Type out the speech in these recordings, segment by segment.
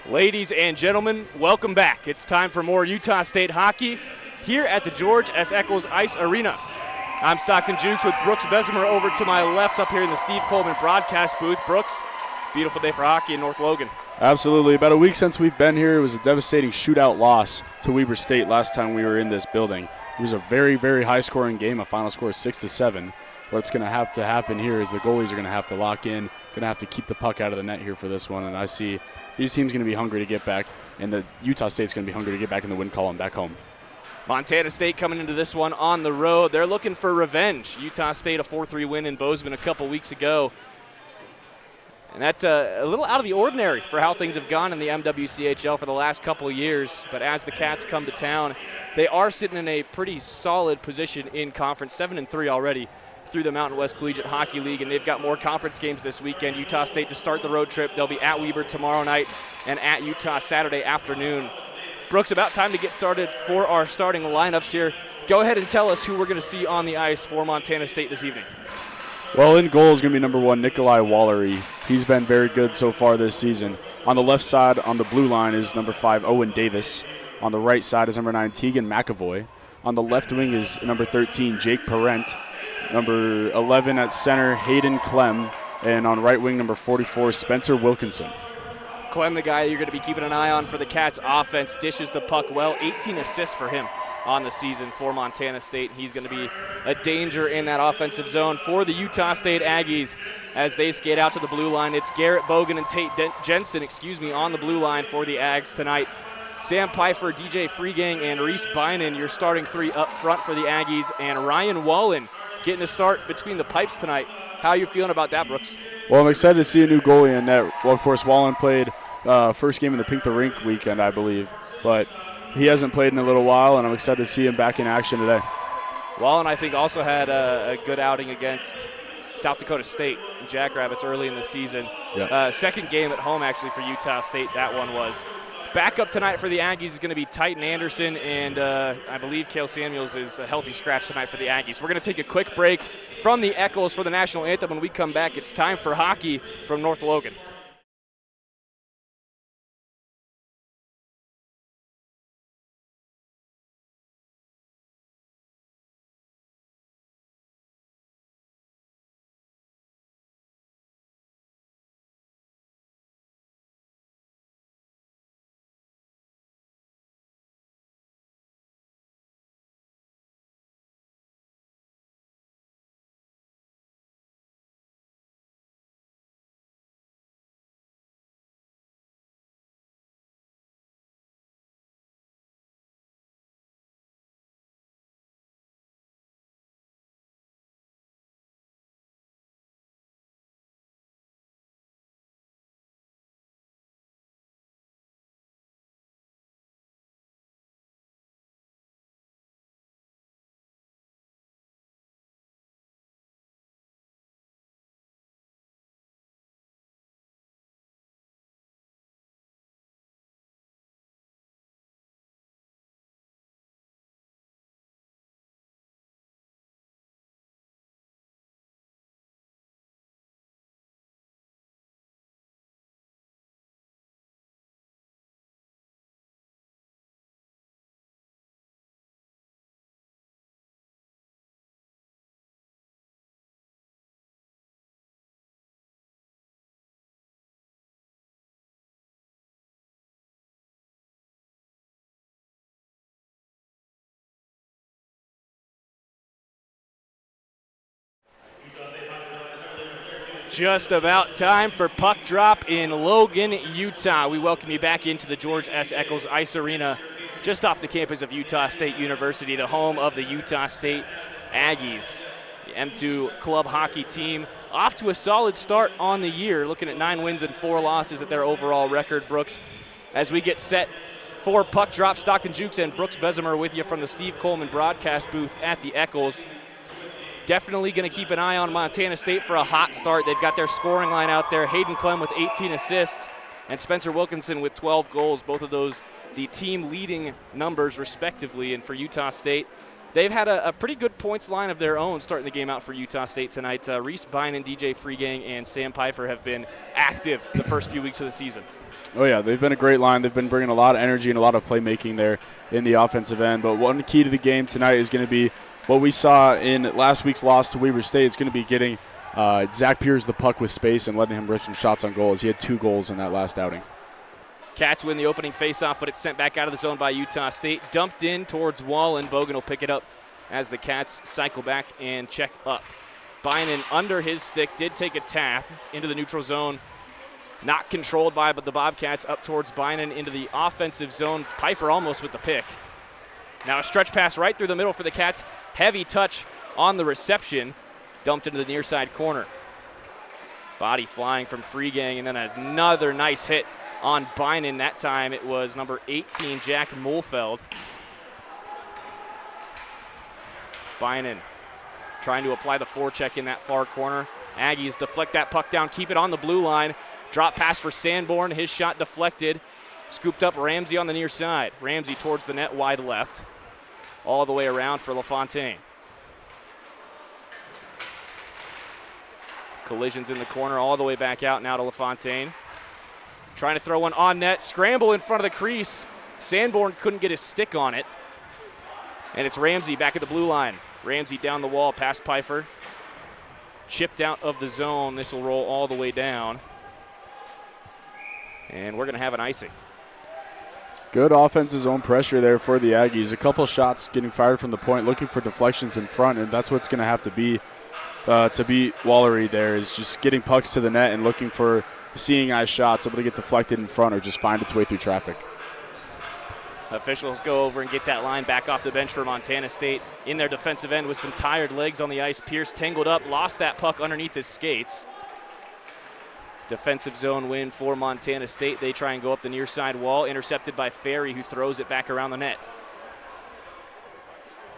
Ladies and gentlemen, welcome back. It's time for more Utah State hockey here at the George S. Eccles Ice Arena. I'm Stockton Jukes with Brooks Bessemer over to my left up here in the Steve Coleman broadcast booth. Brooks, beautiful day for hockey in North Logan. Absolutely. About a week since we've been here, it was a devastating shootout loss to Weber State last time we were in this building. It was a very, very high-scoring game, a final score of 6-7. What's going to have to happen here is the goalies are going to have to lock in, going to have to keep the puck out of the net here for this one, and I see these teams going to be hungry to get back, and the Utah State's going to be hungry to get back in the win column back home. Montana State coming into this one on the road. They're looking for revenge. Utah State a 4-3 win in Bozeman a couple weeks ago. And that's a little out of the ordinary for how things have gone in the MWCHL for the last couple of years. But as the Cats come to town, they are sitting in a pretty solid position in conference, 7-3 already through the Mountain West Collegiate Hockey League, and they've got more conference games this weekend. Utah State to start the road trip. They'll be at Weber tomorrow night and at Utah Saturday afternoon. Brooks, about time to get started for our starting lineups here. Go ahead and tell us who we're going to see on the ice for Montana State this evening. Well, in goal is going to be number 1, Nikolai Wallery. He's been very good so far this season. On the left side, on the blue line, is number 5, Owen Davis. On the right side is number 9, Tegan McAvoy. On the left wing is number 13, Jake Parent. Number 11 at center, Hayden Clem. And on right wing, number 44, Spencer Wilkinson. Clem, the guy you're going to be keeping an eye on for the Cats offense, dishes the puck well. 18 assists for him on the season for Montana State. He's going to be a danger in that offensive zone for the Utah State Aggies as they skate out to the blue line. It's Garrett Bogan and Tate Jensen, on the blue line for the Ags tonight. Sam Pfeiffer, DJ Freegang, and Reese Bynan, your starting three up front for the Aggies, and Ryan Wallen getting the start between the pipes tonight. How are you feeling about that, Brooks? Well, I'm excited to see a new goalie in net. Well, of course, Wallen played first game in the Pink the Rink weekend, I believe, but he hasn't played in a little while, and I'm excited to see him back in action today. Wallen, I think, also had a good outing against South Dakota State Jackrabbits early in the season. Yep. Second game at home, actually, for Utah State, that one was. Back up tonight for the Aggies is going to be Titan Anderson, and I believe Cale Samuels is a healthy scratch tonight for the Aggies. We're going to take a quick break from the Eccles for the national anthem. When we come back, it's time for hockey from North Logan. Just about time for puck drop in Logan, Utah. We welcome you back into the George S. Eccles Ice Arena, just off the campus of Utah State University, the home of the Utah State Aggies. The M2 club hockey team off to a solid start on the year, looking at 9 wins and 4 losses at their overall record, Brooks. As we get set for puck drop, Stockton Jukes and Brooks Bessemer with you from the Steve Coleman broadcast booth at the Eccles. Definitely going to keep an eye on Montana State for a hot start. They've got their scoring line out there. Hayden Clem with 18 assists and Spencer Wilkinson with 12 goals. Both of those the team leading numbers respectively. And for Utah State, they've had a pretty good points line of their own starting the game out for Utah State tonight. Reese Bynan, DJ Freegang, and Sam Pfeiffer have been active the first few weeks of the season. Oh, yeah, they've been a great line. They've been bringing a lot of energy and a lot of playmaking there in the offensive end. But one key to the game tonight is going to be what we saw in last week's loss to Weber State. It's going to be getting Zach Pierce the puck with space and letting him rip some shots on goals. He had 2 goals in that last outing. Cats win the opening faceoff, but it's sent back out of the zone by Utah State. Dumped in towards Wallen. Bogan will pick it up as the Cats cycle back and check up. Bynan under his stick did take a tap into the neutral zone. Not controlled by the Bobcats, up towards Bynan into the offensive zone. Pfeiffer almost with the pick. Now a stretch pass right through the middle for the Cats. Heavy touch on the reception. Dumped into the near side corner. Body flying from Freegang, and then another nice hit on Bynan. That time it was number 18, Jack Mulfeld. Bynan trying to apply the forecheck in that far corner. Aggies deflect that puck down, keep it on the blue line. Drop pass for Sanborn, his shot deflected. Scooped up Ramsey on the near side. Ramsey towards the net, wide left. All the way around for LaFontaine. Collisions in the corner, all the way back out now to LaFontaine. Trying to throw one on net, scramble in front of the crease. Sanborn couldn't get his stick on it. And it's Ramsey back at the blue line. Ramsey down the wall past Pfeiffer. Chipped out of the zone. This will roll all the way down. And we're going to have an icing. Good offensive zone pressure there for the Aggies. A couple shots getting fired from the point, looking for deflections in front, and that's what's going to have to be to beat Wallery there, is just getting pucks to the net and looking for seeing eye shots, able to get deflected in front or just find its way through traffic. Officials go over and get that line back off the bench for Montana State. In their defensive end with some tired legs on the ice. Pierce tangled up, lost that puck underneath his skates. Defensive zone win for Montana State. They try and go up the near side wall, intercepted by Ferry, who throws it back around the net.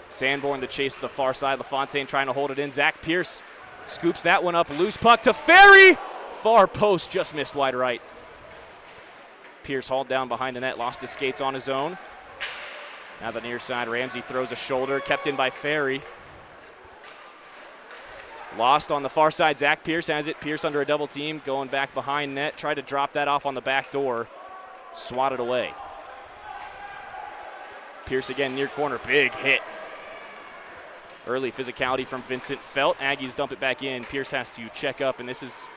Sanborn the chase to the far side. LaFontaine trying to hold it in. Zach Pierce scoops that one up. Loose puck to Ferry. Far post, just missed wide right. Pierce hauled down behind the net, lost his skates on his own. Now the near side, Ramsey throws a shoulder, kept in by Ferry. Lost on the far side, Zach Pierce has it. Pierce under a double team, going back behind net. Tried to drop that off on the back door. Swatted away. Pierce again near corner, big hit. Early physicality from Vincent Felt. Aggies dump it back in. Pierce has to check up, and this is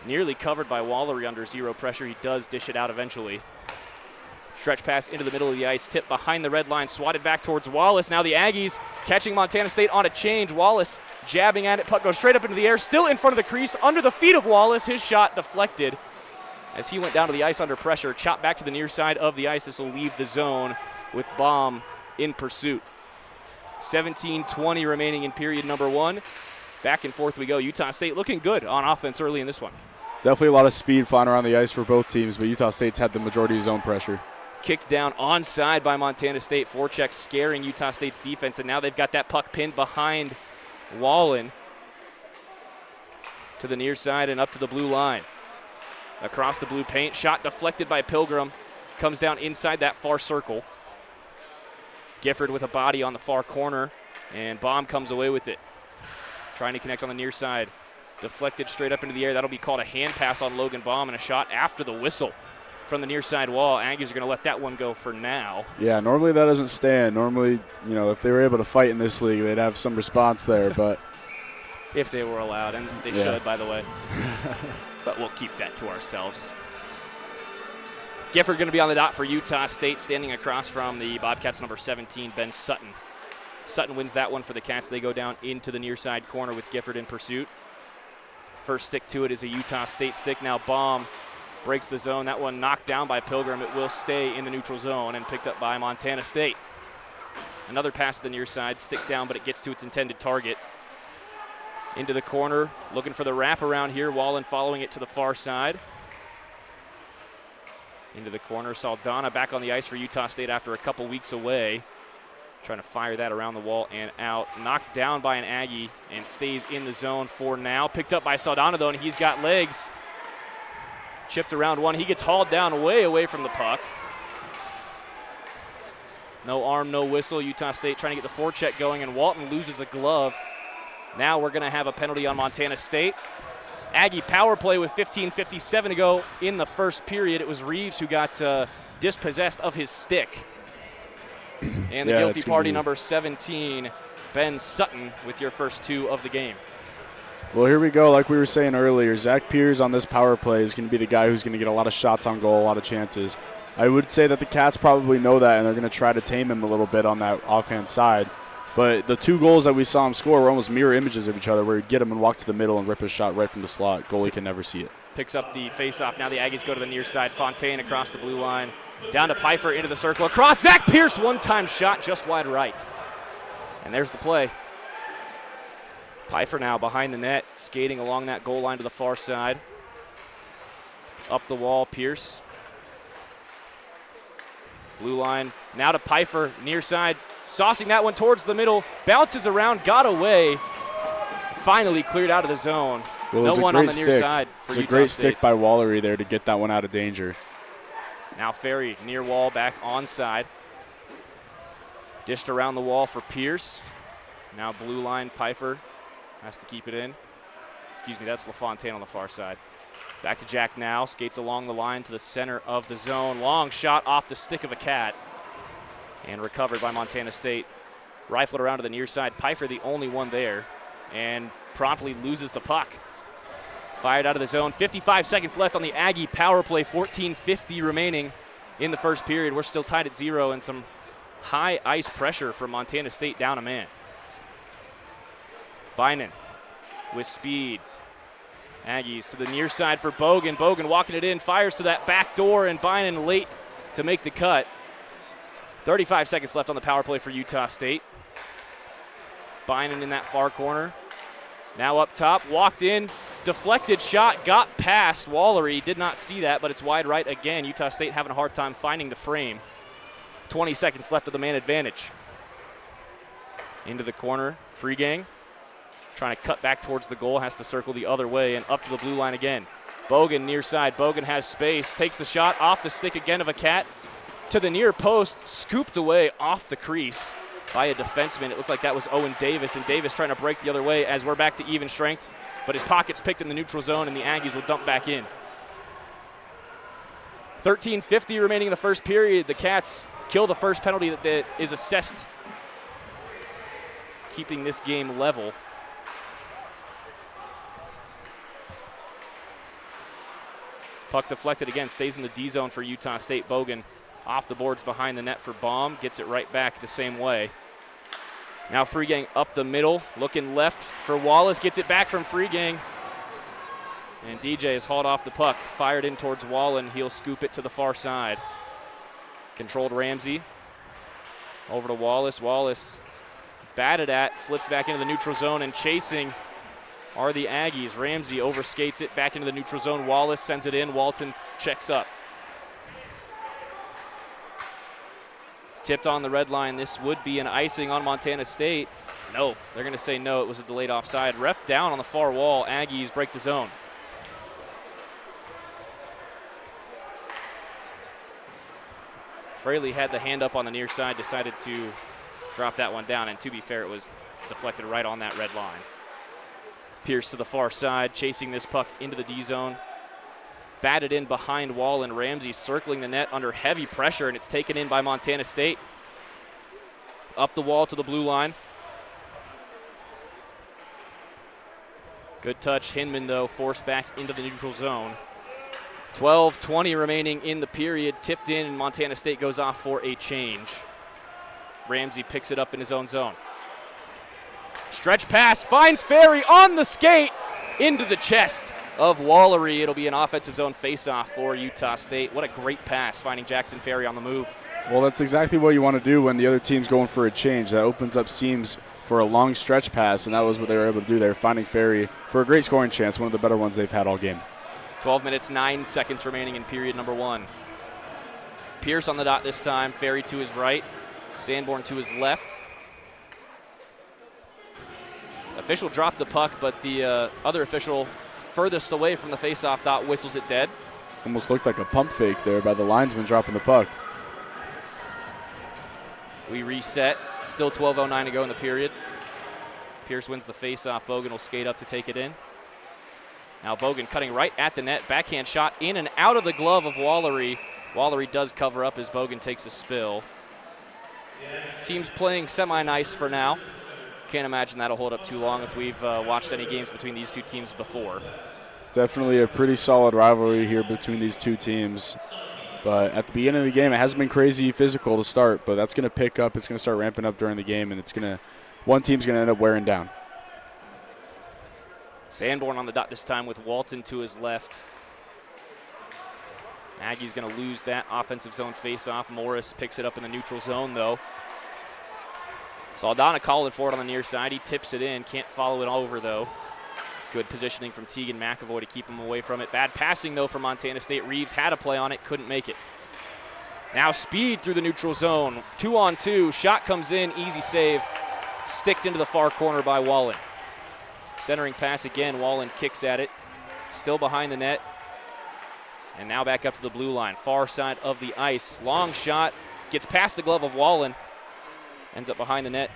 nearly covered by Wallery under zero pressure. He does dish it out eventually. Stretch pass into the middle of the ice, tip behind the red line, swatted back towards Wallace. Now the Aggies catching Montana State on a change. Wallace jabbing at it, puck goes straight up into the air, still in front of the crease, under the feet of Wallace. His shot deflected as he went down to the ice under pressure. Chopped back to the near side of the ice. This will leave the zone with Baum in pursuit. 17:20 remaining in period number 1. Back and forth we go. Utah State looking good on offense early in this one. Definitely a lot of speed flying around the ice for both teams, but Utah State's had the majority of zone pressure. Kicked down onside by Montana State. Forecheck scaring Utah State's defense, and now they've got that puck pinned behind Wallen to the near side and up to the blue line. Across the blue paint, shot deflected by Pilgrim. Comes down inside that far circle. Gifford with a body on the far corner, and Baum comes away with it. Trying to connect on the near side. Deflected straight up into the air. That'll be called a hand pass on Logan Baum, and a shot after the whistle from the near side wall. Aggies are going to let that one go for now. Yeah, normally that doesn't stand. Normally, you know, if they were able to fight in this league, they'd have some response there, but if they were allowed, and they should, by the way. But we'll keep that to ourselves. Gifford going to be on the dot for Utah State, standing across from the Bobcats number 17, Ben Sutton. Sutton wins that one for the Cats. They go down into the near side corner with Gifford in pursuit. First stick to it is a Utah State stick. Now Baum breaks the zone. That one knocked down by Pilgrim. It will stay in the neutral zone and picked up by Montana State. Another pass to the near side, stick down, but it gets to its intended target. Into the corner, looking for the wraparound here. Wallen following it to the far side. Into the corner, Saldana back on the ice for Utah State after a couple weeks away. Trying to fire that around the wall and out. Knocked down by an Aggie and stays in the zone for now. Picked up by Saldana though, and he's got legs. Chipped around one. He gets hauled down way away from the puck. No arm, no whistle. Utah State trying to get the forecheck going, and Walton loses a glove. Now we're going to have a penalty on Montana State. Aggie power play with 15:57 to go in the first period. It was Reeves who got dispossessed of his stick. And the guilty party, number 17, Ben Sutton, with your first 2 of the game. Well, here we go. Like we were saying earlier, Zach Piers on this power play is going to be the guy who's going to get a lot of shots on goal, a lot of chances. I would say that the Cats probably know that, and they're going to try to tame him a little bit on that offhand side. But the 2 goals that we saw him score were almost mirror images of each other, where he'd get him and walk to the middle and rip his shot right from the slot. Goalie can never see it. Picks up the faceoff. Now the Aggies go to the near side. Fontaine across the blue line. Down to Pfeiffer into the circle. Across. Zach Pierce, one-time shot just wide right. And there's the play. Pfeiffer now behind the net, skating along that goal line to the far side. Up the wall, Pierce. Blue line. Now to Pfeiffer, near side. Saucing that one towards the middle. Bounces around, got away. Finally cleared out of the zone. Well, no one on the near side for Utah State. It was a great stick by Wallery there to get that one out of danger. Now Ferry, near wall, back onside. Dished around the wall for Pierce. Now blue line, Pfeiffer has to keep it in. Excuse me, that's LaFontaine on the far side. Back to Jack now, skates along the line to the center of the zone. Long shot off the stick of a cat. And recovered by Montana State. Rifled around to the near side. Pfeiffer the only one there. And promptly loses the puck. Fired out of the zone. 55 seconds left on the Aggie power play. 14:50 remaining in the first period. We're still tied at 0 and some high ice pressure from Montana State down a man. Bynan with speed. Aggies to the near side for Bogan. Bogan walking it in, fires to that back door, and Bynan late to make the cut. 35 seconds left on the power play for Utah State. Bynan in that far corner. Now up top, walked in, deflected shot, got past Wallery. Did not see that, but it's wide right again. Utah State having a hard time finding the frame. 20 seconds left of the man advantage. Into the corner, Freegang. Trying to cut back towards the goal, has to circle the other way and up to the blue line again. Bogan near side. Bogan has space, takes the shot off the stick again of a cat to the near post, scooped away off the crease by a defenseman. It looked like that was Owen Davis, and Davis trying to break the other way as we're back to even strength, but his pocket's picked in the neutral zone, and the Aggies will dump back in. 13:50 remaining in the first period. The Cats kill the first penalty that is assessed, keeping this game level. Puck deflected again, stays in the D zone for Utah State. Bogan off the boards behind the net for Baum, gets it right back the same way. Now Freegang up the middle, looking left for Wallace, gets it back from Freegang. And DJ has hauled off the puck, fired in towards Wallen. He'll scoop it to the far side. Controlled Ramsey. Over to Wallace. Wallace batted at, flipped back into the neutral zone, and chasing are the Aggies. Ramsey overskates it back into the neutral zone. Wallace sends it in. Walton checks up. Tipped on the red line. This would be an icing on Montana State. No, they're going to say no. It was a delayed offside. Ref down on the far wall. Aggies break the zone. Fraley had the hand up on the near side, decided to drop that one down, and to be fair, it was deflected right on that red line. Pierce to the far side, chasing this puck into the D zone. Batted in behind Wall, and Ramsey circling the net under heavy pressure, and it's taken in by Montana State. Up the wall to the blue line. Good touch. Hinman, though, forced back into the neutral zone. 12:20 remaining in the period. Tipped in, and Montana State goes off for a change. Ramsey picks it up in his own zone. Stretch pass, finds Ferry on the skate into the chest of Wallery. It'll be an offensive zone faceoff for Utah State. What a great pass, finding Jackson Ferry on the move. Well, that's exactly what you want to do when the other team's going for a change. That opens up seams for a long stretch pass, and that was what they were able to do there, finding Ferry for a great scoring chance, one of the better ones they've had all game. 12 minutes, 9 seconds remaining in period number 1. Pierce on the dot this time, Ferry to his right, Sanborn to his left. Official dropped the puck, but the other official furthest away from the faceoff dot whistles it dead. Almost looked like a pump fake there by the linesman dropping the puck. We reset. Still 12:09 to go in the period. Pierce wins the faceoff. Bogan will skate up to take it in. Now Bogan cutting right at the net. Backhand shot in and out of the glove of Wallery. Wallery does cover up as Bogan takes a spill. Team's playing semi-nice for now. Can't imagine that'll hold up too long if we've watched any games between these two teams before. Definitely a pretty solid rivalry here between these two teams. But at the beginning of the game, it hasn't been crazy physical to start, but that's going to pick up. It's going to start ramping up during the game, and one team's going to end up wearing down. Sanborn on the dot this time with Walton to his left. Aggie's going to lose that offensive zone faceoff. Morris picks it up in the neutral zone, though. Saldana calling for it on the near side. He tips it in. Can't follow it over, though. Good positioning from Teagan McAvoy to keep him away from it. Bad passing, though, from Montana State. Reeves had a play on it, couldn't make it. Now Speed through the neutral zone. 2-on-2. Shot comes in. Easy save. Sticked into the far corner by Wallen. Centering pass again. Wallen kicks at it. Still behind the net. And now back up to the blue line. Far side of the ice. Long shot. Gets past the glove of Wallen. Ends up behind the net.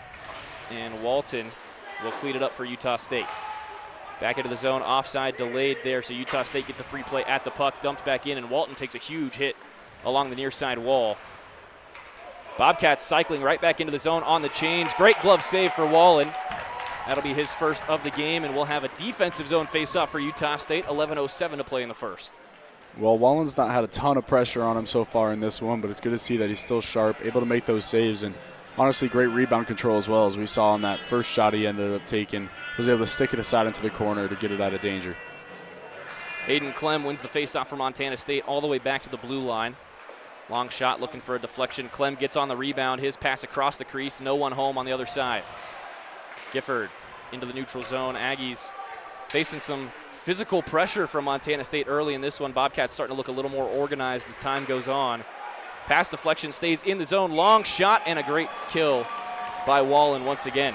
And Walton will clean it up for Utah State. Back into the zone, offside delayed there, so Utah State gets a free play at the puck, dumped back in, and Walton takes a huge hit along the near side wall. Bobcats cycling right back into the zone on the change. Great glove save for Wallen. That'll be his first of the game, and we'll have a defensive zone face-off for Utah State. 11:07 to play in the first. Well, Wallen's not had a ton of pressure on him so far in this one, but it's good to see that he's still sharp, able to make those saves, and honestly, great rebound control as well, as we saw on that first shot he ended up taking. Was able to stick it aside into the corner to get it out of danger. Hayden Clem wins the faceoff for Montana State all the way back to the blue line. Long shot looking for a deflection. Clem gets on the rebound. His pass across the crease. No one home on the other side. Gifford into the neutral zone. Aggies facing some physical pressure from Montana State early in this one. Bobcats starting to look a little more organized as time goes on. Pass deflection stays in the zone. Long shot and a great kill by Wallen once again.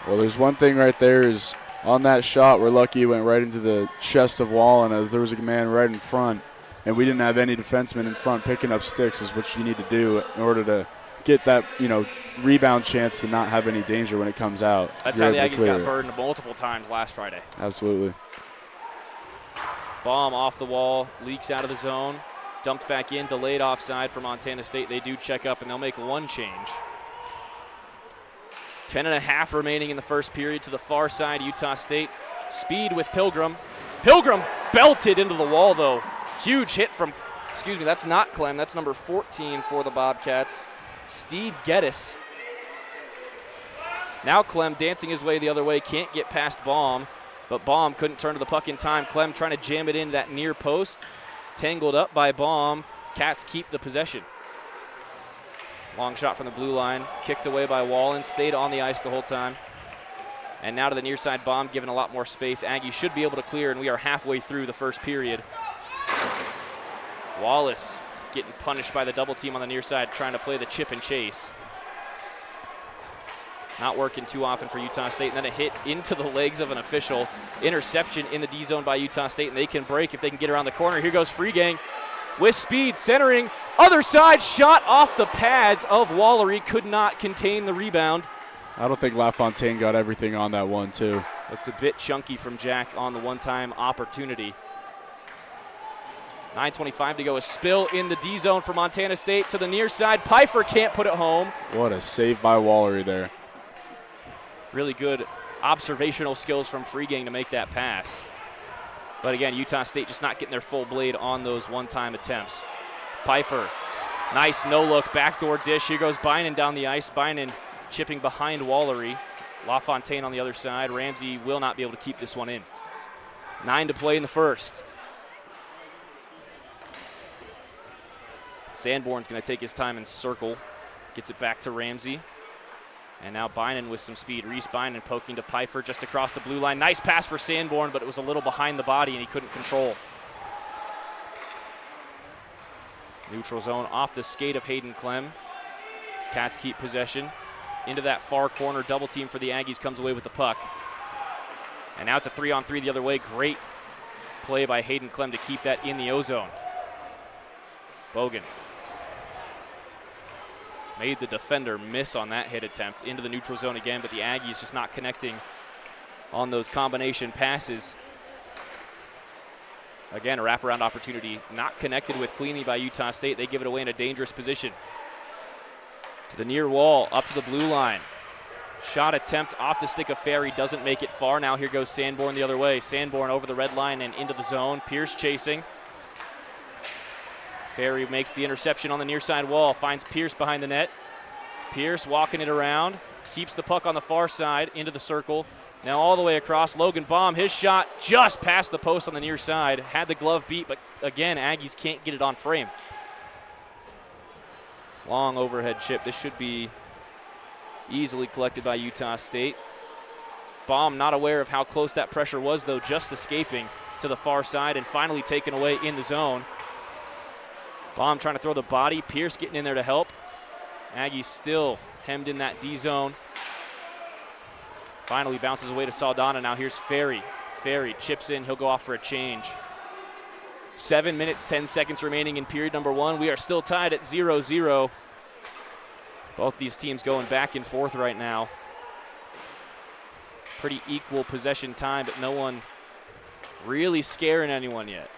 Well, there's one thing right there is on that shot, we're lucky it went right into the chest of Wallen, as there was a man right in front, and we didn't have any defensemen in front picking up sticks, is what you need to do in order to get that, rebound chance to not have any danger when it comes out. That's how the Aggies got burned multiple times last Friday. Absolutely. Bomb off the wall, leaks out of the zone. Dumped back in, delayed offside for Montana State. They do check up, and they'll make one change. 10.5 remaining in the first period to the far side, Utah State. Speed with Pilgrim. Pilgrim belted into the wall, though. Huge hit from, that's not Clem. That's number 14 for the Bobcats, Steve Geddes. Now Clem dancing his way the other way, can't get past Baum, but Baum couldn't turn to the puck in time. Clem trying to jam it into that near post. Tangled up by Baum. Cats keep the possession. Long shot from the blue line. Kicked away by Wallen. Stayed on the ice the whole time. And now to the near side. Baum given a lot more space. Aggies should be able to clear, and we are halfway through the first period. Wallace getting punished by the double team on the near side, trying to play the chip and chase. Not working too often for Utah State. And then a hit into the legs of an official. Interception in the D zone by Utah State, and they can break if they can get around the corner. Here goes Freegang with speed, centering. Other side, shot off the pads of Wallery. Could not contain the rebound. I don't think LaFontaine got everything on that one, too. Looked a bit chunky from Jack on the one-time opportunity. 9:25 to go. A spill in the D zone for Montana State to the near side. Pfeiffer can't put it home. What a save by Wallery there. Really good observational skills from Freegang to make that pass. But again, Utah State just not getting their full blade on those one-time attempts. Pfeiffer, nice no-look backdoor dish. Here goes Bynan down the ice. Bynan chipping behind Wallery. LaFontaine on the other side. Ramsey will not be able to keep this one in. 9 to play in the first. Sanborn's going to take his time and circle. Gets it back to Ramsey. And now Bynan with some speed. Reese Bynan poking to Pfeiffer just across the blue line. Nice pass for Sanborn, but it was a little behind the body and he couldn't control. Neutral zone off the skate of Hayden Clem. Cats keep possession. Into that far corner, double team for the Aggies, comes away with the puck. And now it's a 3-on-3 the other way. Great play by Hayden Clem to keep that in the O-zone. Bogan made the defender miss on that hit attempt into the neutral zone again, but the Aggies just not connecting on those combination passes. Again, a wraparound opportunity not connected with cleanly by Utah State. They give it away in a dangerous position. To the near wall, up to the blue line. Shot attempt off the stick of Ferry, doesn't make it far. Now here goes Sanborn the other way. Sanborn over the red line and into the zone. Pierce chasing. Ferry makes the interception on the near side wall, finds Pierce behind the net. Pierce walking it around, keeps the puck on the far side into the circle. Now all the way across, Logan Baum, his shot just past the post on the near side. Had the glove beat, but again, Aggies can't get it on frame. Long overhead chip. This should be easily collected by Utah State. Baum not aware of how close that pressure was, though, just escaping to the far side and finally taken away in the zone. Baum trying to throw the body. Pierce getting in there to help. Aggies still hemmed in that D zone. Finally bounces away to Saldana. Now here's Ferry. Ferry chips in. He'll go off for a change. 7 minutes, 10 seconds remaining in period number 1. We are still tied at 0-0. Both these teams going back and forth right now. Pretty equal possession time, but no one really scaring anyone yet.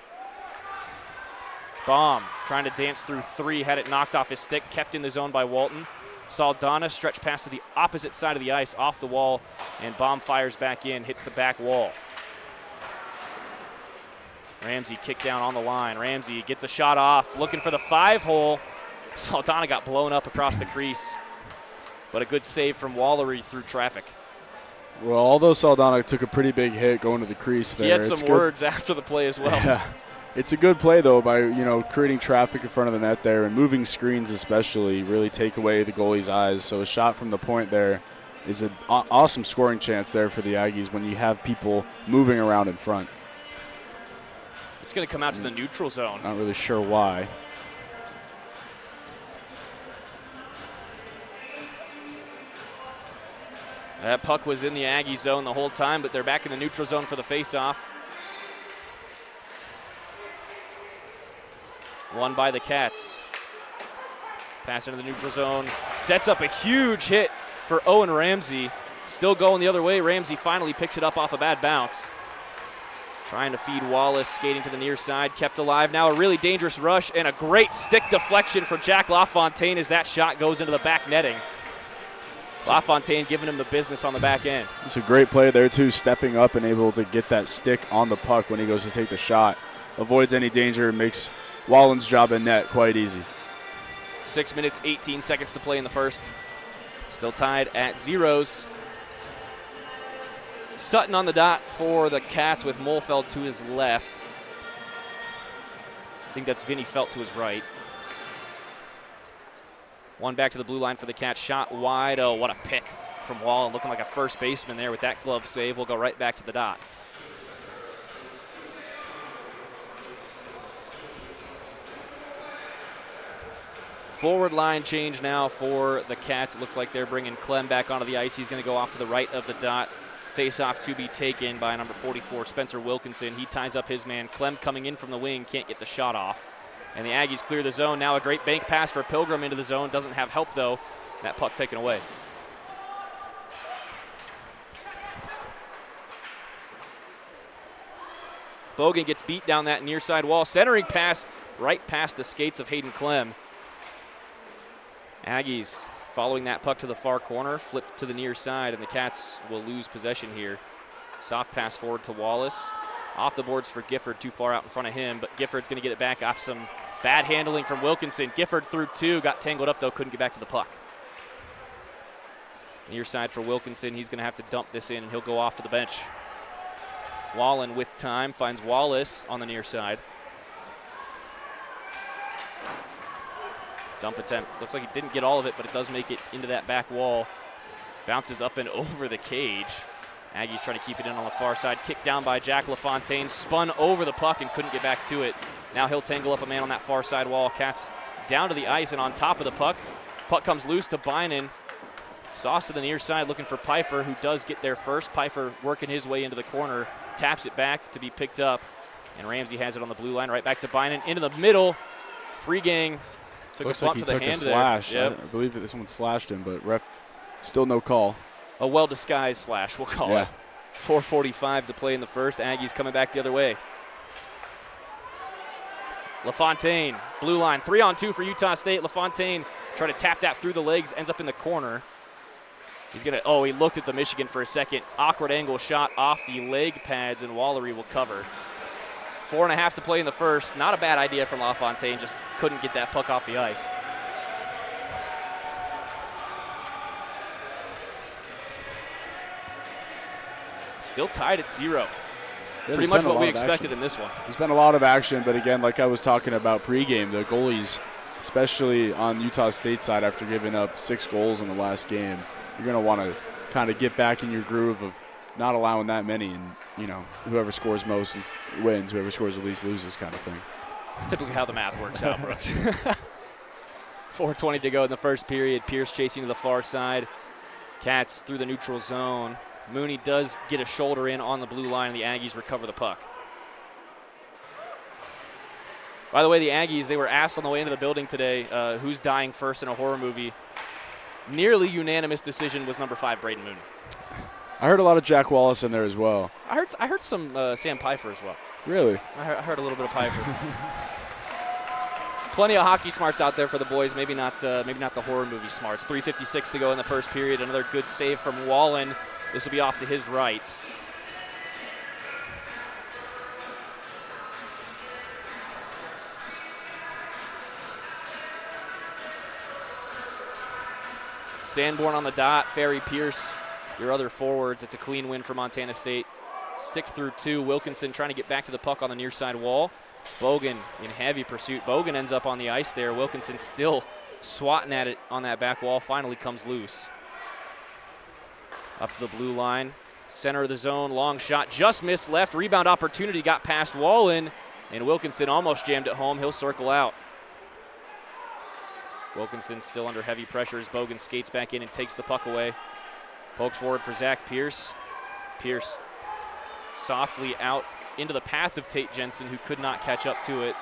Baum trying to dance through 3, had it knocked off his stick, kept in the zone by Walton. Saldana stretched pass to the opposite side of the ice, off the wall, and Baum fires back in, hits the back wall. Ramsey kicked down on the line. Ramsey gets a shot off, looking for the 5-hole. Saldana got blown up across the crease, but a good save from Wallery through traffic. Well, although Saldana took a pretty big hit going to the crease there. He had some words after the play as well. Yeah. It's a good play, though, by creating traffic in front of the net there, and moving screens especially really take away the goalie's eyes. So a shot from the point there is an awesome scoring chance there for the Aggies when you have people moving around in front. It's going to come out to the neutral zone. Not really sure why. That puck was in the Aggie zone the whole time, but they're back in the neutral zone for the faceoff. Won by the Cats. Pass into the neutral zone. Sets up a huge hit for Owen Ramsey. Still going the other way. Ramsey finally picks it up off a bad bounce. Trying to feed Wallace, skating to the near side, kept alive. Now a really dangerous rush and a great stick deflection for Jack LaFontaine as that shot goes into the back netting. LaFontaine giving him the business on the back end. It's a great play there, too, stepping up and able to get that stick on the puck when he goes to take the shot. Avoids any danger and makes Wallen's job in net quite easy. 6 minutes, 18 seconds to play in the first. Still tied at 0s. Sutton on the dot for the Cats with Molfeld to his left. I think that's Vinny Felt to his right. One back to the blue line for the Cats. Shot wide. Oh, what a pick from Wallen. Looking like a first baseman there with that glove save. We'll go right back to the dot. Forward line change now for the Cats. It looks like they're bringing Clem back onto the ice. He's going to go off to the right of the dot. Face-off to be taken by number 44, Spencer Wilkinson. He ties up his man. Clem coming in from the wing, can't get the shot off. And the Aggies clear the zone. Now a great bank pass for Pilgrim into the zone. Doesn't have help, though. That puck taken away. Bogan gets beat down that near side wall. Centering pass right past the skates of Hayden Clem. Aggies following that puck to the far corner, flipped to the near side, and the Cats will lose possession here. Soft pass forward to Wallace. Off the boards for Gifford, too far out in front of him, but Gifford's going to get it back off some bad handling from Wilkinson. Gifford through 2, got tangled up, though, couldn't get back to the puck. Near side for Wilkinson. He's going to have to dump this in, and he'll go off to the bench. Wallen with time finds Wallace on the near side. Dump attempt. Looks like he didn't get all of it, but it does make it into that back wall. Bounces up and over the cage. Aggies trying to keep it in on the far side. Kicked down by Jack LaFontaine. Spun over the puck and couldn't get back to it. Now he'll tangle up a man on that far side wall. Cats down to the ice and on top of the puck. Puck comes loose to Bynan. Sauce to the near side looking for Pfeiffer, who does get there first. Pfeiffer working his way into the corner. Taps it back to be picked up. And Ramsey has it on the blue line. Right back to Bynan. Into the middle. Free gang. Took Looks a bump like he to the took hand a slash. there. Yep. I believe that this one slashed him, but ref still no call. A well-disguised slash, we'll call it. 4:45 to play in the first. Aggies coming back the other way. LaFontaine, blue line, 3-on-2 for Utah State. LaFontaine tried to tap that through the legs, ends up in the corner. He's going to, he looked at the Michigan for a second. Awkward angle shot off the leg pads, and Wallery will cover. 4.5 to play in the first. Not a bad idea from LaFontaine, just couldn't get that puck off the ice. Still tied at 0. Yeah, pretty much what we expected in this one. There's been a lot of action, but again, like I was talking about pregame, the goalies, especially on Utah State side after giving up 6 goals in the last game, you're going to want to kind of get back in your groove of not allowing that many, and, you know, whoever scores most wins, whoever scores the least loses kind of thing. That's typically how the math works out, Brooks. 4:20 to go in the first period. Pierce chasing to the far side. Cats through the neutral zone. Mooney does get a shoulder in on the blue line, and the Aggies recover the puck. By the way, the Aggies, they were asked on the way into the building today who's dying first in a horror movie. Nearly unanimous decision was number 5, Braden Mooney. I heard a lot of Jack Wallace in there as well. I heard some Sam Pfeiffer as well. Really? I heard a little bit of Pfeiffer. Plenty of hockey smarts out there for the boys. Maybe not the horror movie smarts. 3:56 to go in the first period. Another good save from Wallen. This will be off to his right. Sanborn on the dot. Ferry, Pierce, your other forwards. It's a clean win for Montana State. Stick through 2. Wilkinson trying to get back to the puck on the near side wall. Bogan in heavy pursuit. Bogan ends up on the ice there. Wilkinson still swatting at it on that back wall. Finally comes loose. Up to the blue line. Center of the zone. Long shot. Just missed left. Rebound opportunity. Got past Wallen. And Wilkinson almost jammed it home. He'll circle out. Wilkinson still under heavy pressure as Bogan skates back in and takes the puck away. Pokes forward for Zach Pierce. Pierce softly out into the path of Tate Jensen, who could not catch up to it.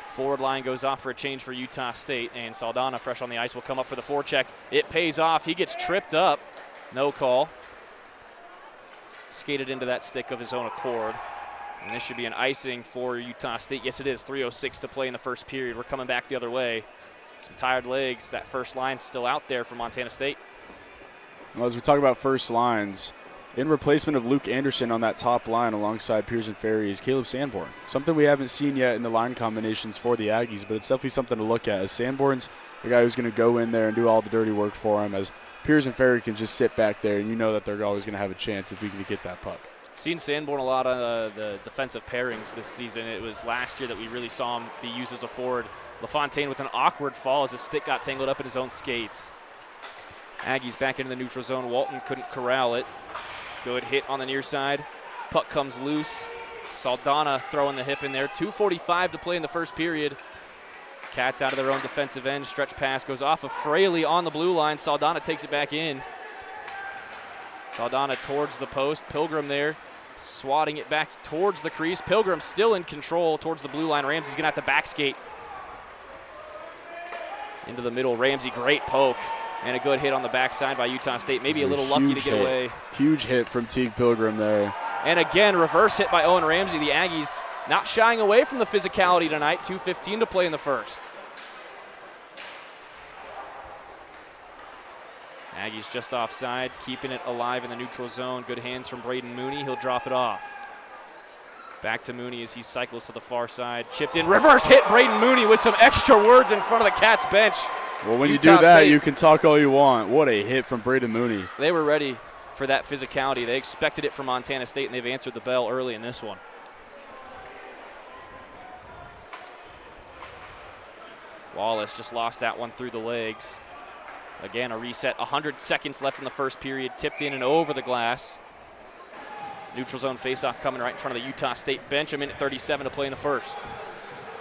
Forward line goes off for a change for Utah State, and Saldana, fresh on the ice, will come up for the forecheck. It pays off. He gets tripped up. No call. Skated into that stick of his own accord. And this should be an icing for Utah State. Yes, it is. 3:06 to play in the first period. We're coming back the other way. Some tired legs. That first line still out there for Montana State. Well, as we talk about first lines, in replacement of Luke Anderson on that top line alongside Pierce and Ferry is Caleb Sanborn. Something we haven't seen yet in the line combinations for the Aggies, but it's definitely something to look at, as Sanborn's the guy who's going to go in there and do all the dirty work for him, as Pierce and Ferry can just sit back there, and you know that they're always going to have a chance if he can get that puck. Seen Sanborn a lot on the defensive pairings this season. It was last year that we really saw him be used as a forward. LaFontaine with an awkward fall as his stick got tangled up in his own skates. Aggies back into the neutral zone. Walton couldn't corral it. Good hit on the near side. Puck comes loose. Saldana throwing the hip in there. 2:45 to play in the first period. Cats out of their own defensive end. Stretch pass goes off of Fraley on the blue line. Saldana takes it back in. Saldana towards the post. Pilgrim there, swatting it back towards the crease. Pilgrim still in control towards the blue line. Ramsey's going to have to back skate into the middle. Ramsey, great poke. And a good hit on the backside by Utah State. Maybe a little lucky to get away. Huge hit from Teague Pilgrim there. And again, reverse hit by Owen Ramsey. The Aggies not shying away from the physicality tonight. 2:15 to play in the first. Aggies just offside, keeping it alive in the neutral zone. Good hands from Braden Mooney. He'll drop it off. Back to Mooney as he cycles to the far side. Chipped in, reverse hit Braden Mooney with some extra words in front of the Cats bench. Well, when Utah you do that, State, you can talk all you want. What a hit from Braden Mooney. They were ready for that physicality. They expected it from Montana State, and they've answered the bell early in this one. Wallace just lost that one through the legs. Again, a reset. 100 seconds left in the first period. Tipped in and over the glass. Neutral zone faceoff coming right in front of the Utah State bench. A minute 37 to play in the first.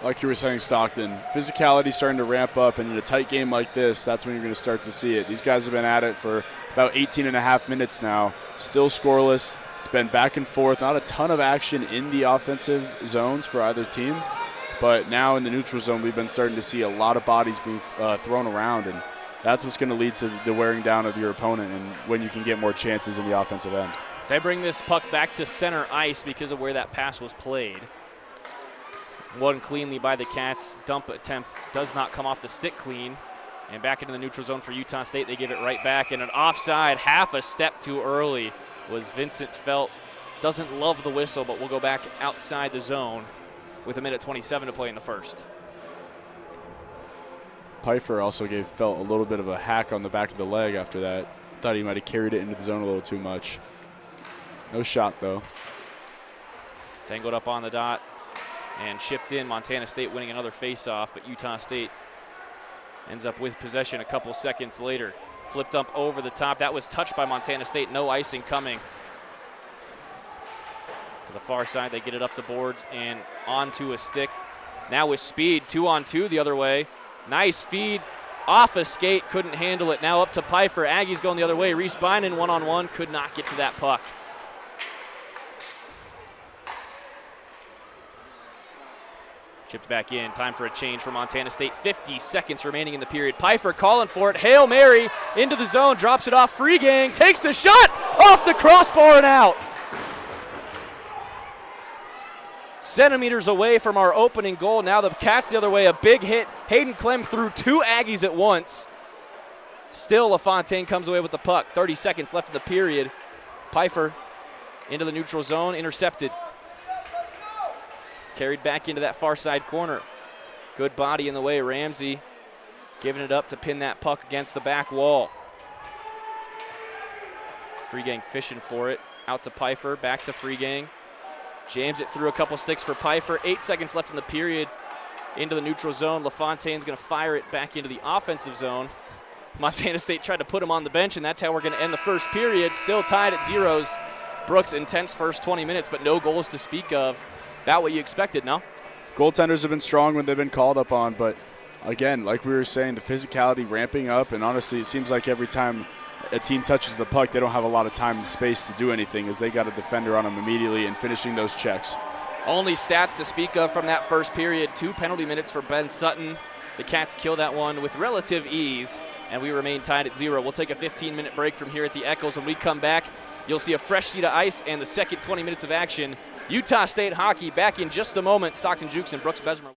Like you were saying, Stockton, physicality starting to ramp up, and in a tight game like this, that's when you're going to start to see it. These guys have been at it for about 18 and a half minutes now. Still scoreless. It's been back and forth. Not a ton of action in the offensive zones for either team, but now in the neutral zone, we've been starting to see a lot of bodies being thrown around, and that's what's going to lead to the wearing down of your opponent and when you can get more chances in the offensive end. They bring this puck back to center ice because of where that pass was played. One cleanly by the Cats. Dump attempt does not come off the stick clean. And back into the neutral zone for Utah State. They give it right back. And an offside, half a step too early, was Vincent Felt. Doesn't love the whistle, but we'll go back outside the zone with 1:27 to play in the first. Pfeiffer also gave Felt a little bit of a hack on the back of the leg after that. Thought he might have carried it into the zone a little too much. No shot, though. Tangled up on the dot and chipped in. Montana State winning another faceoff, but Utah State ends up with possession a couple seconds later. Flipped up over the top. That was touched by Montana State. No icing coming. To the far side, they get it up the boards and onto a stick. Now with speed, 2-on-2 the other way. Nice feed off a skate, couldn't handle it. Now up to Pfeiffer. Aggies going the other way. Reese Bynum one-on-one, could not get to that puck. Chipped back in. Time for a change for Montana State. 50 seconds remaining in the period. Pfeiffer calling for it. Hail Mary into the zone. Drops it off. Free gang takes the shot off the crossbar and out. Centimeters away from our opening goal. Now the Cats the other way. A big hit. Hayden Clem threw two Aggies at once. Still LaFontaine comes away with the puck. 30 seconds left in the period. Pfeiffer into the neutral zone. Intercepted. Carried back into that far side corner. Good body in the way. Ramsey giving it up to pin that puck against the back wall. Free gang fishing for it. Out to Pfeiffer. Back to Free gang. Jams it through a couple sticks for Pfeiffer. 8 seconds left in the period. Into the neutral zone. LaFontaine's going to fire it back into the offensive zone. Montana State tried to put him on the bench, and that's how we're going to end the first period. Still tied at zeros. Brooks, intense first 20 minutes, but no goals to speak of. About what you expected, no? Goaltenders have been strong when they've been called up on, but again, like we were saying, the physicality ramping up, and honestly, it seems like every time a team touches the puck, they don't have a lot of time and space to do anything, as they got a defender on them immediately and finishing those checks. Only stats to speak of from that first period. 2 penalty minutes for Ben Sutton. The Cats kill that one with relative ease, and we remain tied at 0. We'll take a 15-minute break from here at the Echoes. When we come back, you'll see a fresh sheet of ice and the second 20 minutes of action. Utah State hockey back in just a moment. Stockton Jukes and Brooks Besmer.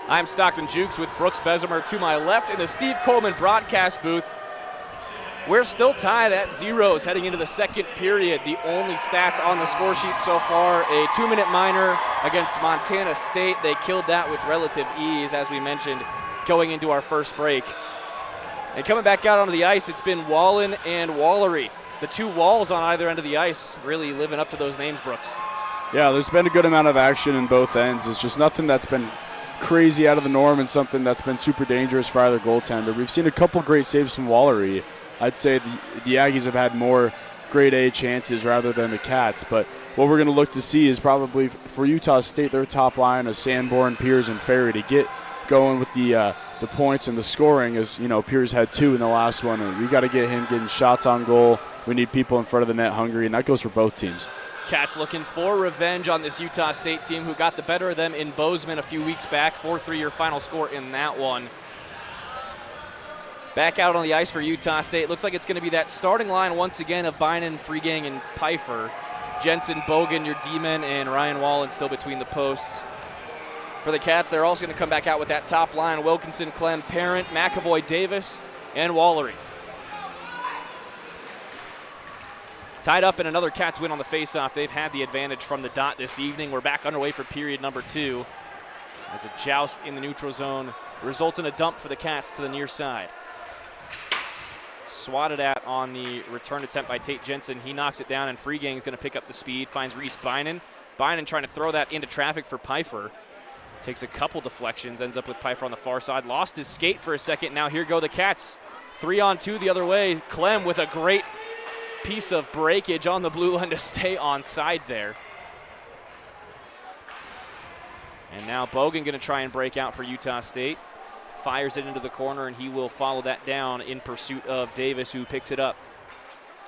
I'm Stockton Jukes with Brooks Bessemer to my left in the Steve Coleman broadcast booth. We're still tied at zeros heading into the second period. The only stats on the score sheet so far, a 2-minute minor against Montana State. They killed that with relative ease, as we mentioned, going into our first break. And coming back out onto the ice, it's been Wallen and Wallery. The two Walls on either end of the ice really living up to those names, Brooks. Yeah, there's been a good amount of action in both ends. It's just nothing that's been crazy out of the norm and something that's been super dangerous for either goaltender. We've seen a couple great saves from Wallery. I'd say the Aggies have had more grade A chances rather than the Cats, but what we're going to look to see is probably for Utah State, their top line of Sanborn, Piers, and Ferry to get going with the points and the scoring. As you know, Piers had 2 in the last one, and we got to get him getting shots on goal. We need people in front of the net hungry, and that goes for both teams. Cats looking for revenge on this Utah State team who got the better of them in Bozeman a few weeks back. 4-3 your final score in that one. Back out on the ice for Utah State. Looks like it's going to be that starting line once again of Bynum, Freegang, and Pfeiffer. Jensen, Bogan, your D-men, and Ryan Wallen still between the posts. For the Cats, they're also going to come back out with that top line. Wilkinson, Clem, Parent, McAvoy, Davis, and Wallery. Tied up in another Cats win on the faceoff. They've had the advantage from the dot this evening. We're back underway for period number 2 as a joust in the neutral zone results in a dump for the Cats to the near side. Swatted at on the return attempt by Tate Jensen. He knocks it down, and Freegang is going to pick up the speed, finds Reese Bynum. Bynum trying to throw that into traffic for Pfeiffer. Takes a couple deflections, ends up with Pfeiffer on the far side. Lost his skate for a second. Now here go the Cats. 3-on-2 the other way. Clem with a great piece of breakage on the blue line to stay on side there. And now Bogan going to try and break out for Utah State. Fires it into the corner, and he will follow that down in pursuit of Davis, who picks it up.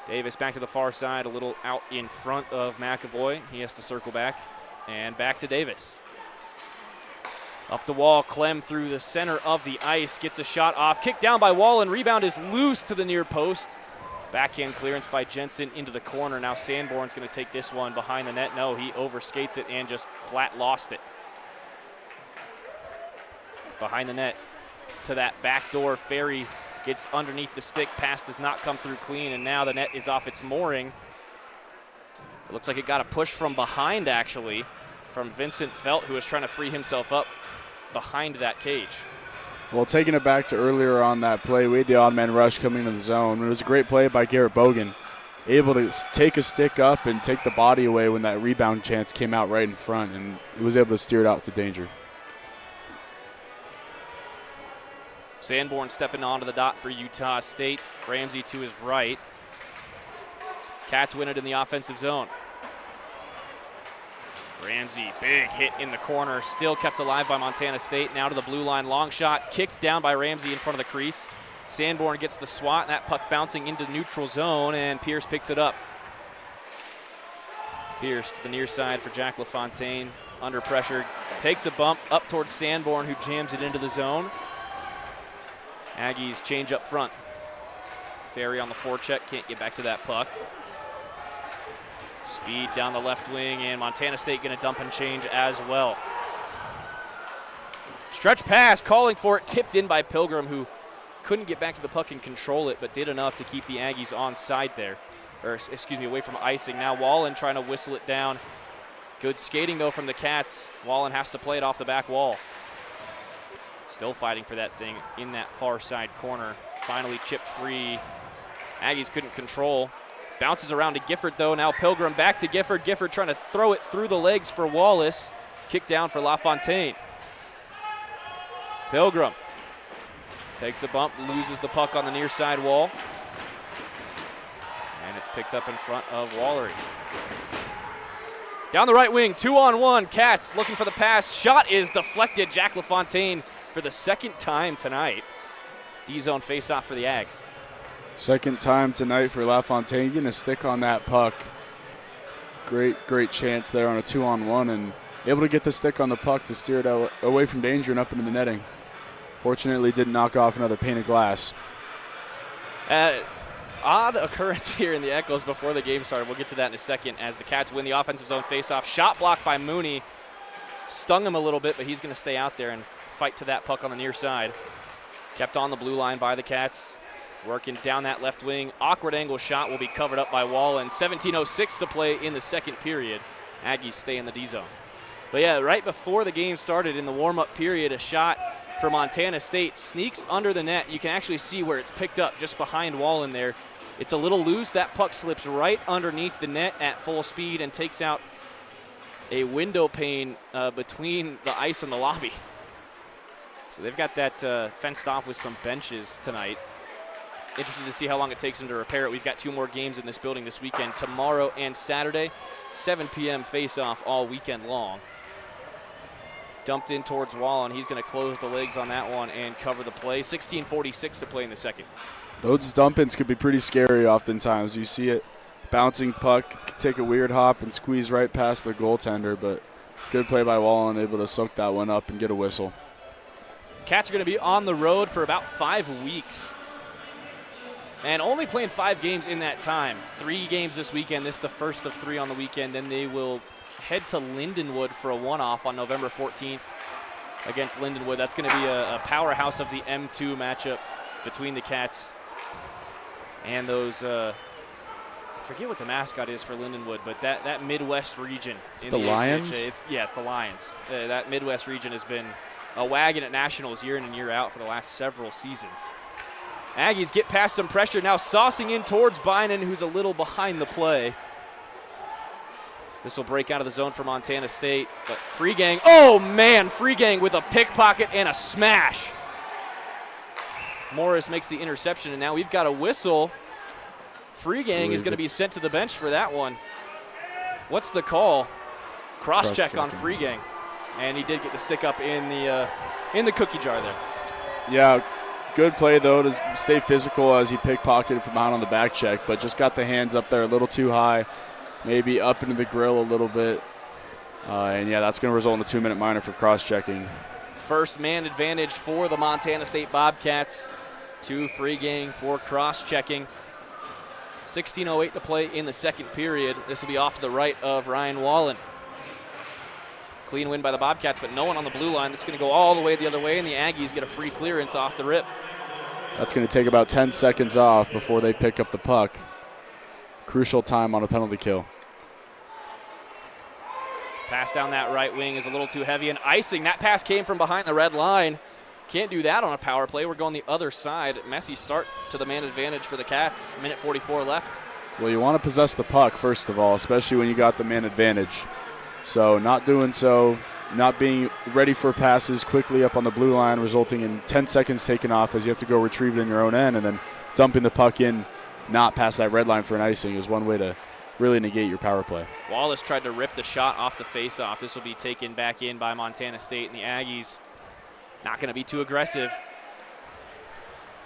Davis back to the far side, a little out in front of McAvoy. He has to circle back, and back to Davis. Up the wall, Clem through the center of the ice, gets a shot off, kicked down by Wallen, rebound is loose to the near post. Backhand clearance by Jensen into the corner. Now Sanborn's going to take this one behind the net. No, he overskates it and just flat lost it. Behind the net to that back door. Ferry gets underneath the stick. Pass does not come through clean, and now the net is off its mooring. It looks like it got a push from behind, actually, from Vincent Felt, who was trying to free himself up behind that cage. Well, taking it back to earlier on that play, we had the odd man rush coming into the zone. It was a great play by Garrett Bogan, able to take a stick up and take the body away when that rebound chance came out right in front, and he was able to steer it out to danger. Sanborn stepping onto the dot for Utah State. Ramsey to his right. Cats win it in the offensive zone. Ramsey, big hit in the corner, still kept alive by Montana State. Now to the blue line, long shot, kicked down by Ramsey in front of the crease. Sanborn gets the swat, and that puck bouncing into the neutral zone, and Pierce picks it up. Pierce to the near side for Jack LaFontaine. Under pressure, takes a bump up towards Sanborn, who jams it into the zone. Aggies change up front. Ferry on the forecheck, can't get back to that puck. Speed down the left wing, and Montana State going to dump and change as well. Stretch pass, calling for it, tipped in by Pilgrim, who couldn't get back to the puck and control it, but did enough to keep the Aggies on side there. Or, excuse me, away from icing. Now Wallen trying to whistle it down. Good skating, though, from the Cats. Wallen has to play it off the back wall. Still fighting for that thing in that far side corner. Finally chipped free. Aggies couldn't control. Bounces around to Gifford, though. Now Pilgrim back to Gifford. Gifford trying to throw it through the legs for Wallace. Kick down for LaFontaine. Pilgrim takes a bump, loses the puck on the near side wall. And it's picked up in front of Wallery. Down the right wing, 2-on-1. Cats looking for the pass. Shot is deflected. Jack LaFontaine for the second time tonight. D-zone face-off for the Ags. Second time tonight for LaFontaine, getting a stick on that puck. Great chance there on a 2-on-1, and able to get the stick on the puck to steer it away from danger and up into the netting. Fortunately, didn't knock off another pane of glass. Odd occurrence here in the Echoes before the game started. We'll get to that in a second as the Cats win the offensive zone face-off. Shot blocked by Mooney. Stung him a little bit, but he's going to stay out there and fight to that puck on the near side. Kept on the blue line by the Cats. Working down that left wing. Awkward angle shot will be covered up by Wallen. 17:06 to play in the second period. Aggies stay in the D zone. But yeah, right before the game started in the warm-up period, a shot for Montana State sneaks under the net. You can actually see where it's picked up just behind Wallen there. It's a little loose. That puck slips right underneath the net at full speed and takes out a window pane between the ice and the lobby. So they've got that fenced off with some benches tonight. Interested to see how long it takes them to repair it. We've got 2 more games in this building this weekend, tomorrow and Saturday. 7 p.m. face-off all weekend long. Dumped in towards Wallen. He's going to close the legs on that one and cover the play. 16:46 to play in the second. Those dump-ins could be pretty scary oftentimes. You see it, bouncing puck, take a weird hop and squeeze right past the goaltender, but good play by Wallen, able to soak that one up and get a whistle. Cats are going to be on the road for about 5 weeks. And only playing 5 games in that time. 3 games this weekend. This is the first of 3 on the weekend. Then they will head to Lindenwood for a one-off on November 14th against Lindenwood. That's going to be a powerhouse of the M2 matchup between the Cats and those, I forget what the mascot is for Lindenwood, but that Midwest region. It's the Lions? ACHA, it's the Lions. That Midwest region has been a wagon at Nationals year in and year out for the last several seasons. Aggies get past some pressure, now saucing in towards Bynan, who's a little behind the play. This will break out of the zone for Montana State, but Freegang, oh man, Freegang with a pickpocket and a smash. Morris makes the interception, and now we've got a whistle. Freegang is going to be sent to the bench for that one. What's the call? Cross-check on Freegang, and he did get the stick up in the cookie jar there. Yeah. Good play, though, to stay physical as he pickpocketed from behind on the back check, but just got the hands up there a little too high, maybe up into the grill a little bit. And, yeah, that's going to result in a 2-minute minor for cross-checking. First man advantage for the Montana State Bobcats. 2 Freegang for cross-checking. 16:08 to play in the second period. This will be off to the right of Ryan Wallen. Clean win by the Bobcats, but no one on the blue line. This is going to go all the way the other way, and the Aggies get a free clearance off the rip. That's going to take about 10 seconds off before they pick up the puck. Crucial time on a penalty kill. Pass down that right wing is a little too heavy, and icing. That pass came from behind the red line. Can't do that on a power play. We're going the other side. Messy start to the man advantage for the Cats. 1:44 left. Well, you want to possess the puck, first of all, especially when you got the man advantage. So not doing so, not being ready for passes quickly up on the blue line, resulting in 10 seconds taken off as you have to go retrieve it in your own end, and then dumping the puck in, not past that red line for an icing is one way to really negate your power play. Wallace tried to rip the shot off the faceoff. This will be taken back in by Montana State, and the Aggies not going to be too aggressive.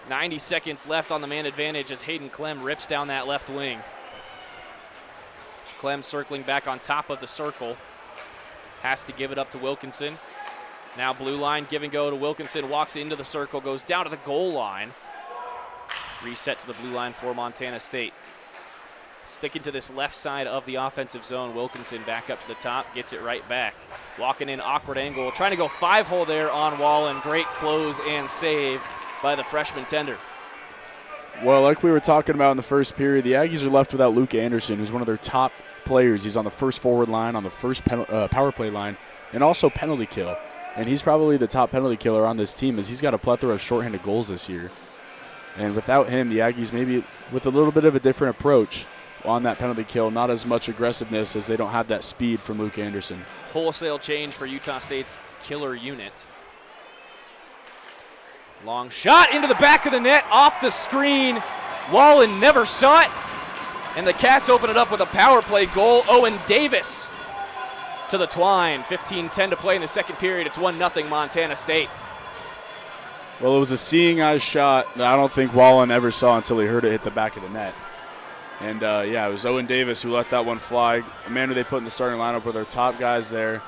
90 seconds left on the man advantage as Hayden Clem rips down that left wing. Clem circling back on top of the circle. Has to give it up to Wilkinson. Now blue line, give and go to Wilkinson. Walks into the circle, goes down to the goal line. Reset to the blue line for Montana State. Sticking to this left side of the offensive zone. Wilkinson back up to the top, gets it right back. Walking in, awkward angle. Trying to go 5-hole there on Wallen. Great close and save by the freshman tender. Well, like we were talking about in the first period, the Aggies are left without Luke Anderson, who's one of their top players. He's on the first forward line, on the first power play line, and also penalty kill. And he's probably the top penalty killer on this team, as he's got a plethora of shorthanded goals this year. And without him, the Aggies maybe with a little bit of a different approach on that penalty kill, not as much aggressiveness as they don't have that speed from Luke Anderson. Wholesale change for Utah State's killer unit. Long shot into the back of the net, off the screen. Wallen never saw it. And the Cats open it up with a power play goal. Owen Davis to the twine. 15:10 to play in the second period. It's 1-0 Montana State. Well, it was a seeing eye shot that I don't think Wallen ever saw until he heard it hit the back of the net. And, yeah, it was Owen Davis who let that one fly. A man who they put in the starting lineup with their top guys there.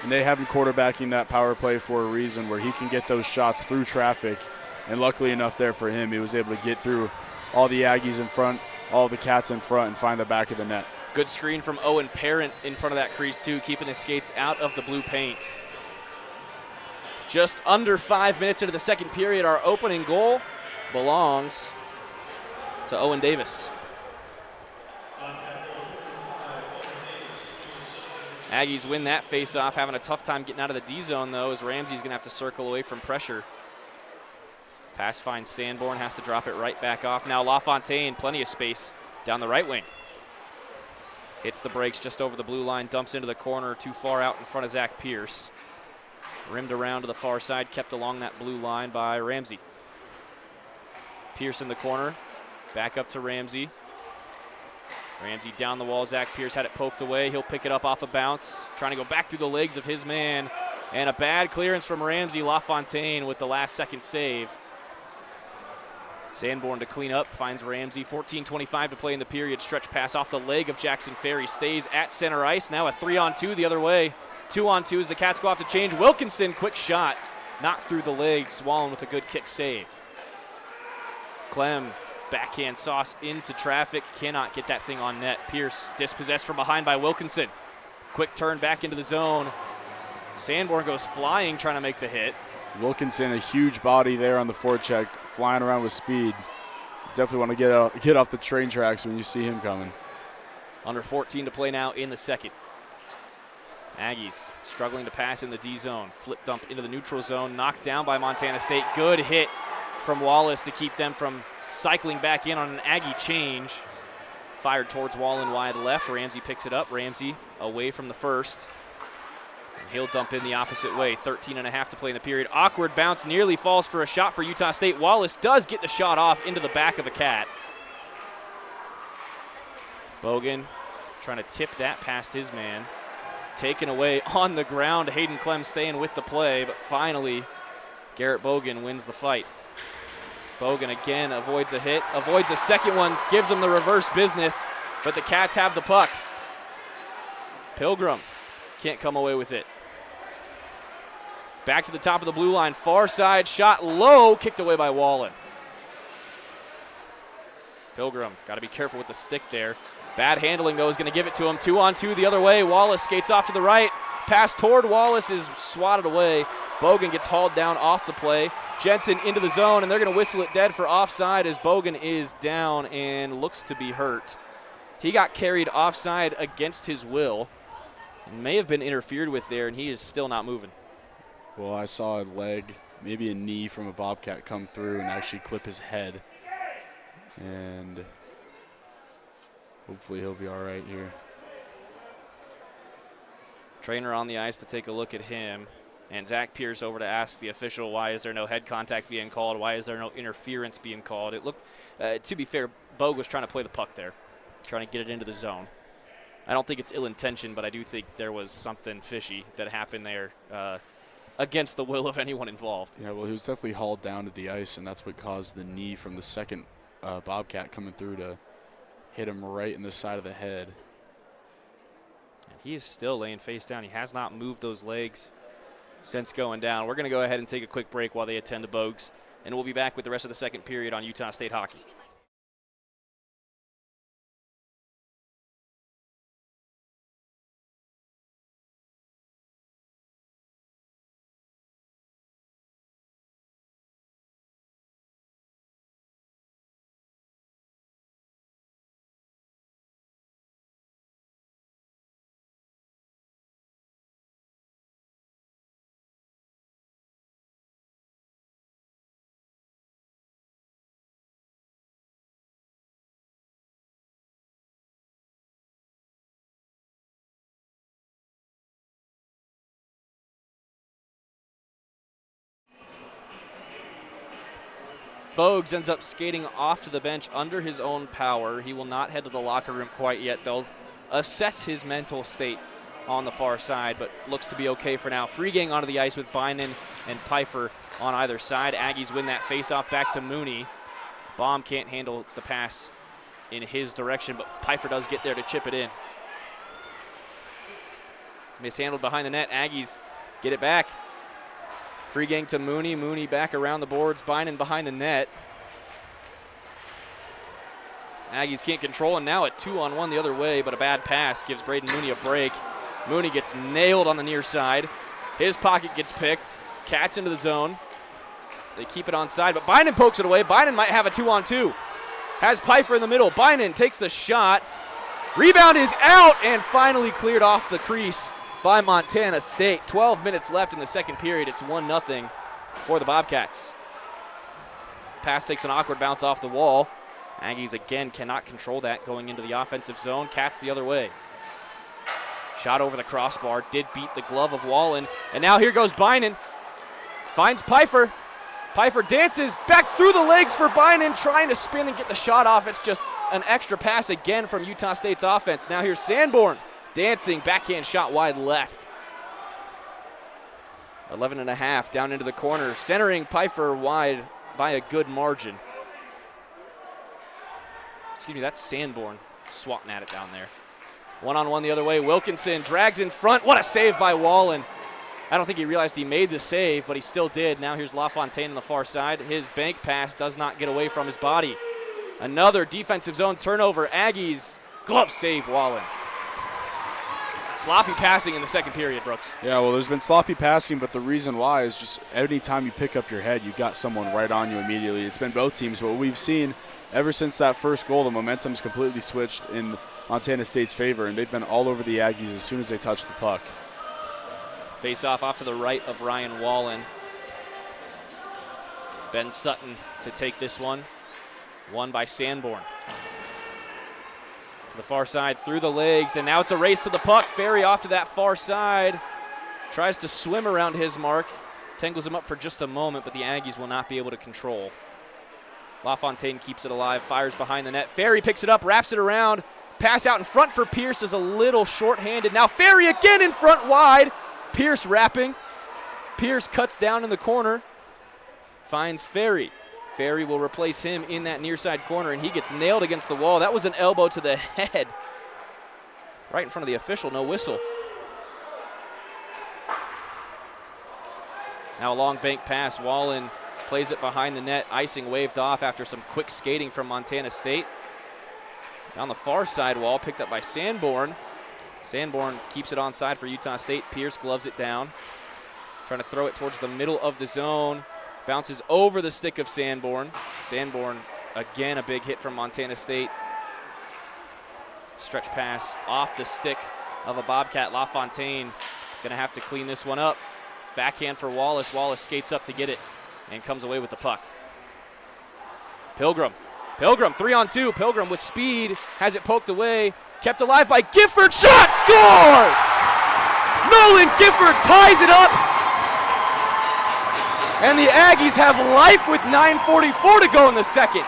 And they have him quarterbacking that power play for a reason, where he can get those shots through traffic. And luckily enough there for him, he was able to get through all the Aggies in front, all the Cats in front, and find the back of the net. Good screen from Owen Parent in front of that crease, too, keeping his skates out of the blue paint. Just under 5 minutes into the second period, our opening goal belongs to Owen Davis. Aggies win that face-off, having a tough time getting out of the D zone, though, as Ramsey's going to have to circle away from pressure. Pass finds Sanborn, has to drop it right back off. Now LaFontaine, plenty of space down the right wing. Hits the brakes just over the blue line, dumps into the corner, too far out in front of Zach Pierce. Rimmed around to the far side, kept along that blue line by Ramsey. Pierce in the corner, back up to Ramsey. Ramsey down the wall, Zach Pierce had it poked away. He'll pick it up off a bounce, trying to go back through the legs of his man. And a bad clearance from Ramsey. LaFontaine with the last second save. Sanborn to clean up, finds Ramsey. 14:25 to play in the period. Stretch pass off the leg of Jackson Ferry. Stays at center ice. Now a 3-on-2 the other way. 2-on-2 as the Cats go off to change. Wilkinson, quick shot. Knocked through the legs. Wallen with a good kick save. Clem, backhand sauce into traffic. Cannot get that thing on net. Pierce dispossessed from behind by Wilkinson. Quick turn back into the zone. Sanborn goes flying trying to make the hit. Wilkinson, a huge body there on the forecheck, flying around with speed. Definitely want to get off the train tracks when you see him coming. Under 14 to play now in the second. Aggies struggling to pass in the D zone. Flip dump into the neutral zone. Knocked down by Montana State. Good hit from Wallace to keep them from cycling back in on an Aggie change. Fired towards Wallen wide left. Ramsey picks it up. Ramsey away from the first. And he'll dump in the opposite way. 13.5 to play in the period. Awkward bounce, nearly falls for a shot for Utah State. Wallace does get the shot off into the back of a Cat. Bogan trying to tip that past his man. Taken away on the ground. Hayden Clem staying with the play, but finally Garrett Bogan wins the fight. Bogan again avoids a hit, avoids a second one, gives them the reverse business, but the Cats have the puck. Pilgrim can't come away with it. Back to the top of the blue line, far side, shot low, kicked away by Wallen. Pilgrim, got to be careful with the stick there. Bad handling, though, is going to give it to him. 2-on-2 the other way. Wallace skates off to the right. Pass toward Wallace is swatted away. Bogan gets hauled down off the play. Jensen into the zone, and they're going to whistle it dead for offside as Bogan is down and looks to be hurt. He got carried offside against his will. May have been interfered with there, and he is still not moving. Well, I saw a leg, maybe a knee from a Bobcat come through and actually clip his head. And hopefully he'll be all right here. Trainer on the ice to take a look at him. And Zach Pierce over to ask the official, why is there no head contact being called? Why is there no interference being called? It looked, to be fair, Bogue was trying to play the puck there, trying to get it into the zone. I don't think it's ill-intentioned, but I do think there was something fishy that happened there against the will of anyone involved. Yeah, well, he was definitely hauled down to the ice, and that's what caused the knee from the second Bobcat coming through to hit him right in the side of the head. And he is still laying face down. He has not moved those legs since going down. We're going to go ahead and take a quick break while they attend to Bogues, and we'll be back with the rest of the second period on Utah State Hockey. Bogues ends up skating off to the bench under his own power. He will not head to the locker room quite yet. They'll assess his mental state on the far side, but looks to be okay for now. Free gang onto the ice with Bynan and Pfeiffer on either side. Aggies win that faceoff back to Mooney. Baum can't handle the pass in his direction, but Pfeiffer does get there to chip it in. Mishandled behind the net. Aggies get it back. Free gang to Mooney. Mooney back around the boards. Bynan behind the net. Aggies can't control, and now a 2-on-1 the other way, but a bad pass gives Braden Mooney a break. Mooney gets nailed on the near side. His pocket gets picked. Cats into the zone. They keep it onside, but Bynum pokes it away. Bynum might have a 2-on-2. Has Pfeiffer in the middle. Bynum takes the shot. Rebound is out and finally cleared off the crease by Montana State. 12 minutes left in the second period. It's 1-0 for the Bobcats. Pass takes an awkward bounce off the wall. Aggies again cannot control that going into the offensive zone. Cats the other way. Shot over the crossbar, did beat the glove of Wallen. And now here goes Bynum. Finds Pfeiffer. Pfeiffer dances back through the legs for Bynum, trying to spin and get the shot off. It's just an extra pass again from Utah State's offense. Now here's Sanborn dancing, backhand shot wide left. 11.5 down into the corner, centering Pfeiffer wide by a good margin. Excuse me, that's Sanborn swatting at it down there. One-on-one the other way. Wilkinson drags in front. What a save by Wallen. I don't think he realized he made the save, but he still did. Now here's LaFontaine on the far side. His bank pass does not get away from his body. Another defensive zone turnover. Aggies glove save Wallen. Sloppy passing in the second period, Brooks. Yeah, well, there's been sloppy passing, but the reason why is just any time you pick up your head, you've got someone right on you immediately. It's been both teams, but we've seen ever since that first goal, the momentum's completely switched in Montana State's favor, and they've been all over the Aggies as soon as they touch the puck. Face off to the right of Ryan Wallen. Ben Sutton to take this one. Won by Sanborn. To the far side, through the legs, and now it's a race to the puck. Ferry off to that far side. Tries to swim around his mark. Tangles him up for just a moment, but the Aggies will not be able to control. LaFontaine keeps it alive, fires behind the net. Ferry picks it up, wraps it around. Pass out in front for Pierce is a little short-handed. Now Ferry again in front wide. Pierce wrapping. Pierce cuts down in the corner. Finds Ferry. Ferry will replace him in that near side corner, and he gets nailed against the wall. That was an elbow to the head. Right in front of the official, no whistle. Now a long bank pass. Wallen plays it behind the net. Icing waved off after some quick skating from Montana State. Down the far side wall, picked up by Sanborn. Sanborn keeps it onside for Utah State. Pierce gloves it down. Trying to throw it towards the middle of the zone. Bounces over the stick of Sanborn. Sanborn, again, a big hit from Montana State. Stretch pass off the stick of a Bobcat. LaFontaine going to have to clean this one up. Backhand for Wallace. Wallace skates up to get it and comes away with the puck. Pilgrim, 3-on-2. Pilgrim with speed, has it poked away. Kept alive by Gifford. Shot, scores! Nolan Gifford ties it up. And the Aggies have life with 9:44 to go in the second.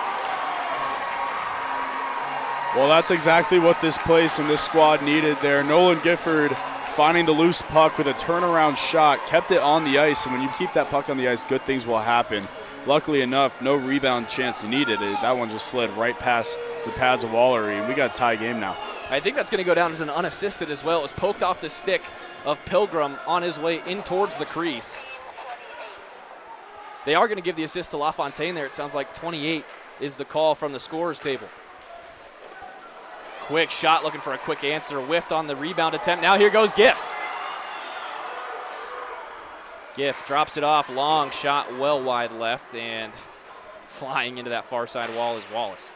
Well, that's exactly what this place and this squad needed there. Nolan Gifford finding the loose puck with a turnaround shot, kept it on the ice, and when you keep that puck on the ice, good things will happen. Luckily enough, no rebound chance needed. That one just slid right past the pads of Wallery, and we got a tie game now. I think that's going to go down as an unassisted as well. It was poked off the stick of Pilgrim on his way in towards the crease. They are going to give the assist to LaFontaine there. It sounds like 28 is the call from the scorer's table. Quick shot, looking for a quick answer. Whiffed on the rebound attempt. Now here goes Giff. Giff drops it off. Long shot, well wide left, and flying into that far side wall is Wallace.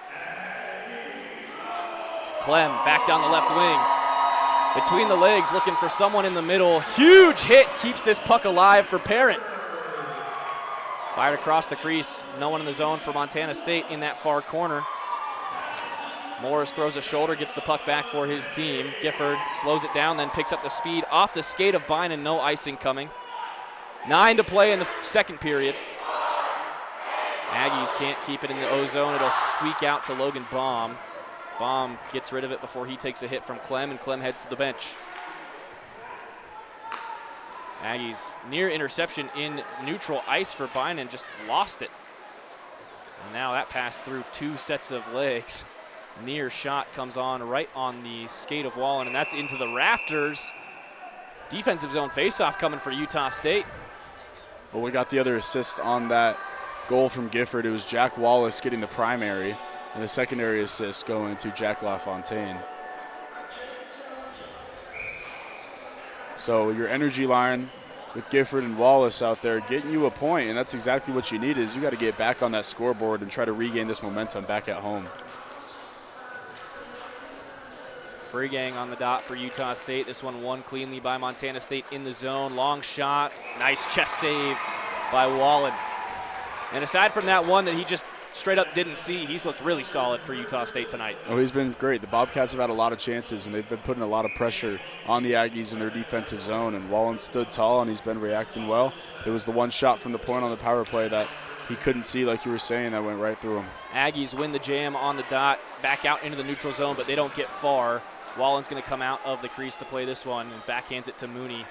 Clem back down the left wing. Between the legs, looking for someone in the middle. Huge hit keeps this puck alive for Parent. Fired across the crease. No one in the zone for Montana State in that far corner. Morris throws a shoulder, gets the puck back for his team. Gifford slows it down, then picks up the speed off the skate of Bynum. No icing coming. 9 to play in the second period. Aggies can't keep it in the O-zone. It'll squeak out to Logan Baum. Baum gets rid of it before he takes a hit from Clem, and Clem heads to the bench. Aggies near interception in neutral ice for Bynum, just lost it. And now that pass through two sets of legs. Near shot comes on right on the skate of Wallen, and that's into the rafters. Defensive zone faceoff coming for Utah State. Well, we got the other assist on that goal from Gifford. It was Jack Wallace getting the primary, and the secondary assist going to Jack LaFontaine. So your energy line with Gifford and Wallace out there getting you a point, and that's exactly what you need. Is you got to get back on that scoreboard and try to regain this momentum back at home. Freegang on the dot for Utah State. This one won cleanly by Montana State in the zone. Long shot, nice chest save by Wallen. And aside from that one that he just straight up didn't see, he's looked really solid for Utah State tonight. Oh, he's been great. The Bobcats have had a lot of chances, and they've been putting a lot of pressure on the Aggies in their defensive zone, and Wallen stood tall, and he's been reacting well. It was the one shot from the point on the power play that he couldn't see, like you were saying, that went right through him. Aggies win the jam on the dot, back out into the neutral zone, but they don't get far. Wallen's going to come out of the crease to play this one and backhands it to Mooney.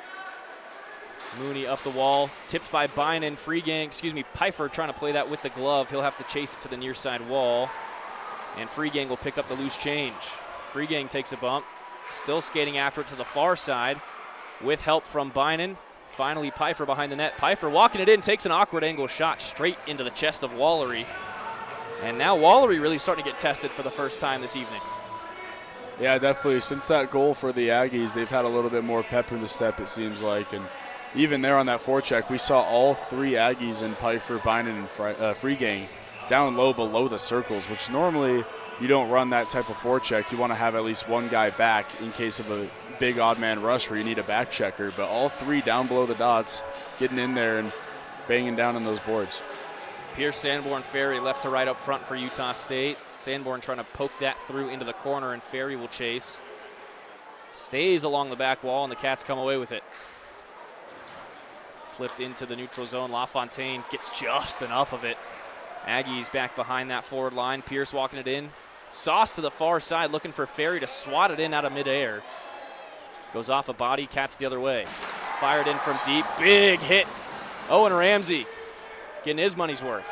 Mooney up the wall, tipped by Bynum. Pfeiffer trying to play that with the glove. He'll have to chase it to the near side wall. And Freegang will pick up the loose change. Freegang takes a bump, still skating after it to the far side with help from Bynum. Finally, Pfeiffer behind the net. Pfeiffer walking it in, takes an awkward angle shot straight into the chest of Wallery. And now Wallery really starting to get tested for the first time this evening. Yeah, definitely. Since that goal for the Aggies, they've had a little bit more pep in the step, it seems like. And even there on that forecheck, we saw all three Aggies in Pfeiffer, Bynum, and Freegang down low below the circles, which normally you don't run that type of forecheck. You want to have at least one guy back in case of a big odd man rush where you need a back checker. But all three down below the dots, getting in there and banging down on those boards. Pierce, Sanborn, Ferry left to right up front for Utah State. Sanborn trying to poke that through into the corner, and Ferry will chase. Stays along the back wall, and the Cats come away with it. Flipped into the neutral zone. LaFontaine gets just enough of it. Aggies back behind that forward line. Pierce walking it in. Sauce to the far side, looking for Ferry to swat it in out of midair. Goes off a body, Cats the other way. Fired in from deep. Big hit. Owen Ramsey getting his money's worth.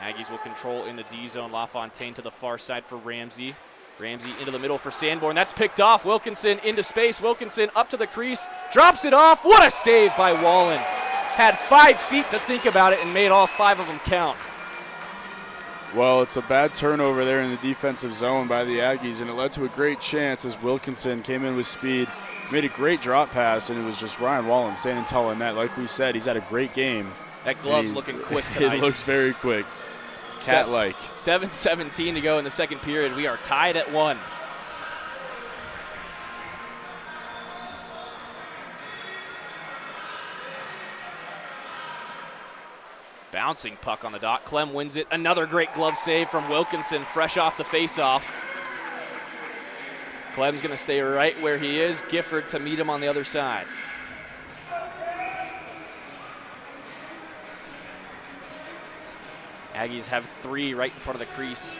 Aggies will control in the D zone. LaFontaine to the far side for Ramsey. Ramsey into the middle for Sanborn. That's picked off. Wilkinson into space. Wilkinson up to the crease. Drops it off. What a save by Wallen. Had 5 feet to think about it and made all 5 of them count. Well, it's a bad turnover there in the defensive zone by the Aggies, and it led to a great chance as Wilkinson came in with speed, made a great drop pass, and it was just Ryan Wallen standing tall in net. Like we said, he's had a great game. That glove's looking quick tonight. It looks very quick. Cat-like. 7:17 to go in the second period. We are tied at 1. Bouncing puck on the dot. Clem wins it. Another great glove save from Wilkinson, fresh off the faceoff. Clem's going to stay right where he is. Gifford to meet him on the other side. Aggies have 3 right in front of the crease,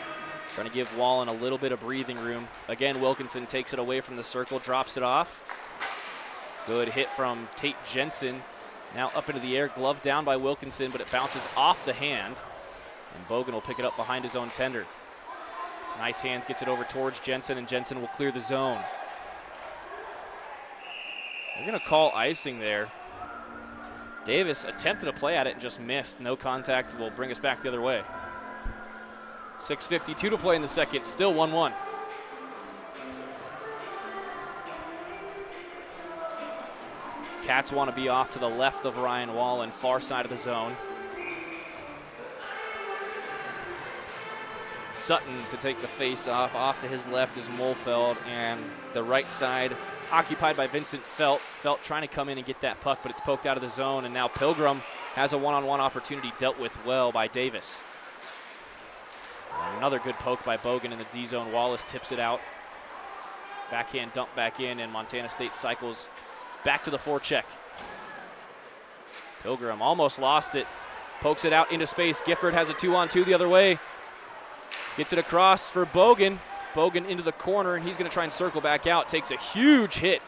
trying to give Wallen a little bit of breathing room. Again, Wilkinson takes it away from the circle, drops it off. Good hit from Tate Jensen. Now up into the air, glove down by Wilkinson, but it bounces off the hand. And Bogan will pick it up behind his own tender. Nice hands, gets it over towards Jensen, and Jensen will clear the zone. They're going to call icing there. Davis attempted to play at it and just missed. No contact will bring us back the other way. 6:52 to play in the second, still 1-1. Cats want to be off to the left of Ryan Wallen, far side of the zone. Sutton to take the face off to his left is Molfeld, and the right side occupied by Vincent Felt. Felt trying to come in and get that puck, but it's poked out of the zone, and now Pilgrim has a one-on-one opportunity dealt with well by Davis. Another good poke by Bogan in the D zone. Wallace tips it out. Backhand dump back in, and Montana State cycles back to the forecheck. Pilgrim almost lost it. Pokes it out into space. Gifford has a 2-on-2 the other way. Gets it across for Bogan. Bogan into the corner, and he's going to try and circle back out. Takes a huge hit.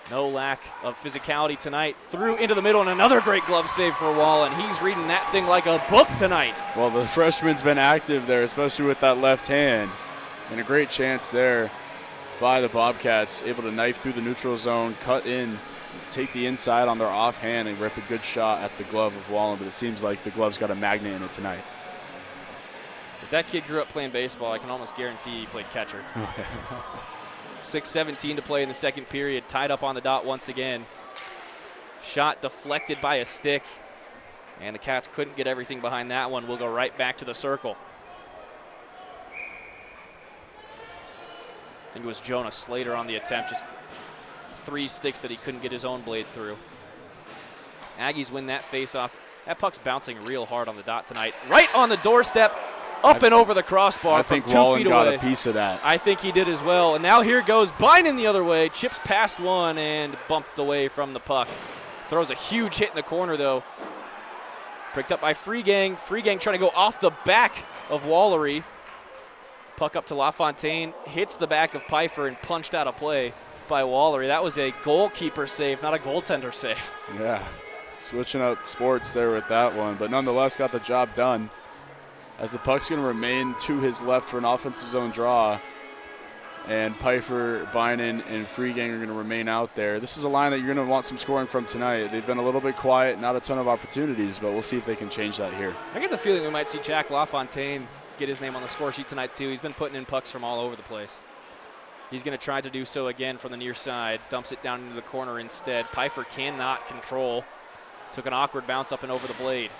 No lack of physicality tonight. Through into the middle, and another great glove save for Wallen. He's reading that thing like a book tonight. Well, the freshman's been active there, especially with that left hand. And a great chance there by the Bobcats, able to knife through the neutral zone, cut in, take the inside on their offhand, and rip a good shot at the glove of Wallen, but it seems like the glove's got a magnet in it tonight. If that kid grew up playing baseball, I can almost guarantee he played catcher. 6:17 to play in the second period. Tied up on the dot once again. Shot deflected by a stick, and the Cats couldn't get everything behind that one. We'll go right back to the circle. I think it was Jonah Slater on the attempt, just 3 sticks that he couldn't get his own blade through. Aggies win that face-off. That puck's bouncing real hard on the dot tonight. Right on the doorstep, up and over the crossbar from 2 feet away. I think Wallen got a piece of that. I think he did as well. And now here goes Bynum the other way. Chips past one and bumped away from the puck. Throws a huge hit in the corner, though. Picked up by Freegang. Freegang trying to go off the back of Wallery. Puck up to LaFontaine. Hits the back of Pfeiffer and punched out of play by Wallery. That was a goalkeeper save, not a goaltender save. Yeah, switching up sports there with that one. But nonetheless, got the job done. As the puck's going to remain to his left for an offensive zone draw. And Pfeiffer, Bynum, and Freegang are going to remain out there. This is a line that you're going to want some scoring from tonight. They've been a little bit quiet, not a ton of opportunities, but we'll see if they can change that here. I get the feeling we might see Jack LaFontaine get his name on the score sheet tonight, too. He's been putting in pucks from all over the place. He's going to try to do so again from the near side. Dumps it down into the corner instead. Pfeiffer cannot control. Took an awkward bounce up and over the blade.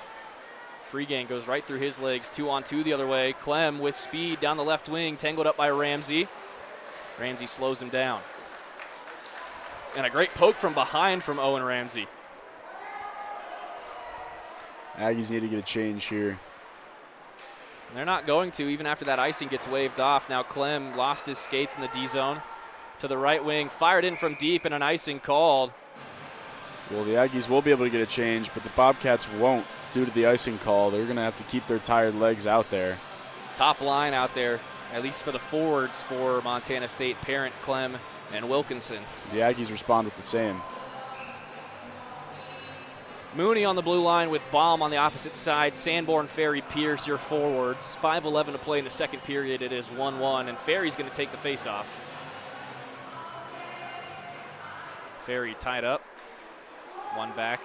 Freegang goes right through his legs. 2-on-2 the other way. Clem with speed down the left wing. Tangled up by Ramsey. Ramsey slows him down. And a great poke from behind from Owen Ramsey. Aggies need to get a change here. They're not going to, even after that icing gets waved off. Now Clem lost his skates in the D zone to the right wing. Fired in from deep and an icing called. Well, the Aggies will be able to get a change, but the Bobcats won't due to the icing call. They're going to have to keep their tired legs out there. Top line out there, at least for the forwards for Montana State, Parent, Clem, and Wilkinson. The Aggies respond with the same. Mooney on the blue line with Baum on the opposite side. Sanborn, Ferry, Pierce, your forwards. 5:11 to play in the second period. It is 1-1, and Ferry's going to take the faceoff. Ferry tied up. One back.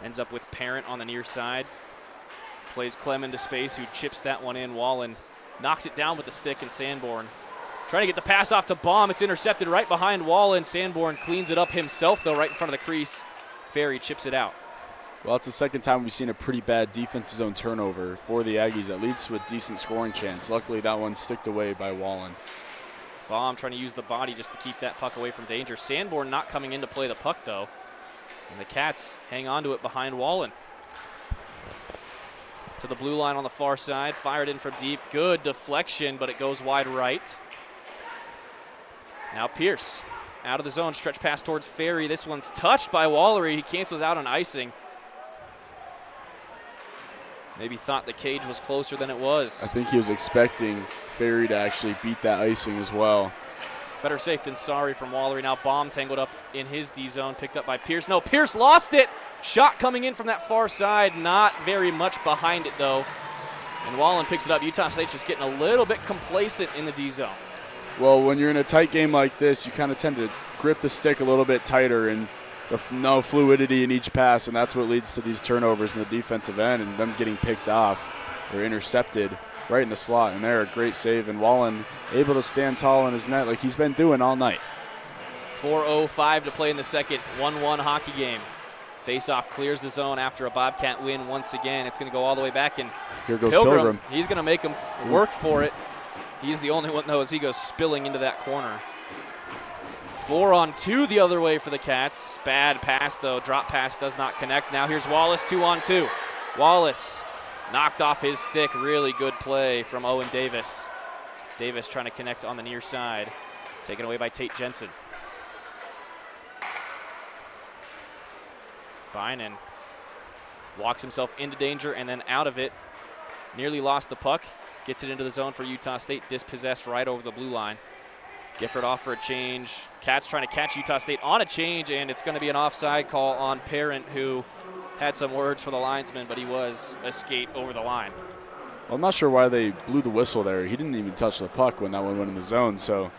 Ends up with Parent on the near side. Plays Clem into space, who chips that one in. Wallen knocks it down with the stick, and Sanborn trying to get the pass off to Baum. It's intercepted right behind Wallen. Sanborn cleans it up himself, though, right in front of the crease. Ferry chips it out. Well, it's the second time we've seen a pretty bad defensive zone turnover for the Aggies that leads to a decent scoring chance. Luckily, that one sticked away by Wallen. Baum trying to use the body just to keep that puck away from danger. Sanborn not coming in to play the puck, though. And the Cats hang on to it behind Wallen. To the blue line on the far side. Fired in from deep. Good deflection, but it goes wide right. Now Pierce out of the zone, stretch pass towards Ferry. This one's touched by Wallery. He cancels out on icing. Maybe thought the cage was closer than it was. I think he was expecting Ferry to actually beat that icing as well. Better safe than sorry from Wallery. Now Baum tangled up in his D zone, picked up by Pierce. No, Pierce lost it. Shot coming in from that far side. Not very much behind it, though. And Wallen picks it up. Utah State's just getting a little bit complacent in the D zone. Well, when you're in a tight game like this, you kind of tend to grip the stick a little bit tighter and no fluidity in each pass, and that's what leads to these turnovers in the defensive end and them getting picked off or intercepted right in the slot. And they're a great save, and Wallen able to stand tall in his net like he's been doing all night. 4:05 to play in the second, 1-1 hockey game. Faceoff clears the zone after a Bobcat win once again. It's going to go all the way back, and here goes Pilgrim. He's going to make him work for it. He's the only one, though, as he goes spilling into that corner. 4-on-2 the other way for the Cats. Bad pass, though. Drop pass does not connect. Now here's Wallace, 2-on-2. Wallace knocked off his stick. Really good play from Owen Davis. Davis trying to connect on the near side. Taken away by Tate Jensen. Bynum walks himself into danger and then out of it. Nearly lost the puck. Gets it into the zone for Utah State. Dispossessed right over the blue line. Gifford off for a change. Cats trying to catch Utah State on a change, and it's going to be an offside call on Parent, who had some words for the linesman, but he was a skate over the line. Well, I'm not sure why they blew the whistle there. He didn't even touch the puck when that one went in the zone, so.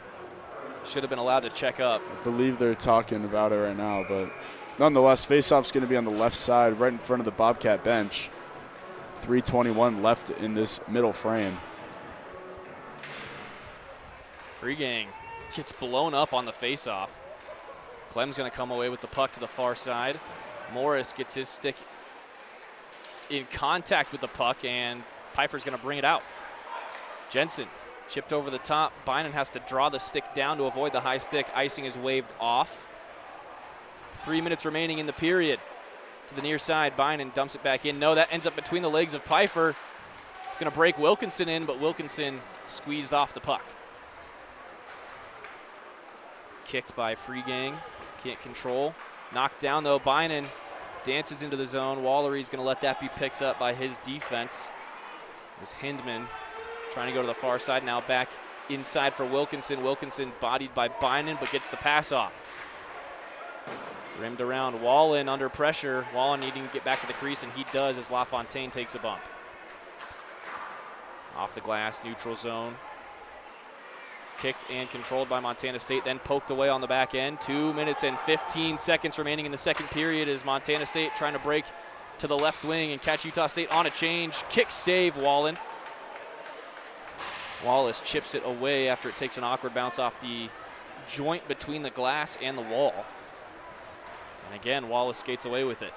Should have been allowed to check up. I believe they're talking about it right now, but nonetheless, faceoff's going to be on the left side, right in front of the Bobcat bench. 3:21 left in this middle frame. Freegang gets blown up on the faceoff. Clem's going to come away with the puck to the far side. Morris gets his stick in contact with the puck, and Pfeiffer's going to bring it out. Jensen chipped over the top. Bynan has to draw the stick down to avoid the high stick. Icing is waved off. 3 minutes remaining in the period. To the near side, Bynan dumps it back in. No, that ends up between the legs of Pfeiffer. It's going to break Wilkinson in, but Wilkinson squeezed off the puck. Kicked by Freegang. Can't control. Knocked down, though. Bynan dances into the zone. Wallery's going to let that be picked up by his defense. It was Hindman trying to go to the far side. Now back inside for Wilkinson. Wilkinson bodied by Bynan, but gets the pass off. Rimmed around. Wallen under pressure. Wallen needing to get back to the crease, and he does as LaFontaine takes a bump. Off the glass, neutral zone. Kicked and controlled by Montana State, then poked away on the back end. 2 minutes and 15 seconds remaining in the second period as Montana State trying to break to the left wing and catch Utah State on a change. Kick save, Wallen. Wallace chips it away after it takes an awkward bounce off the joint between the glass and the wall. And again, Wallace skates away with it.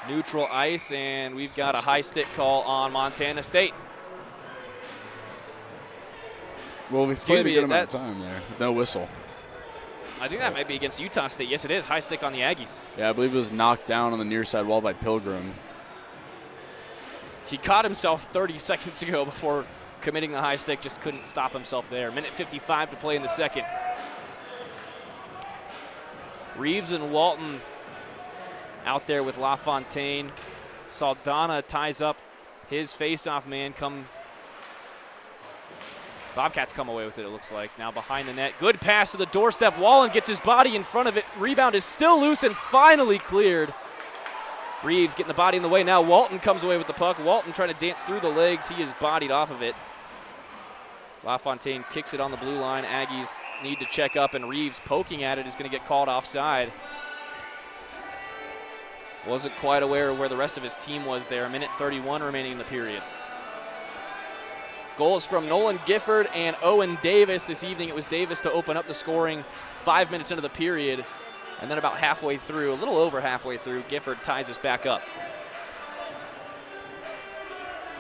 Neutral ice, and we've got a high stick call on Montana State. Well, we've played a good amount of time there. No whistle. I think that might be against Utah State. Yes, it is. High stick on the Aggies. Yeah, I believe it was knocked down on the near side wall by Pilgrim. He caught himself 30 seconds ago before committing the high stick. Just couldn't stop himself there. Minute 55 to play in the second. Reeves and Walton out there with LaFontaine. Saldana ties up his face-off man. Bobcats come away with it, it looks like. Now behind the net. Good pass to the doorstep. Wallen gets his body in front of it. Rebound is still loose and finally cleared. Reeves getting the body in the way. Now Walton comes away with the puck. Walton trying to dance through the legs. He is bodied off of it. LaFontaine kicks it on the blue line. Aggies need to check up, and Reeves poking at it is going to get called offside. Wasn't quite aware of where the rest of his team was there. A minute 31 remaining in the period. Goals from Nolan Gifford and Owen Davis. This evening it was Davis to open up the scoring 5 minutes into the period. And then about halfway through, a little over halfway through, Gifford ties us back up.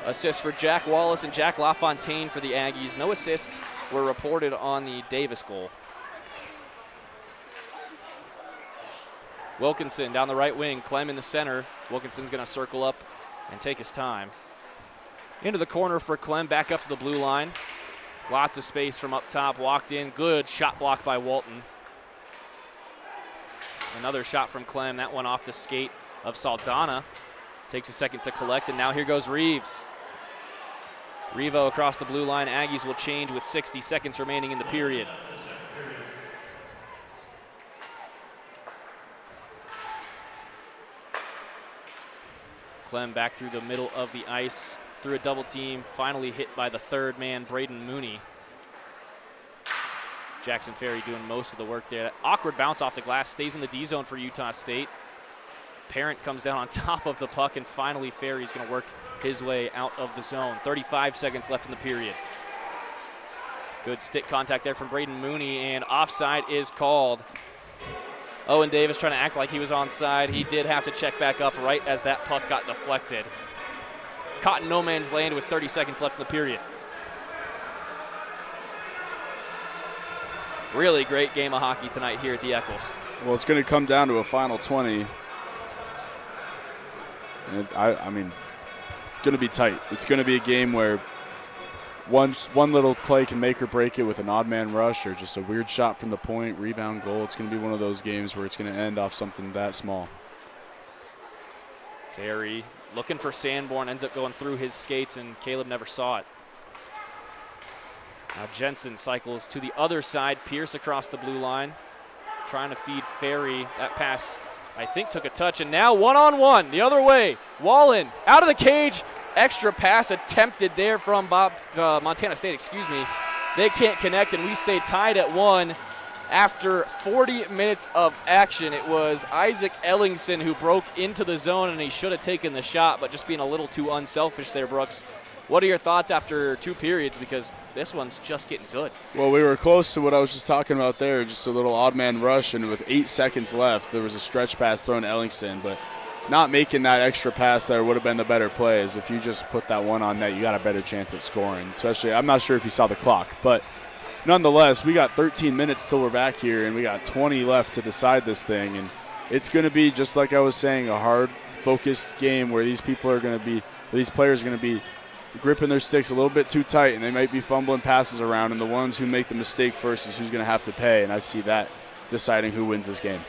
Assists for Jack Wallace and Jack LaFontaine for the Aggies. No assists were reported on the Davis goal. Wilkinson down the right wing, Clem in the center. Wilkinson's going to circle up and take his time. Into the corner for Clem, back up to the blue line. Lots of space from up top, walked in. Good shot block by Walton. Another shot from Clem, that one off the skate of Saldana. Takes a second to collect, and now here goes Reeves. Revo across the blue line. Aggies will change with 60 seconds remaining in the period. Clem back through the middle of the ice, through a double team, finally hit by the third man, Braden Mooney. Jackson Ferry doing most of the work there. That awkward bounce off the glass, stays in the D zone for Utah State. Parent comes down on top of the puck, and finally Ferry's going to work his way out of the zone. 35 seconds left in the period. Good stick contact there from Braden Mooney, and offside is called. Owen Davis trying to act like he was onside. He did have to check back up right as that puck got deflected. Caught in no man's land with 30 seconds left in the period. Really great game of hockey tonight here at the Eccles. Well, it's going to come down to a final 20. And I mean, going to be tight. It's going to be a game where one little play can make or break it with an odd man rush or just a weird shot from the point, rebound, goal. It's going to be one of those games where it's going to end off something that small. Ferry looking for Sanborn, ends up going through his skates, and Caleb never saw it. Now Jensen cycles to the other side. Pierce across the blue line, trying to feed Ferry. That pass, I think, took a touch, and now one-on-one the other way. Wallen out of the cage. Extra pass attempted there from Montana State, excuse me. They can't connect, and we stay tied at 1 after 40 minutes of action. It was Isaac Ellingson who broke into the zone, and he should have taken the shot, but just being a little too unselfish there, Brooks. What are your thoughts after 2 periods? Because this one's just getting good. Well, we were close to what I was just talking about there, just a little odd man rush, and with 8 seconds left, there was a stretch pass thrown to Ellingston, but not making that extra pass there would have been the better play, as if you just put that one on net, you got a better chance at scoring, especially, I'm not sure if you saw the clock, but nonetheless, we got 13 minutes till we're back here, and we got 20 left to decide this thing, and it's going to be, just like I was saying, a hard, focused game where these players are going to be gripping their sticks a little bit too tight, and they might be fumbling passes around, and the ones who make the mistake first is who's going to have to pay, and I see that deciding who wins this game.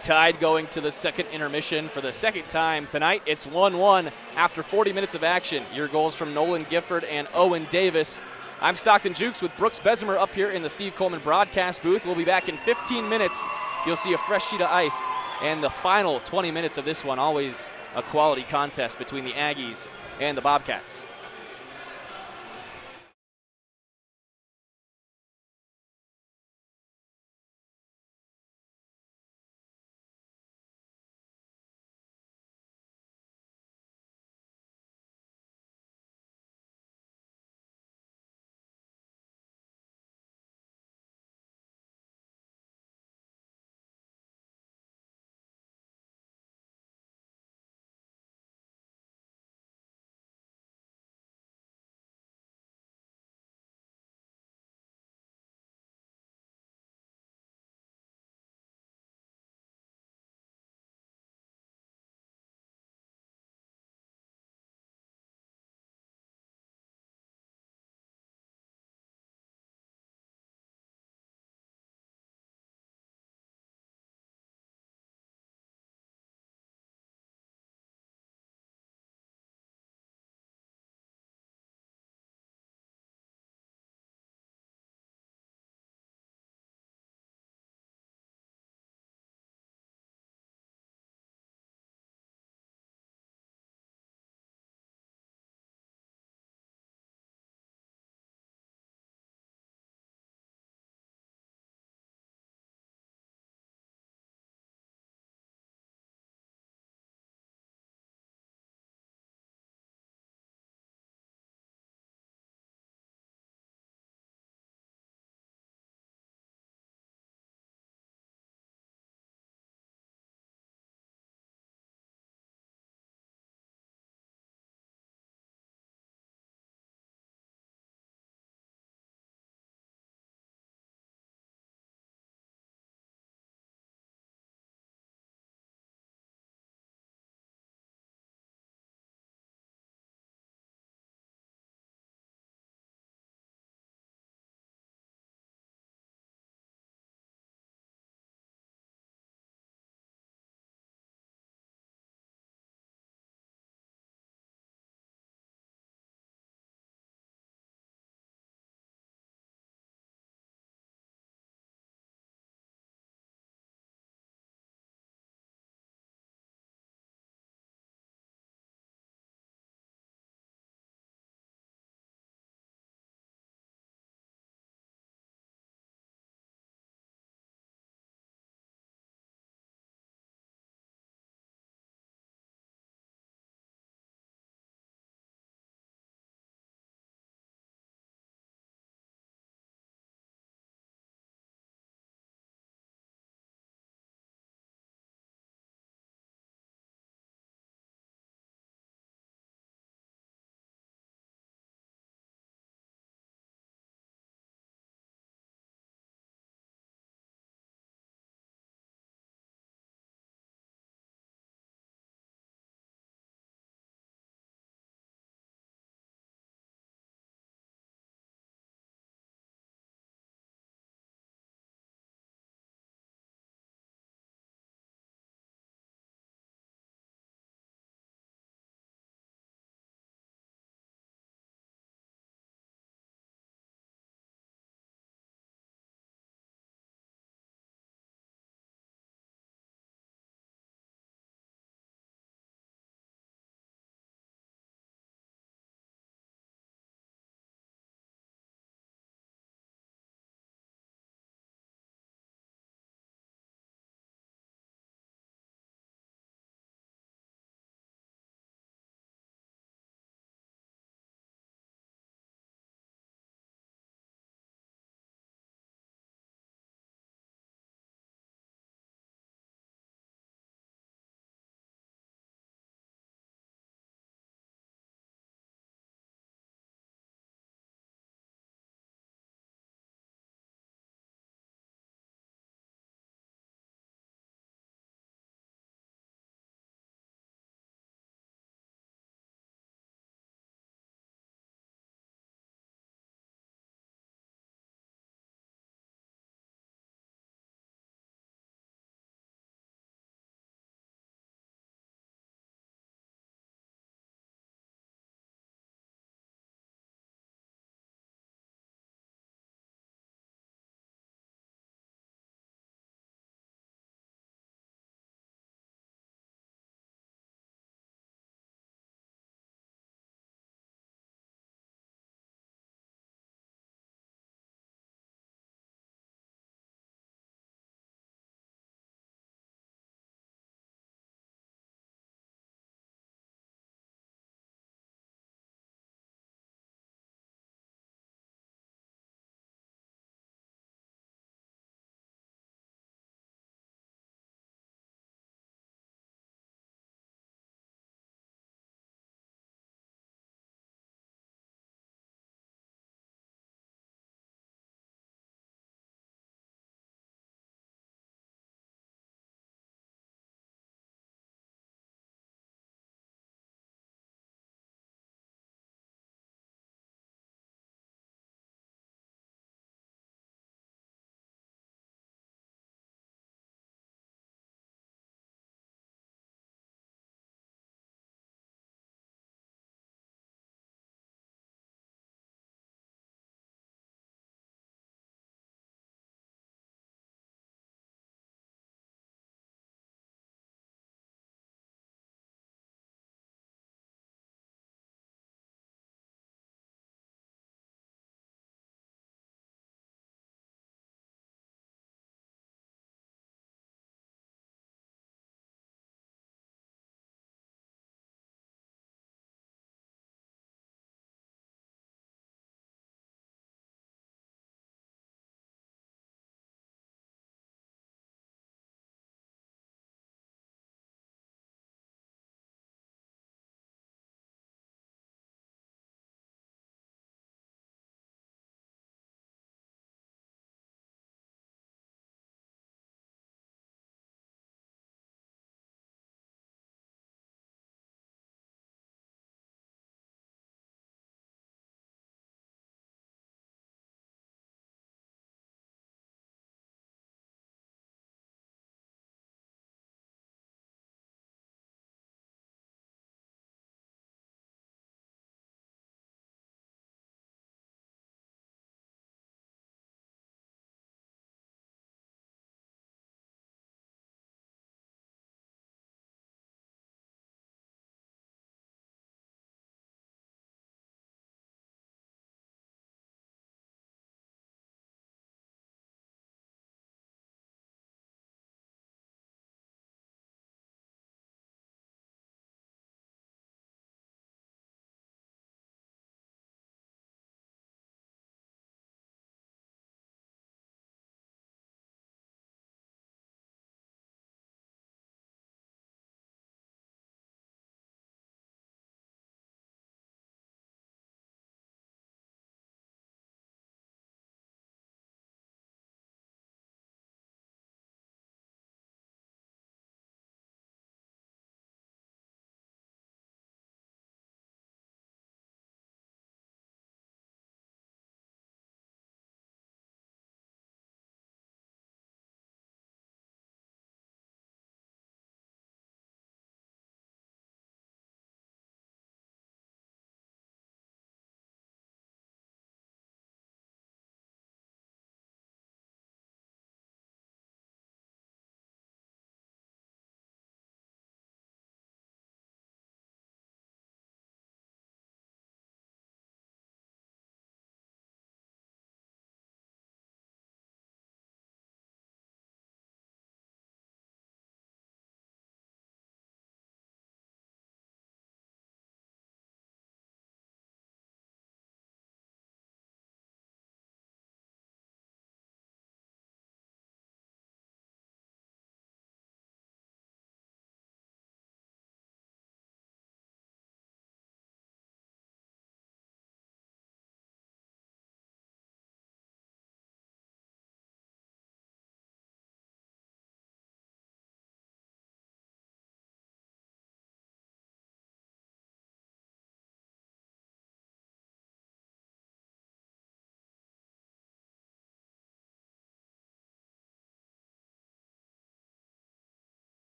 Tied going to the second intermission for the second time tonight. It's 1-1 after 40 minutes of action. Your goals from Nolan Gifford and Owen Davis. I'm Stockton Jukes with Brooks Bessemer up here in the Steve Coleman broadcast booth. We'll be back in 15 minutes. You'll see a fresh sheet of ice, and the final 20 minutes of this one, always a quality contest between the Aggies and the Bobcats.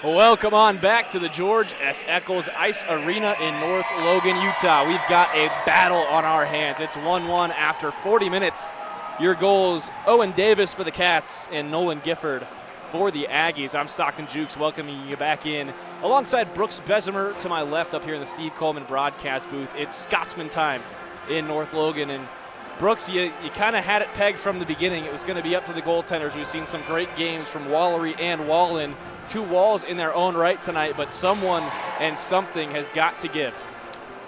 Welcome on back to the George S. Eccles Ice Arena in North Logan, Utah. We've got a battle on our hands. It's 1-1 after 40 minutes. Your goals, Owen Davis for the Cats and Nolan Gifford for the Aggies. I'm Stockton Jukes welcoming you back in alongside Brooks Bessemer to my left up here in the Steve Coleman broadcast booth. It's Scotsman time in North Logan. And Brooks, you kind of had it pegged from the beginning. It was going to be up to the goaltenders. We've seen some great games from Wallery and Wallen. 2 walls in their own right tonight, but someone and something has got to give.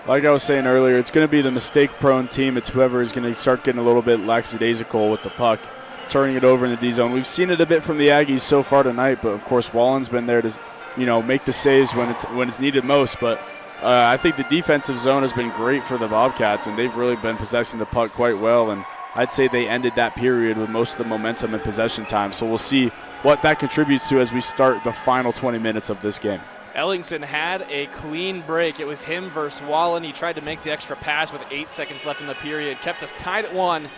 Like I was saying earlier, it's going to be the mistake-prone team. It's whoever is going to start getting a little bit lackadaisical with the puck, turning it over in the D zone. We've seen it a bit from the Aggies so far tonight, but of course Wallen's been there to, make the saves when it's needed most. But I think the defensive zone has been great for the Bobcats, and they've really been possessing the puck quite well. And I'd say they ended that period with most of the momentum and possession time. So we'll see what that contributes to as we start the final 20 minutes of this game. Ellingson had a clean break. It was him versus Wallen. He tried to make the extra pass with 8 seconds left in the period. Kept us tied at 1.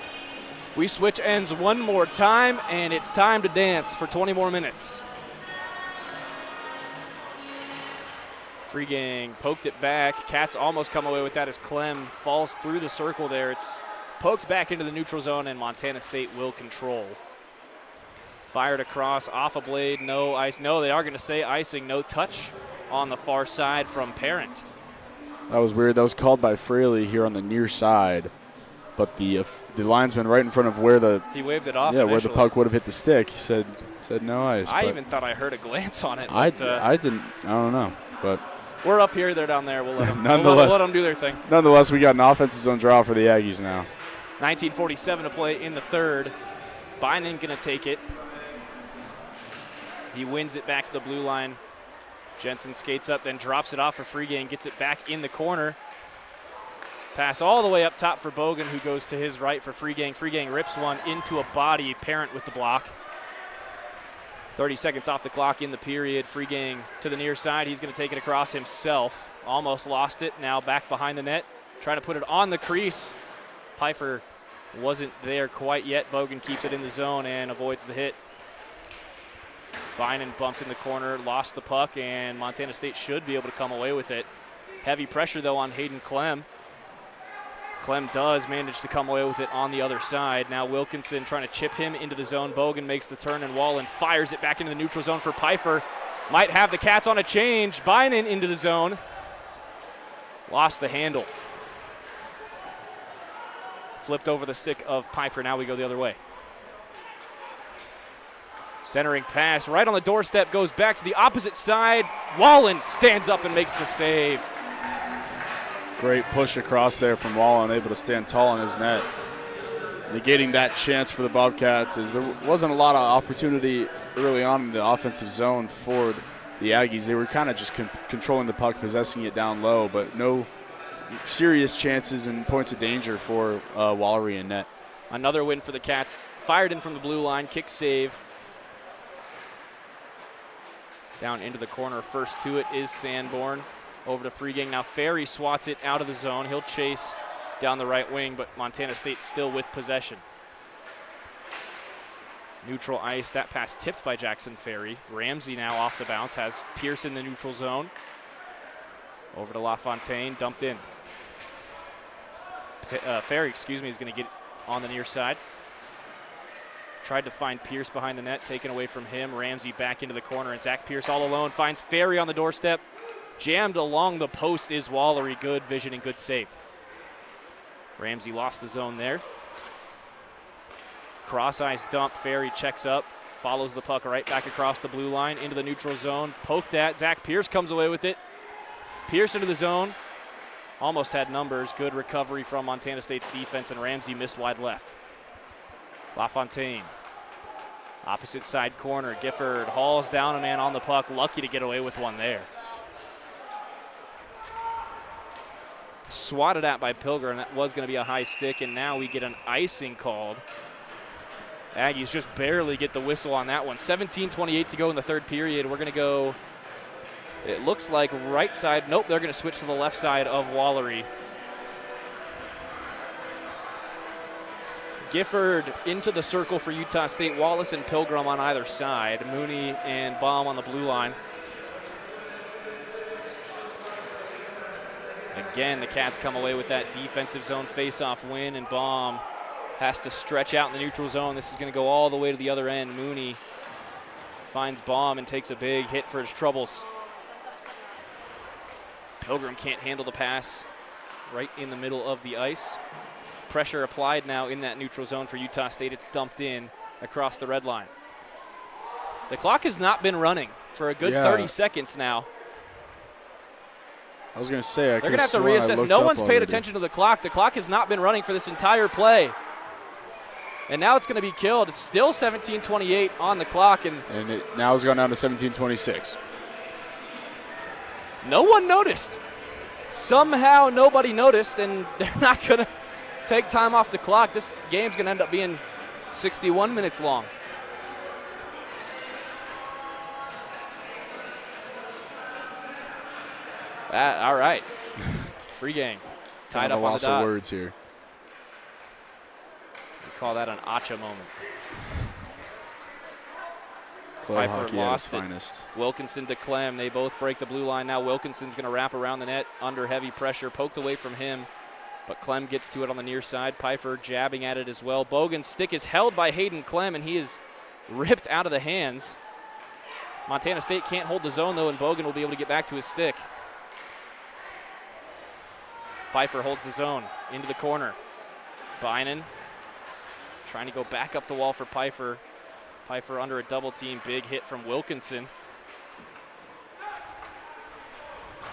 We switch ends one more time, and it's time to dance for 20 more minutes. Freegang poked it back. Cats almost come away with that as Clem falls through the circle there. It's poked back into the neutral zone, and Montana State will control. Fired across, off a blade, no ice. No, they are going to say icing, no touch on the far side from Parent. That was weird. That was called by Fraley here on the near side. But the linesman right in front of where he waved it off. Yeah, where the puck would have hit the stick. He said no ice. I even thought I heard a glance on it. I didn't. I don't know. But we're up here, they're down there. We'll let them, nonetheless, we'll let them do their thing. Nonetheless, we got an offensive zone draw for the Aggies now. 19:47 to play in the third. Bynan going to take it. He wins it back to the blue line. Jensen skates up, then drops it off for Freegang, gets it back in the corner. Pass all the way up top for Bogan, who goes to his right for Freegang. Freegang rips one into a body. Parent with the block. 30 seconds off the clock in the period. Freegang to the near side. He's going to take it across himself. Almost lost it. Now back behind the net. Trying to put it on the crease. Pfeiffer wasn't there quite yet. Bogan keeps it in the zone and avoids the hit. Bynan bumped in the corner, lost the puck, and Montana State should be able to come away with it. Heavy pressure, though, on Hayden Clem. Clem does manage to come away with it on the other side. Now Wilkinson trying to chip him into the zone. Bogan makes the turn, and Wallen fires it back into the neutral zone for Pfeiffer. Might have the Cats on a change. Bynan into the zone. Lost the handle. Flipped over the stick of Pfeiffer. Now we go the other way. Centering pass right on the doorstep, goes back to the opposite side. Wallen stands up and makes the save. Great push across there from Wallen, able to stand tall in his net. Negating that chance for the Bobcats is there wasn't a lot of opportunity early on in the offensive zone for the Aggies. They were kind of just controlling the puck, possessing it down low, but no serious chances and points of danger for Wallery and net. Another win for the Cats. Fired in from the blue line, kick save. Down into the corner, first to it is Sanborn. Over to Freegang. Now Ferry swats it out of the zone. He'll chase down the right wing, but Montana State still with possession. Neutral ice. That pass tipped by Jackson Ferry. Ramsey now off the bounce, has Pierce in the neutral zone. Over to LaFontaine, dumped in. Ferry, is going to get on the near side. Tried to find Pierce behind the net, taken away from him. Ramsey back into the corner, and Zach Pierce all alone finds Ferry on the doorstep. Jammed along the post is Wallery. Good vision and good save. Ramsey lost the zone there. Cross ice dump. Ferry checks up, follows the puck right back across the blue line into the neutral zone. Poked at. Zach Pierce comes away with it. Pierce into the zone. Almost had numbers. Good recovery from Montana State's defense, and Ramsey missed wide left. LaFontaine. Opposite side corner. Gifford hauls down a man on the puck. Lucky to get away with one there. Swatted at by Pilgrim. That was going to be a high stick, and now we get an icing called. Aggies just barely get the whistle on that one. 17:28 to go in the third period. We're going to go, it looks like right side. Nope, they're going to switch to the left side of Wallery. Gifford into the circle for Utah State. Wallace and Pilgrim on either side. Mooney and Baum on the blue line. Again, the Cats come away with that defensive zone face-off win, and Baum has to stretch out in the neutral zone. This is going to go all the way to the other end. Mooney finds Baum and takes a big hit for his troubles. Pilgrim can't handle the pass right in the middle of the ice. Pressure applied now in that neutral zone for Utah State. It's dumped in across the red line. The clock has not been running for a good 30 seconds now. I was going to say, they're going to have to reassess. No one's paid attention to the clock. The clock has not been running for this entire play. And now it's going to be killed. It's still 17:28 on the clock. And it now has gone down to 17:26. No one noticed. Somehow nobody noticed, and they're not going to take time off the clock. This game's going to end up being 61 minutes long. All right. Free game. Tied up on the dot. Loss of words here. We call that an ACHA moment. Club hockey at its finest. Wilkinson to Clem. They both break the blue line. Now Wilkinson's going to wrap around the net under heavy pressure. Poked away from him, but Clem gets to it on the near side. Pfeiffer jabbing at it as well. Bogan's stick is held by Hayden Clem, and he is ripped out of the hands. Montana State can't hold the zone, though, and Bogan will be able to get back to his stick. Pfeiffer holds the zone into the corner. Bynan trying to go back up the wall for Pfeiffer. Pfeiffer under a double team. Big hit from Wilkinson.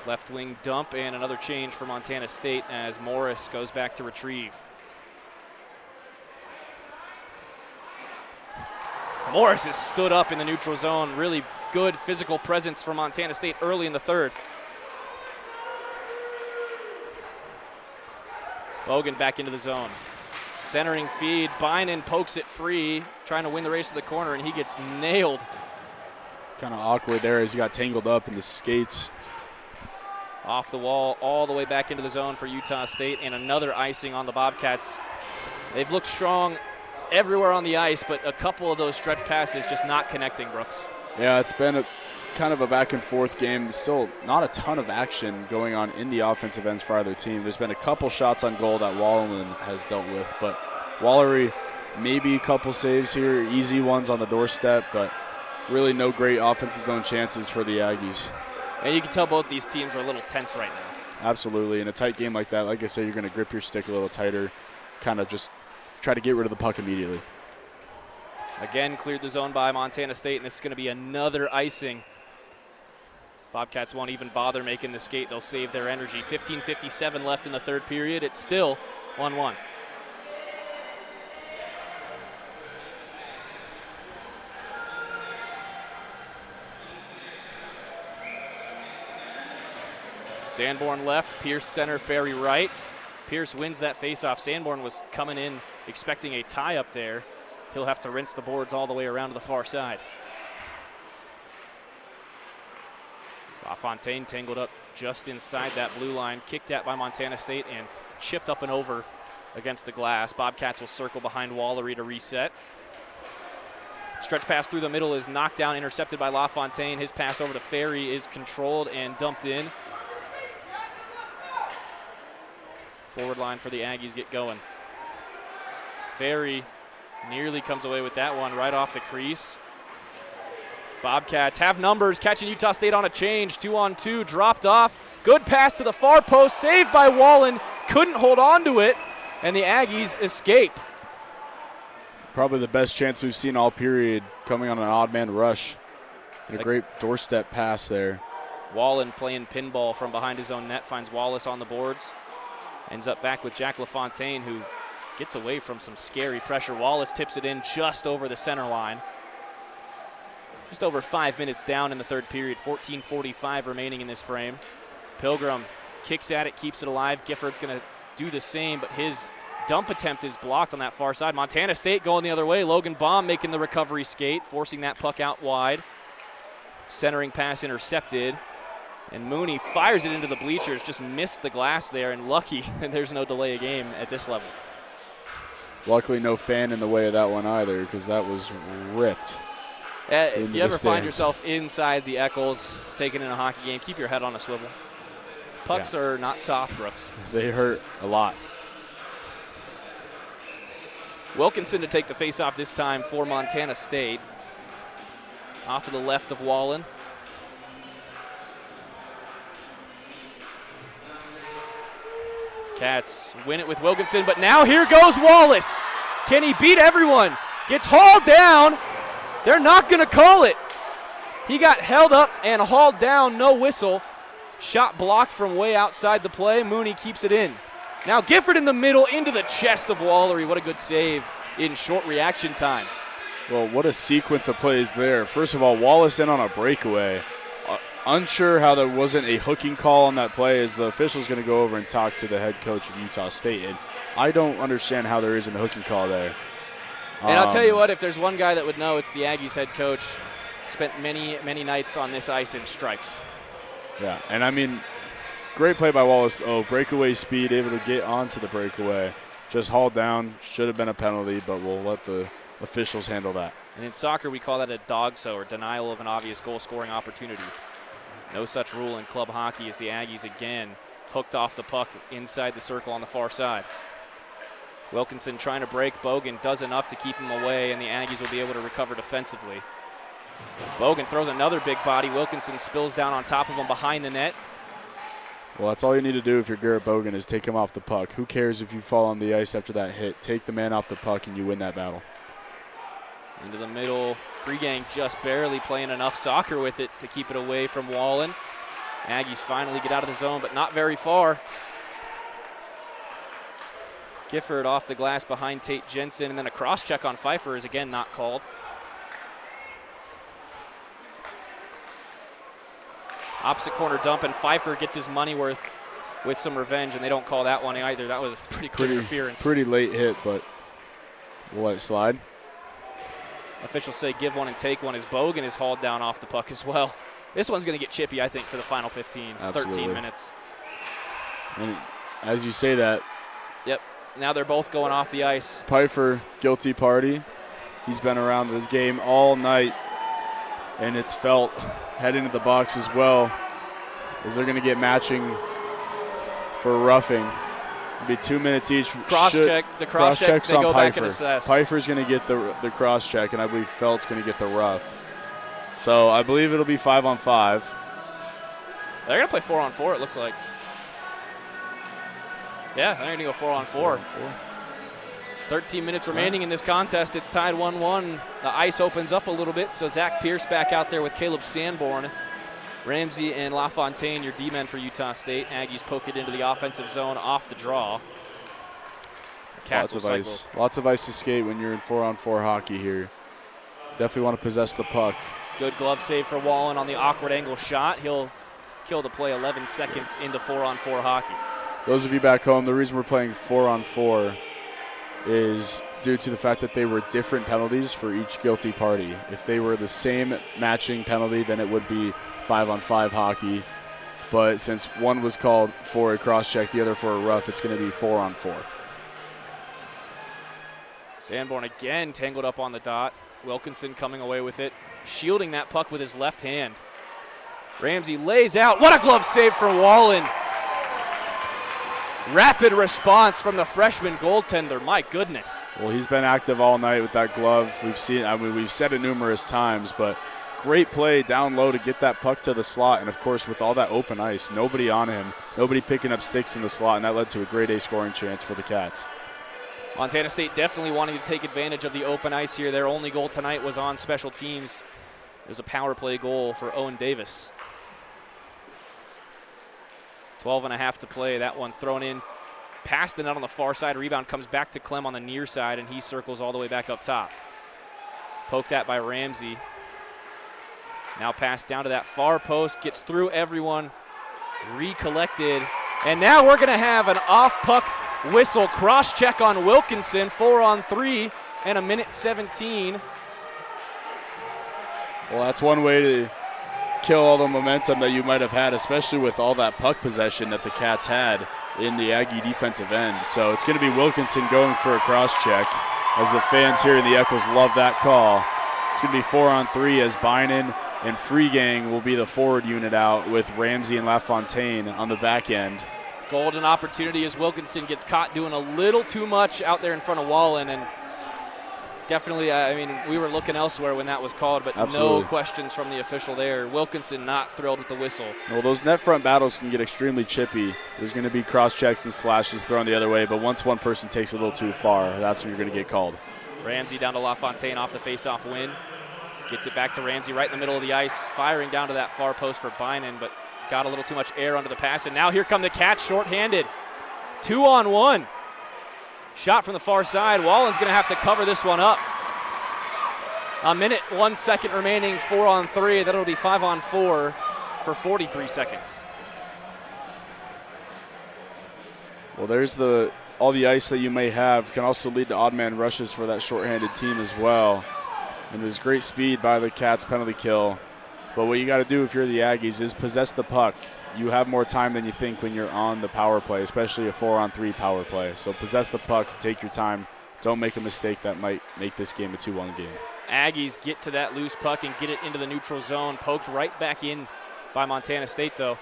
Left wing dump and another change for Montana State as Morris goes back to retrieve. Morris has stood up in the neutral zone. Really good physical presence for Montana State early in the third. Logan back into the zone. Centering feed. Bynan pokes it free, trying to win the race to the corner, and he gets nailed. Kind of awkward there as he got tangled up in the skates. Off the wall, all the way back into the zone for Utah State, and another icing on the Bobcats. They've looked strong everywhere on the ice, but a couple of those stretch passes just not connecting, Brooks. Yeah, it's been kind of a back-and-forth game. Still not a ton of action going on in the offensive ends for either team. There's been a couple shots on goal that Wallen has dealt with, but Wallery maybe a couple saves here, easy ones on the doorstep, but really no great offensive zone chances for the Aggies. And you can tell both these teams are a little tense right now. Absolutely. In a tight game like that, like I said, you're going to grip your stick a little tighter, kind of just try to get rid of the puck immediately. Again, cleared the zone by Montana State, and this is going to be another icing. Bobcats won't even bother making the skate. They'll save their energy. 15:57 left in the third period. It's still 1-1. Sanborn left, Pierce center, Ferry right. Pierce wins that faceoff. Sanborn was coming in expecting a tie up there. He'll have to rinse the boards all the way around to the far side. LaFontaine tangled up just inside that blue line, kicked at by Montana State and chipped up and over against the glass. Bobcats will circle behind Wallery to reset. Stretch pass through the middle is knocked down, intercepted by LaFontaine. His pass over to Ferry is controlled and dumped in. Forward line for the Aggies get going. Ferry nearly comes away with that one right off the crease. Bobcats have numbers, catching Utah State on a change. 2-on-2, dropped off. Good pass to the far post, saved by Wallen. Couldn't hold on to it, and the Aggies escape. Probably the best chance we've seen all period, coming on an odd man rush. And a great doorstep pass there. Wallen playing pinball from behind his own net, finds Wallace on the boards. Ends up back with Jack LaFontaine, who gets away from some scary pressure. Wallace tips it in just over the center line. Just over 5 minutes down in the third period, 14:45 remaining in this frame. Pilgrim kicks at it, keeps it alive. Gifford's going to do the same, but his dump attempt is blocked on that far side. Montana State going the other way. Logan Baum making the recovery skate, forcing that puck out wide. Centering pass intercepted. And Mooney fires it into the bleachers, just missed the glass there, and lucky there's no delay of game at this level. Luckily no fan in the way of that one either, because that was ripped. If you ever find yourself inside the Eccles, taking in a hockey game, keep your head on a swivel. Pucks are not soft, Brooks. They hurt a lot. Wilkinson to take the face-off this time for Montana State. Off to the left of Wallen. Cats win it with Wilkinson, but now here goes Wallace. Can he beat everyone? Gets hauled down. They're not going to call it. He got held up and hauled down, no whistle. Shot blocked from way outside the play. Mooney keeps it in. Now Gifford in the middle into the chest of Wallery. What a good save in short reaction time. Well, what a sequence of plays there. First of all, Wallace in on a breakaway. Unsure how there wasn't a hooking call on that play, as the official's going to go over and talk to the head coach of Utah State. And I don't understand how there isn't a hooking call there. And I'll tell you what, if there's one guy that would know, it's the Aggies head coach. Spent many, many nights on this ice in stripes. Yeah, and I mean, great play by Wallace. Oh, breakaway speed, able to get onto the breakaway. Just hauled down. Should have been a penalty, but we'll let the officials handle that. And in soccer, we call that a dogso, or denial of an obvious goal-scoring opportunity. No such rule in club hockey, as the Aggies again hooked off the puck inside the circle on the far side. Wilkinson trying to break. Bogan does enough to keep him away, and the Aggies will be able to recover defensively. Bogan throws another big body. Wilkinson spills down on top of him behind the net. Well, that's all you need to do if you're Garrett Bogan, is take him off the puck. Who cares if you fall on the ice after that hit? Take the man off the puck and you win that battle. Into the middle. Free Gang just barely playing enough soccer with it to keep it away from Wallen. Aggies finally get out of the zone, but not very far. Gifford off the glass behind Tate Jensen, and then a cross-check on Pfeiffer is again not called. Opposite corner dump, and Pfeiffer gets his money worth with some revenge, and they don't call that one either. That was a pretty clear interference. Pretty late hit, but we'll let it slide. Officials say give one and take one, as Bogan is hauled down off the puck as well. This one's going to get chippy, I think, for the final 15, Absolutely. 13 minutes. And as you say that. Yep. Now they're both going off the ice. Pfeiffer, guilty party. He's been around the game all night, and it's felt heading to the box as well, as they're going to get matching for roughing. It'll be 2 minutes each. Cross-check. The cross-check, they go back and assess. Pfeiffer's going to get the cross-check, and I believe Felt's going to get the rough. So I believe it'll be 5-on-5. They're going to play 4-on-4, it looks like. Yeah, they're going to go 4-on-4. 13 minutes remaining in this contest. It's tied 1-1. The ice opens up a little bit, so Zach Pierce back out there with Caleb Sanborn. Ramsey and LaFontaine, your D-men for Utah State. Aggies poke it into the offensive zone off the draw. Lots of ice. Lots of ice to skate when you're in 4-on-4 hockey here. Definitely want to possess the puck. Good glove save for Wallen on the awkward angle shot. He'll kill the play 11 seconds into 4-on-4 hockey. Those of you back home, the reason we're playing 4-on-4 is due to the fact that they were different penalties for each guilty party. If they were the same matching penalty, then it would be 5-on-5 hockey. But since one was called for a cross-check, the other for a rough, it's going to be 4-on-4. Sanborn again tangled up on the dot. Wilkinson coming away with it, shielding that puck with his left hand. Ramsey lays out. What a glove save for Wallen. Rapid response from the freshman goaltender. My goodness. Well, he's been active all night with that glove. We've said it numerous times, but great play down low to get that puck to the slot. And, of course, with all that open ice, nobody on him, nobody picking up sticks in the slot, and that led to a grade A scoring chance for the Cats. Montana State definitely wanting to take advantage of the open ice here. Their only goal tonight was on special teams. It was a power play goal for Owen Davis. 12.5 to play. That one thrown in past the net on the far side. Rebound comes back to Clem on the near side, and he circles all the way back up top. Poked at by Ramsey. Now passed down to that far post. Gets through everyone. Recollected. And now we're going to have an off-puck whistle. Cross-check on Wilkinson. 4-on-3 and 1:17. Well, that's one way to kill all the momentum that you might have had, especially with all that puck possession that the Cats had in the Aggie defensive end. So it's going to be Wilkinson going for a cross-check, as the fans here in the Echoes love that call. It's going to be 4-on-3 as Bynum And Free Gang will be the forward unit out with Ramsey and LaFontaine on the back end. Golden opportunity as Wilkinson gets caught doing a little too much out there in front of Wallen. And definitely, I mean, we were looking elsewhere when that was called, but Absolutely. no questions from the official there. Wilkinson not thrilled with the whistle. Well, those net front battles can get extremely chippy. There's going to be cross checks and slashes thrown the other way, but once one person takes it a little too far, that's when you're going to get called. Ramsey down to LaFontaine off the face-off win. Gets it back to Ramsey right in the middle of the ice, firing down to that far post for Bynan, but got a little too much air under the pass. And now here come the Cats shorthanded. 2-on-1. Shot from the far side. Wallen's going to have to cover this one up. A minute, 1 second remaining, 4-on-3. That'll be 5-on-4 for 43 seconds. Well, there's all the ice that you may have can also lead to odd man rushes for that shorthanded team as well. And there's great speed by the Cats penalty kill. But what you got to do if you're the Aggies is possess the puck. You have more time than you think when you're on the power play, especially a 4-on-3 power play. So possess the puck, take your time. Don't make a mistake that might make this game a 2-1 game. Aggies get to that loose puck and get it into the neutral zone. Poked right back in by Montana State, though.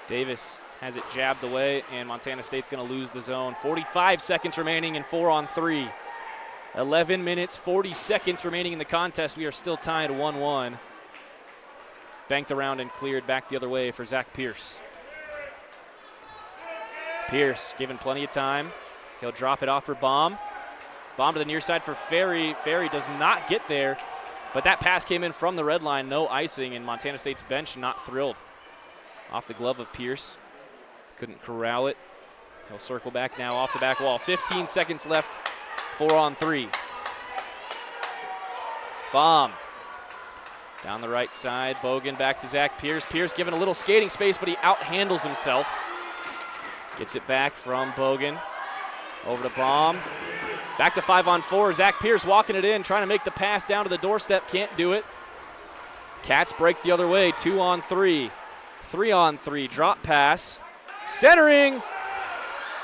Davis has it jabbed away, and Montana State's going to lose the zone. 45 seconds remaining in 4-on-3. 11 minutes, 40 seconds remaining in the contest. We are still tied 1-1. Banked around and cleared back the other way for Zach Pierce. Pierce given plenty of time. He'll drop it off for Baum. Baum to the near side for Ferry. Ferry does not get there, but that pass came in from the red line. No icing, and Montana State's bench not thrilled. Off the glove of Pierce. Couldn't corral it. He'll circle back now off the back wall. 15 seconds left. 4-on-3. Baum. Down the right side. Bogan back to Zach Pierce. Pierce given a little skating space, but he outhandles himself. Gets it back from Bogan. Over to Baum. Back to 5-on-4. Zach Pierce walking it in, trying to make the pass down to the doorstep. Can't do it. Cats break the other way. 2-on-3. 3-on-3. Drop pass. Centering.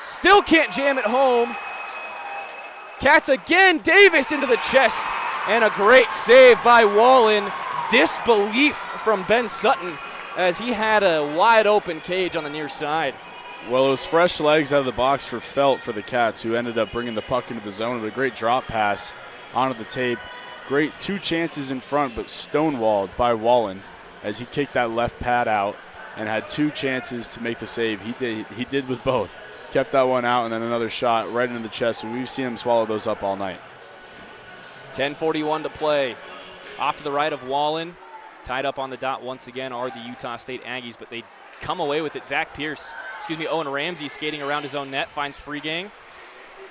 Still can't jam it home. Cats again. Davis into the chest. And a great save by Wallen. Disbelief from Ben Sutton as he had a wide open cage on the near side. Well, it was fresh legs out of the box for Felt for the Cats, who ended up bringing the puck into the zone with a great drop pass onto the tape. Great 2 chances in front, but stonewalled by Wallen as he kicked that left pad out and had 2 chances to make the save. He did with both. Kept that one out and then another shot right into the chest, and we've seen him swallow those up all night. 10:41 to play. Off to the right of Wallen. Tied up on the dot once again are the Utah State Aggies, but they come away with it. Owen Ramsey skating around his own net, finds Free Gang.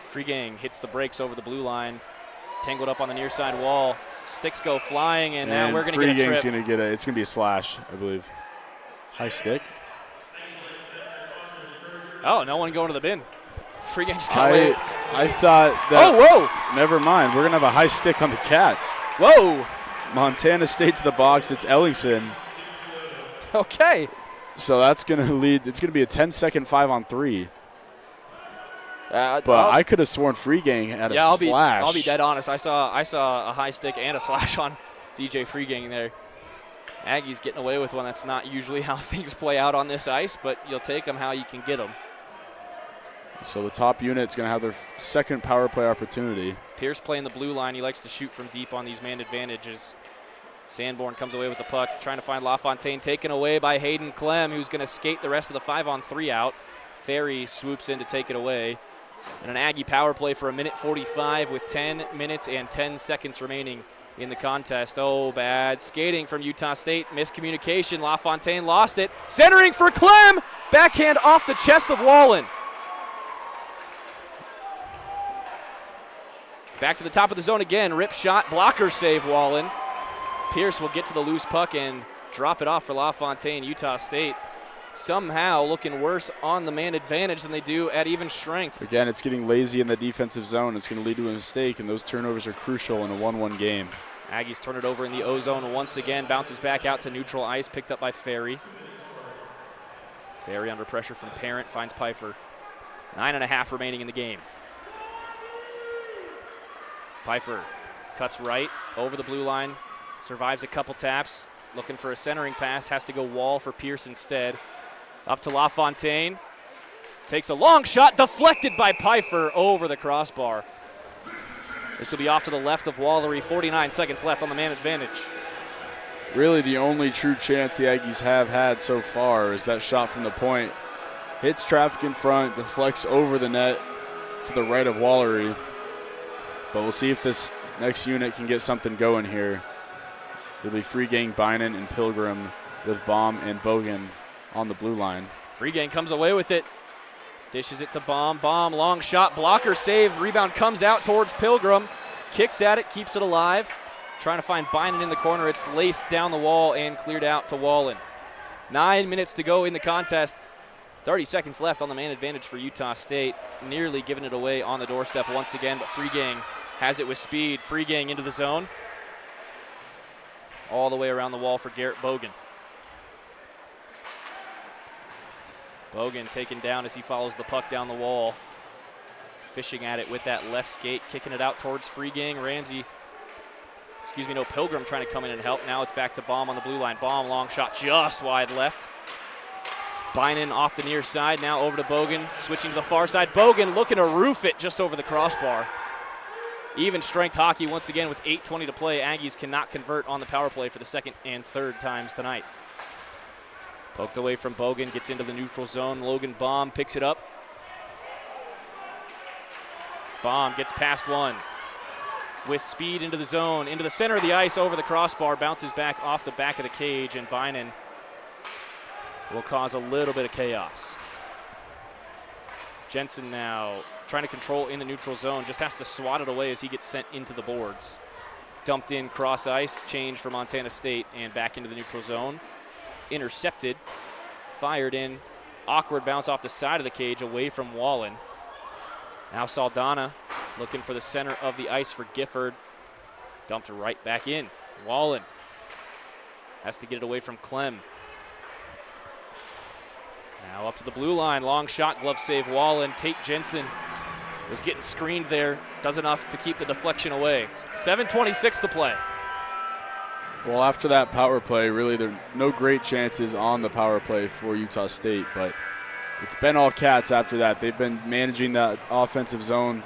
Free Gang hits the brakes over the blue line. Tangled up on the near side wall. Sticks go flying, and now we're going to get a trip. Free Gang's it's going to be a slash, I believe. High stick. Oh, no one going to the bin. Free Gang just got away. I thought that. Oh, whoa. Never mind. We're going to have a high stick on the Cats. Whoa. Montana State to the box. It's Ellingson. Okay. So that's going to lead. It's going to be a 10-second 5-on-3. But I could have sworn Free Gang had a slash. I'll be dead honest. I saw a high stick and a slash on DJ Free Gang there. Aggies getting away with one. That's not usually how things play out on this ice, but you'll take them how you can get them. So the top unit's going to have their second power play opportunity. Pierce playing the blue line. He likes to shoot from deep on these man advantages. Sanborn comes away with the puck, trying to find LaFontaine, taken away by Hayden Clem, who's going to skate the rest of the 5-on-3 out. Ferry swoops in to take it away. And an Aggie power play for 1:45 with 10 minutes and 10 seconds remaining in the contest. Oh, bad skating from Utah State. Miscommunication. LaFontaine lost it. Centering for Clem. Backhand off the chest of Wallen. Back to the top of the zone again. Rip shot. Blocker save Wallen. Pierce will get to the loose puck and drop it off for LaFontaine. Utah State somehow looking worse on the man advantage than they do at even strength. Again, it's getting lazy in the defensive zone. It's going to lead to a mistake, and those turnovers are crucial in a 1-1 game. Aggies turn it over in the O-zone once again. Bounces back out to neutral ice, picked up by Ferry. Ferry under pressure from Parent, finds Pfeiffer. 9.5 remaining in the game. Pfeiffer cuts right over the blue line. Survives a couple taps. Looking for a centering pass. Has to go wall for Pierce instead. Up to LaFontaine. Takes a long shot. Deflected by Pfeiffer over the crossbar. This will be off to the left of Wallery. 49 seconds left on the man advantage. Really the only true chance the Aggies have had so far is that shot from the point. Hits traffic in front, deflects over the net to the right of Wallery. But we'll see if this next unit can get something going here. It'll be Freegang, Bynan, and Pilgrim with Baum and Bogan on the blue line. Freegang comes away with it. Dishes it to Baum. Baum, long shot, blocker save. Rebound comes out towards Pilgrim. Kicks at it, keeps it alive. Trying to find Bynan in the corner. It's laced down the wall and cleared out to Wallen. 9 minutes to go in the contest. 30 seconds left on the man advantage for Utah State. Nearly giving it away on the doorstep once again, but Freegang has it with speed. Freegang into the zone. All the way around the wall for Garrett Bogan. Bogan taken down as he follows the puck down the wall. Fishing at it with that left skate, kicking it out towards Freegang. Pilgrim trying to come in and help. Now it's back to Baum on the blue line. Baum, long shot just wide left. Bynan off the near side, now over to Bogan, switching to the far side. Bogan looking to roof it just over the crossbar. Even strength hockey once again with 8:20 to play. Aggies cannot convert on the power play for the second and third times tonight. Poked away from Bogan, gets into the neutral zone. Logan Baum picks it up. Baum gets past one. With speed into the zone, into the center of the ice, over the crossbar, bounces back off the back of the cage, and Bynan will cause a little bit of chaos. Jensen now trying to control in the neutral zone, just has to swat it away as he gets sent into the boards. Dumped in cross ice, change for Montana State, and back into the neutral zone. Intercepted, fired in, awkward bounce off the side of the cage away from Wallen. Now Saldana looking for the center of the ice for Gifford. Dumped right back in. Wallen has to get it away from Clem. Now up to the blue line, long shot, glove save Wallen. Tate Jensen was getting screened there, does enough to keep the deflection away. 7:26 to play. Well, after that power play, really there are no great chances on the power play for Utah State, but it's been all Cats after that. They've been managing that offensive zone,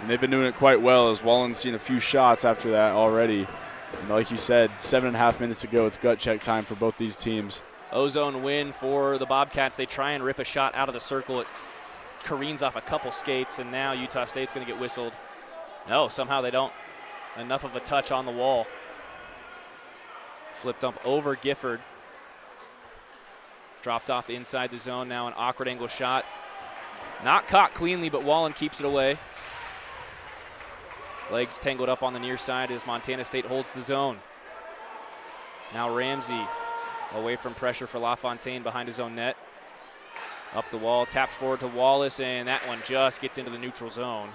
and they've been doing it quite well, as Wallen's seen a few shots after that already. And like you said, 7.5 minutes ago, it's gut check time for both these teams. O-zone win for the Bobcats. They try and rip a shot out of the circle. It careens off a couple skates, and now Utah State's going to get whistled. No, somehow they don't. Enough of a touch on the wall. Flipped up over Gifford. Dropped off inside the zone. Now an awkward angle shot. Not caught cleanly, but Wallen keeps it away. Legs tangled up on the near side as Montana State holds the zone. Now Ramsey away from pressure for LaFontaine behind his own net. Up the wall, tapped forward to Wallace, and that one just gets into the neutral zone.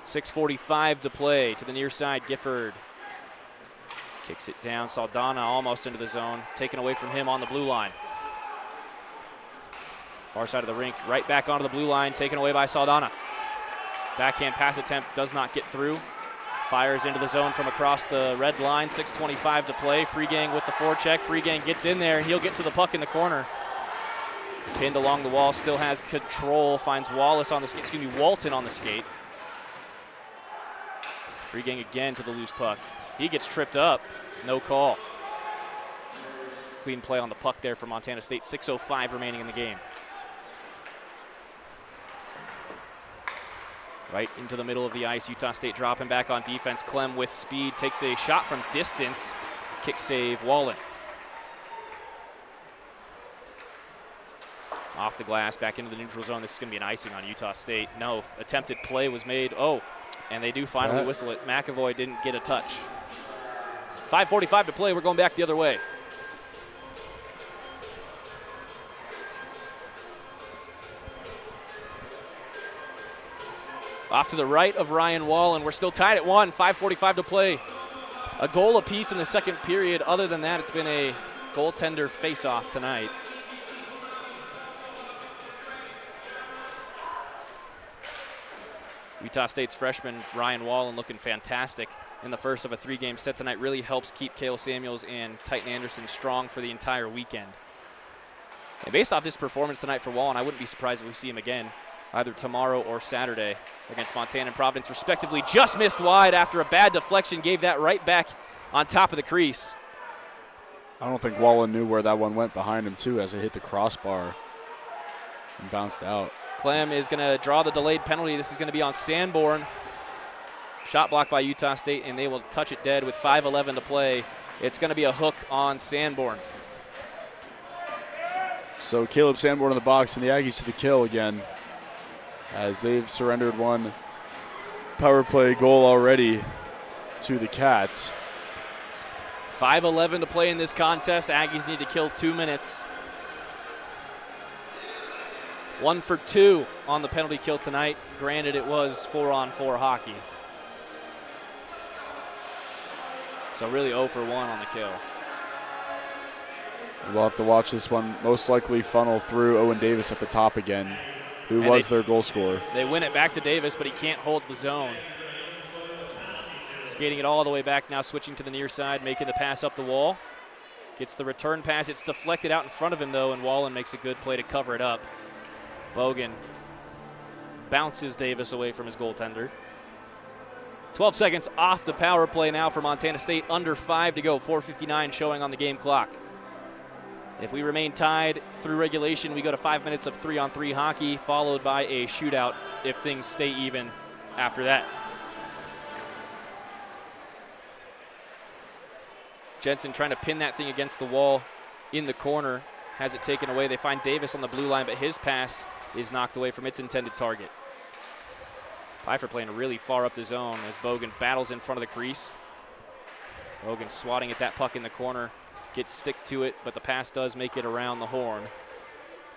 6:45 to play. To the near side, Gifford kicks it down. Saldana almost into the zone, taken away from him on the blue line. Far side of the rink, right back onto the blue line, taken away by Saldana. Backhand pass attempt does not get through. Fires into the zone from across the red line. 6:25 to play. Freegang with the forecheck. Freegang gets in there, and he'll get to the puck in the corner. Pinned along the wall, still has control. Finds Wallace on the skate. Excuse me, Walton on the skate. Freegang again to the loose puck. He gets tripped up. No call. Clean play on the puck there for Montana State. 6:05 remaining in the game. Right into the middle of the ice. Utah State dropping back on defense. Clem with speed takes a shot from distance. Kick save, Wallen. Off the glass, back into the neutral zone. This is going to be an icing on Utah State. No, attempted play was made. Oh, and they do finally whistle it. McAvoy didn't get a touch. 5:45 to play. We're going back the other way. Off to the right of Ryan Wallen. We're still tied at 1. 5:45 to play. A goal apiece in the second period. Other than that, it's been a goaltender face-off tonight. Utah State's freshman Ryan Wallen looking fantastic. in the first of a 3-game set tonight really helps keep Cale Samuels and Titan Anderson strong for the entire weekend. And based off this performance tonight for Wallen, I wouldn't be surprised if we see him again either tomorrow or Saturday against Montana and Providence, respectively. Just missed wide after a bad deflection, gave that right back on top of the crease. I don't think Wallen knew where that one went behind him, too, as it hit the crossbar and bounced out. Clem is going to draw the delayed penalty. This is going to be on Sanborn. Shot blocked by Utah State, and they will touch it dead with 5:11 to play. It's going to be a hook on Sanborn. So Caleb Sanborn in the box, and the Aggies to the kill again, as they've surrendered one power play goal already to the Cats. 5:11 to play in this contest. Aggies need to kill 2 minutes. 1 for 2 on the penalty kill tonight. Granted, it was 4-on-4 hockey. So really 0 for 1 on the kill. We'll have to watch this one most likely funnel through Owen Davis at the top again, who was their goal scorer. They win it back to Davis, but he can't hold the zone. Skating it all the way back now, switching to the near side, making the pass up the wall. Gets the return pass. It's deflected out in front of him, though, and Wallen makes a good play to cover it up. Bogan bounces Davis away from his goaltender. 12 seconds off the power play now for Montana State. Under 5 to go. 4:59 showing on the game clock. If we remain tied through regulation, we go to 5 minutes of 3-on-3 hockey, followed by a shootout if things stay even after that. Jensen trying to pin that thing against the wall in the corner. Has it taken away. They find Davis on the blue line, but his pass is knocked away from its intended target. Pfeiffer playing really far up the zone as Bogan battles in front of the crease. Bogan swatting at that puck in the corner. Gets stick to it, but the pass does make it around the horn.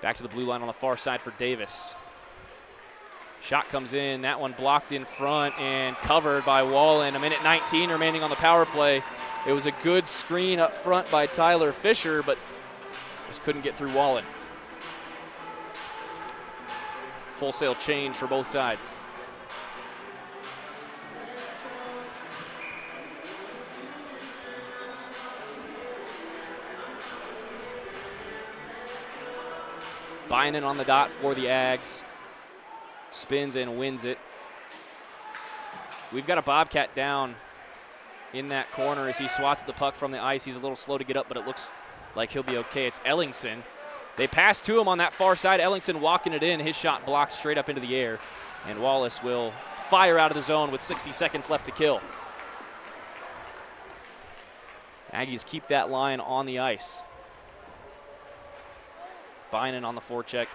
Back to the blue line on the far side for Davis. Shot comes in. That one blocked in front and covered by Wallen. 1:19 remaining on the power play. It was a good screen up front by Tyler Fisher, but just couldn't get through Wallen. Wholesale change for both sides. Bynan on the dot for the Ags. Spins and wins it. We've got a Bobcat down in that corner as he swats the puck from the ice. He's a little slow to get up, but it looks like he'll be okay. It's Ellingson. They pass to him on that far side. Ellingson walking it in. His shot blocked straight up into the air. And Wallace will fire out of the zone with 60 seconds left to kill. Aggies keep that line on the ice. Bynan on the forecheck.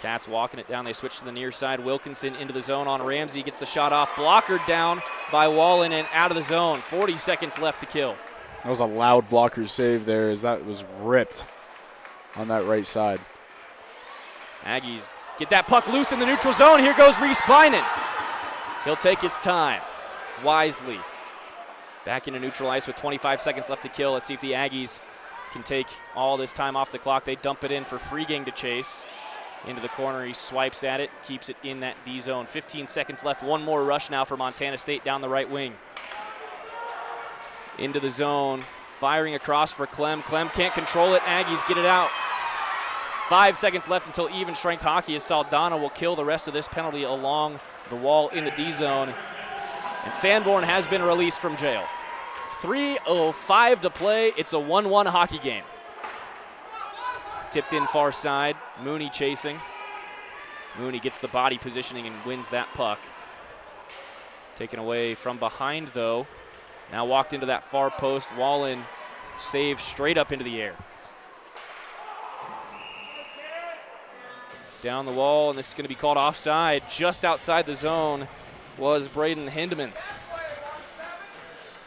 Cats walking it down. They switch to the near side. Wilkinson into the zone on Ramsey. Gets the shot off. Blockered down by Wallen and out of the zone. 40 seconds left to kill. That was a loud blocker save there as that was ripped on that right side. Aggies get that puck loose in the neutral zone. Here goes Reese Bynan. He'll take his time wisely. Back into neutral ice with 25 seconds left to kill. Let's see if the Aggies can take all this time off the clock. They dump it in for Freegang to chase. Into the corner, he swipes at it, keeps it in that D zone. 15 seconds left, one more rush now for Montana State down the right wing. Into the zone, firing across for Clem. Clem can't control it, Aggies get it out. 5 seconds left until even strength hockey as Saldana will kill the rest of this penalty along the wall in the D zone. And Sanborn has been released from jail. 3:05 to play. It's a 1-1 hockey game. Tipped in far side. Mooney chasing. Mooney gets the body positioning and wins that puck. Taken away from behind, though. Now walked into that far post. Wallen saves straight up into the air. Down the wall, and this is going to be called offside. Just outside the zone was Braden Hindeman.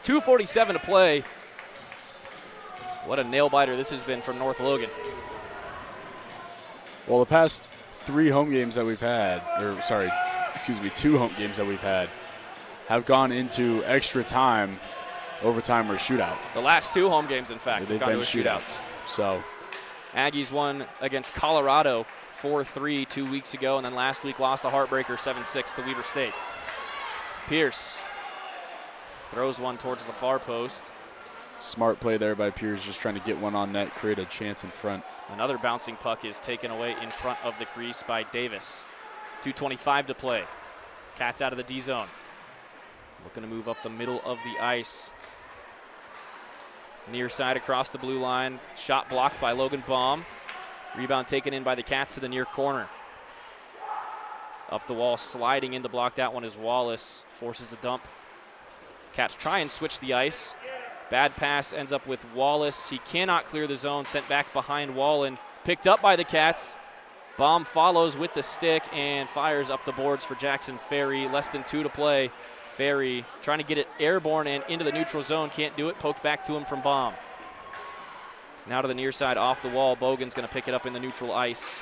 2:47 to play. What a nail-biter this has been from North Logan. Well, the past 3 home games that we've had, or sorry, excuse me, 2 home games that we've had have gone into extra time, overtime, or shootout. The last 2 home games, in fact, they've have gone been to shootouts. So Aggies won against Colorado 4-3 2 weeks ago, and then last week lost a heartbreaker 7-6 to Weber State. Pierce Throws one towards the far post. Smart play there by Pierce, just trying to get one on net, create a chance in front. Another bouncing puck is taken away in front of the crease by Davis. 2:25 to play. Cats out of the D zone. Looking to move up the middle of the ice. Near side across the blue line. Shot blocked by Logan Baum. Rebound taken in by the Cats to the near corner. Up the wall, sliding in to block that one as Wallace forces a dump. Cats try and switch the ice. Bad pass ends up with Wallace. He cannot clear the zone, sent back behind Wallen. Picked up by the Cats. Baum follows with the stick and fires up the boards for Jackson Ferry. Less than 2 to play. Ferry trying to get it airborne and into the neutral zone. Can't do it. Poked back to him from Baum. Now to the near side off the wall. Bogan's going to pick it up in the neutral ice.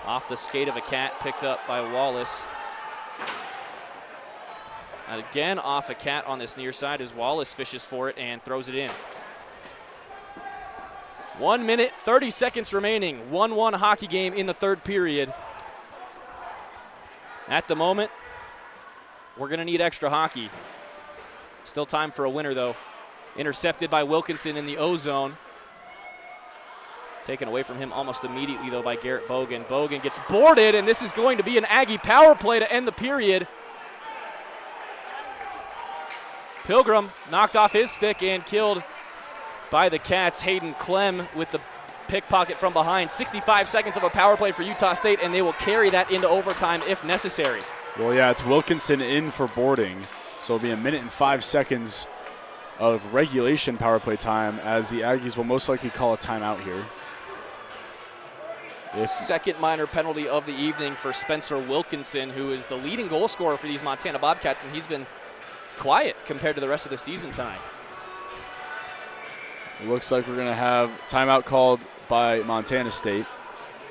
Off the skate of a Cat, picked up by Wallace. And again off a Cat on this near side as Wallace fishes for it and throws it in. 1 minute, 30 seconds remaining. 1-1 hockey game in the third period. At the moment, we're going to need extra hockey. Still time for a winner, though. Intercepted by Wilkinson in the O zone. Taken away from him almost immediately, though, by Garrett Bogan. Bogan gets boarded, and this is going to be an Aggie power play to end the period. Pilgrim knocked off his stick and killed by the Cats. Hayden Clem with the pickpocket from behind. 65 seconds of a power play for Utah State, and they will carry that into overtime if necessary. Well, yeah, it's Wilkinson in for boarding, so it'll be 1 minute and 5 seconds of regulation power play time as the Aggies will most likely call a timeout here. Second minor penalty of the evening for Spencer Wilkinson, who is the leading goal scorer for these Montana Bobcats, and he's been quiet compared to the rest of the season tonight. It looks like we're going to have timeout called by Montana State,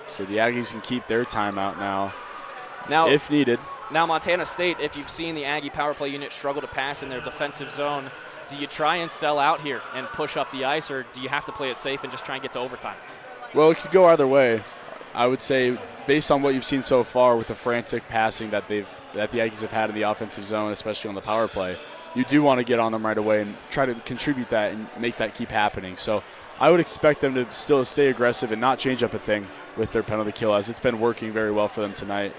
so the Aggies can keep their timeout now if needed. Now Montana State, if you've seen the Aggie power play unit struggle to pass in their defensive zone, do you try and sell out here and push up the ice, or do you have to play it safe and just try and get to overtime? Well, it could go either way. I would say, based on what you've seen so far with the frantic passing that the Aggies have had in the offensive zone, especially on the power play, you do want to get on them right away and try to contribute that and make that keep happening. So I would expect them to still stay aggressive and not change up a thing with their penalty kill, as it's been working very well for them tonight.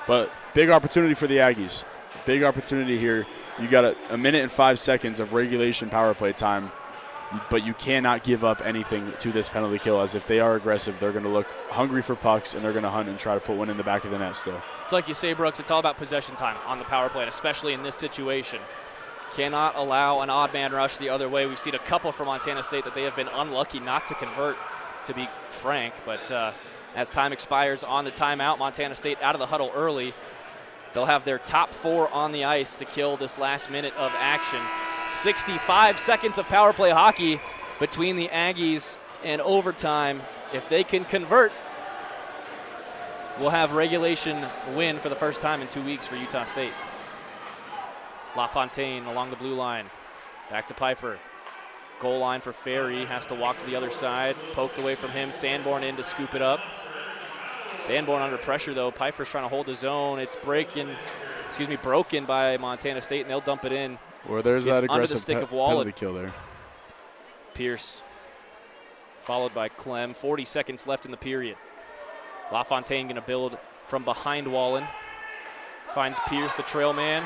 But big opportunity for the Aggies. Big opportunity here. You got a 1 minute and 5 seconds of regulation power play time, but you cannot give up anything to this penalty kill, as if they are aggressive, they're going to look hungry for pucks, and they're going to hunt and try to put one in the back of the net still. It's like you say, Brooks, it's all about possession time on the power play, and especially in this situation. Cannot allow an odd man rush the other way. We've seen a couple from Montana State that they have been unlucky not to convert, to be frank. But as time expires on the timeout, Montana State out of the huddle early. They'll have their top 4 on the ice to kill this last minute of action. 65 seconds of power play hockey between the Aggies and overtime. If they can convert, we'll have regulation win for the first time in 2 weeks for Utah State. LaFontaine along the blue line. Back to Pfeiffer. Goal line for Ferry. Has to walk to the other side. Poked away from him. Sanborn in to scoop it up. Sanborn under pressure, though. Pfeiffer's trying to hold his own. It's broken by Montana State, and they'll dump it in. Or there's that aggressive penalty kill there. Pierce followed by Clem. 40 seconds left in the period. LaFontaine going to build from behind Wallen. Finds Pierce, the trail man.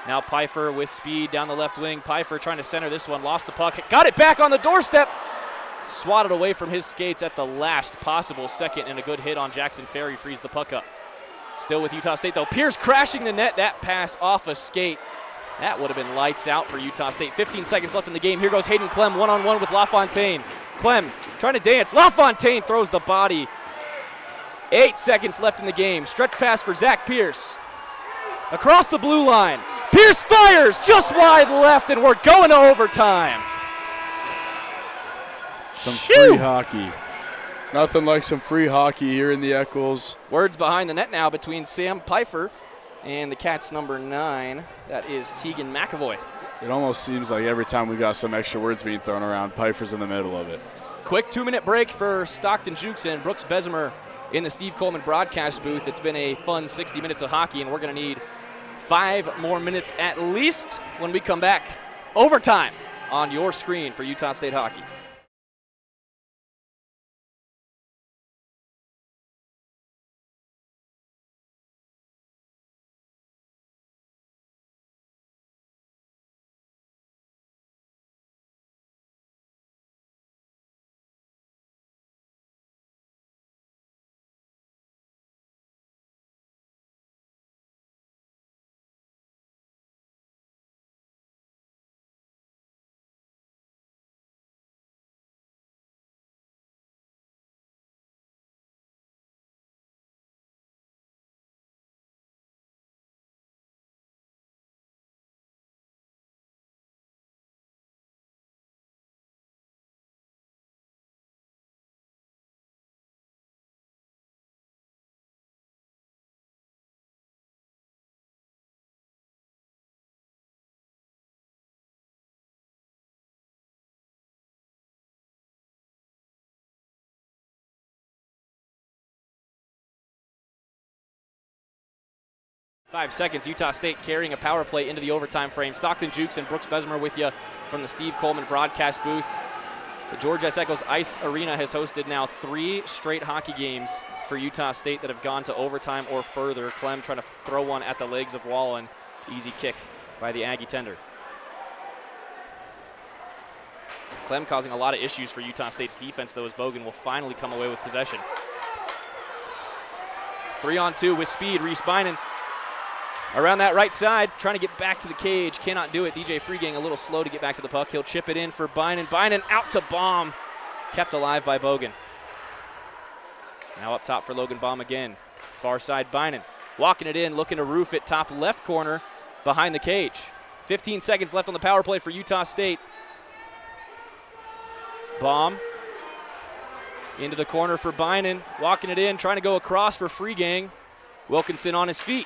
Now Pfeiffer with speed down the left wing. Pfeiffer trying to center this one. Lost the puck. Got it back on the doorstep. Swatted away from his skates at the last possible second, and a good hit on Jackson Ferry frees the puck up. Still with Utah State, though. Pierce crashing the net. That pass off a skate. That would have been lights out for Utah State. 15 seconds left in the game. Here goes Hayden Clem one-on-one with LaFontaine. Clem trying to dance. LaFontaine throws the body. 8 seconds left in the game. Stretch pass for Zach Pierce. Across the blue line. Pierce fires just wide left, and we're going to overtime. Some free hockey. Nothing like some free hockey here in the Eccles. Words behind the net now between Sam Pfeiffer and the Cats' number 9. That is Tegan McAvoy. It almost seems like every time we got some extra words being thrown around, Pfeiffer's in the middle of it. Quick 2-minute break for Stockton Jukes and Brooks Bessemer in the Steve Coleman broadcast booth. It's been a fun 60 minutes of hockey, and we're going to need 5 more minutes at least when we come back. Overtime on your screen for Utah State hockey. Five seconds, Utah State carrying a power play into the overtime frame. Stockton Jukes and Brooks Bessemer with you from the Steve Coleman broadcast booth. The George S. Eccles Ice Arena has hosted now 3 straight hockey games for Utah State that have gone to overtime or further. Clem trying to throw one at the legs of Wallen. Easy kick by the Aggie tender. Clem causing a lot of issues for Utah State's defense, though, as Bogan will finally come away with possession. 3-on-2 with speed. Reese Bynum around that right side, trying to get back to the cage. Cannot do it. DJ Freegang a little slow to get back to the puck. He'll chip it in for Bynum. Bynum out to Baum. Kept alive by Bogan. Now up top for Logan Baum again. Far side Bynum. Walking it in, looking to roof it. Top left corner behind the cage. 15 seconds left on the power play for Utah State. Baum into the corner for Bynum. Walking it in, trying to go across for Freegang. Wilkinson on his feet.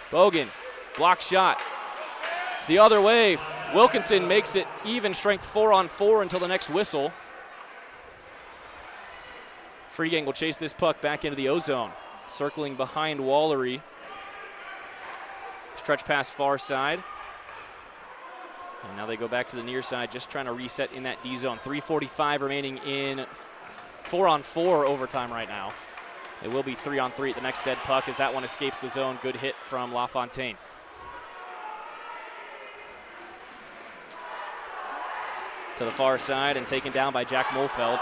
Bogan, block shot. The other way, Wilkinson makes it even strength 4-on-4 until the next whistle. Freegang will chase this puck back into the O-zone. Circling behind Wallery. Stretch pass far side. And now they go back to the near side, just trying to reset in that D-zone. 3:45 remaining in 4-on-4 overtime right now. It will be 3-on-3 at the next dead puck as that one escapes the zone. Good hit from LaFontaine. To the far side and taken down by Jack Molfeld.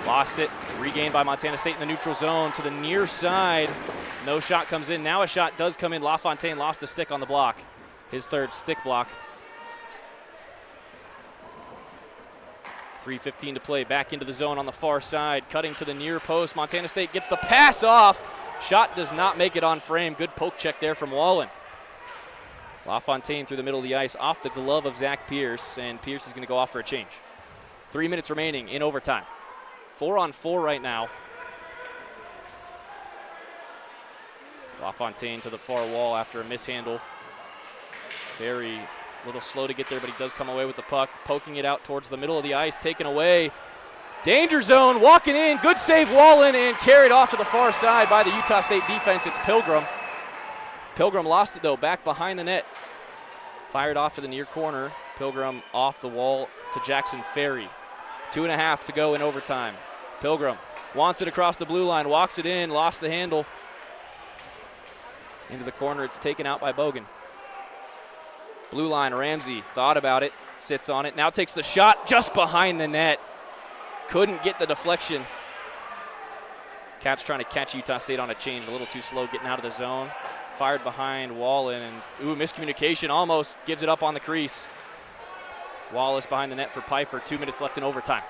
Lost it, regained by Montana State in the neutral zone to the near side. No shot comes in. Now a shot does come in. LaFontaine lost a stick on the block. His third stick block. 3:15 to play, back into the zone on the far side, cutting to the near post. Montana State gets the pass off. Shot does not make it on frame. Good poke check there from Wallen. LaFontaine through the middle of the ice, off the glove of Zach Pierce, and Pierce is going to go off for a change. 3 minutes remaining in overtime. 4-on-4 right now. LaFontaine to the far wall after a mishandle. Very little slow to get there, but he does come away with the puck, poking it out towards the middle of the ice, taken away. Danger zone, walking in, good save Wallen, and carried off to the far side by the Utah State defense. It's Pilgrim. Pilgrim lost it, though, back behind the net. Fired off to the near corner. Pilgrim off the wall to Jackson Ferry. 2.5 to go in overtime. Pilgrim wants it across the blue line, walks it in, lost the handle. Into the corner, it's taken out by Bogan. Blue line, Ramsey thought about it, sits on it, now takes the shot just behind the net. Couldn't get the deflection. Cats trying to catch Utah State on a change, a little too slow getting out of the zone. Fired behind Wallen, and miscommunication, almost gives it up on the crease. Wallace behind the net for Pfeiffer, 2 minutes left in overtime.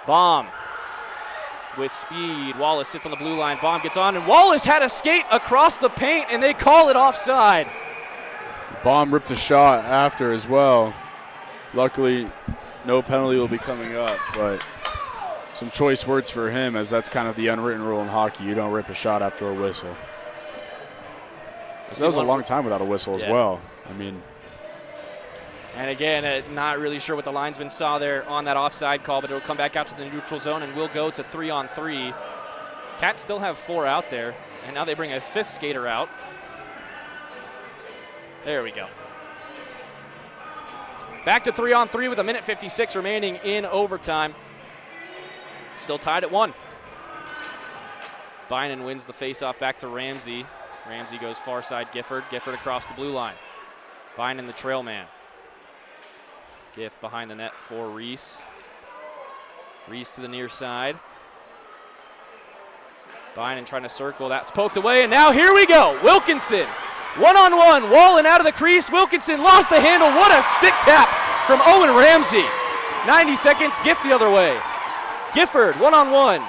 Baum with speed, Wallace sits on the blue line, Baum gets on, and Wallace had a skate across the paint, and they call it offside. Baum ripped a shot after as well. Luckily, no penalty will be coming up, but some choice words for him, as that's kind of the unwritten rule in hockey. You don't rip a shot after a whistle. That was a long time without a whistle as well. I mean. And again, not really sure what the linesman saw there on that offside call, but it'll come back out to the neutral zone, and we'll go to 3-on-3. Cats still have 4 out there, and now they bring a 5th skater out. There we go. Back to 3-on-3 with 1:56 remaining in overtime. Still tied at 1. Bynum wins the faceoff back to Ramsey. Ramsey goes far side, Gifford. Gifford across the blue line. Bynum the trail man. Giff behind the net for Reese. Reese to the near side. Bynum trying to circle. That's poked away, and now here we go. Wilkinson, one-on-one. Wallen out of the crease. Wilkinson lost the handle. What a stick tap from Owen Ramsey. 90 seconds, Giff the other way. Gifford, one-on-one.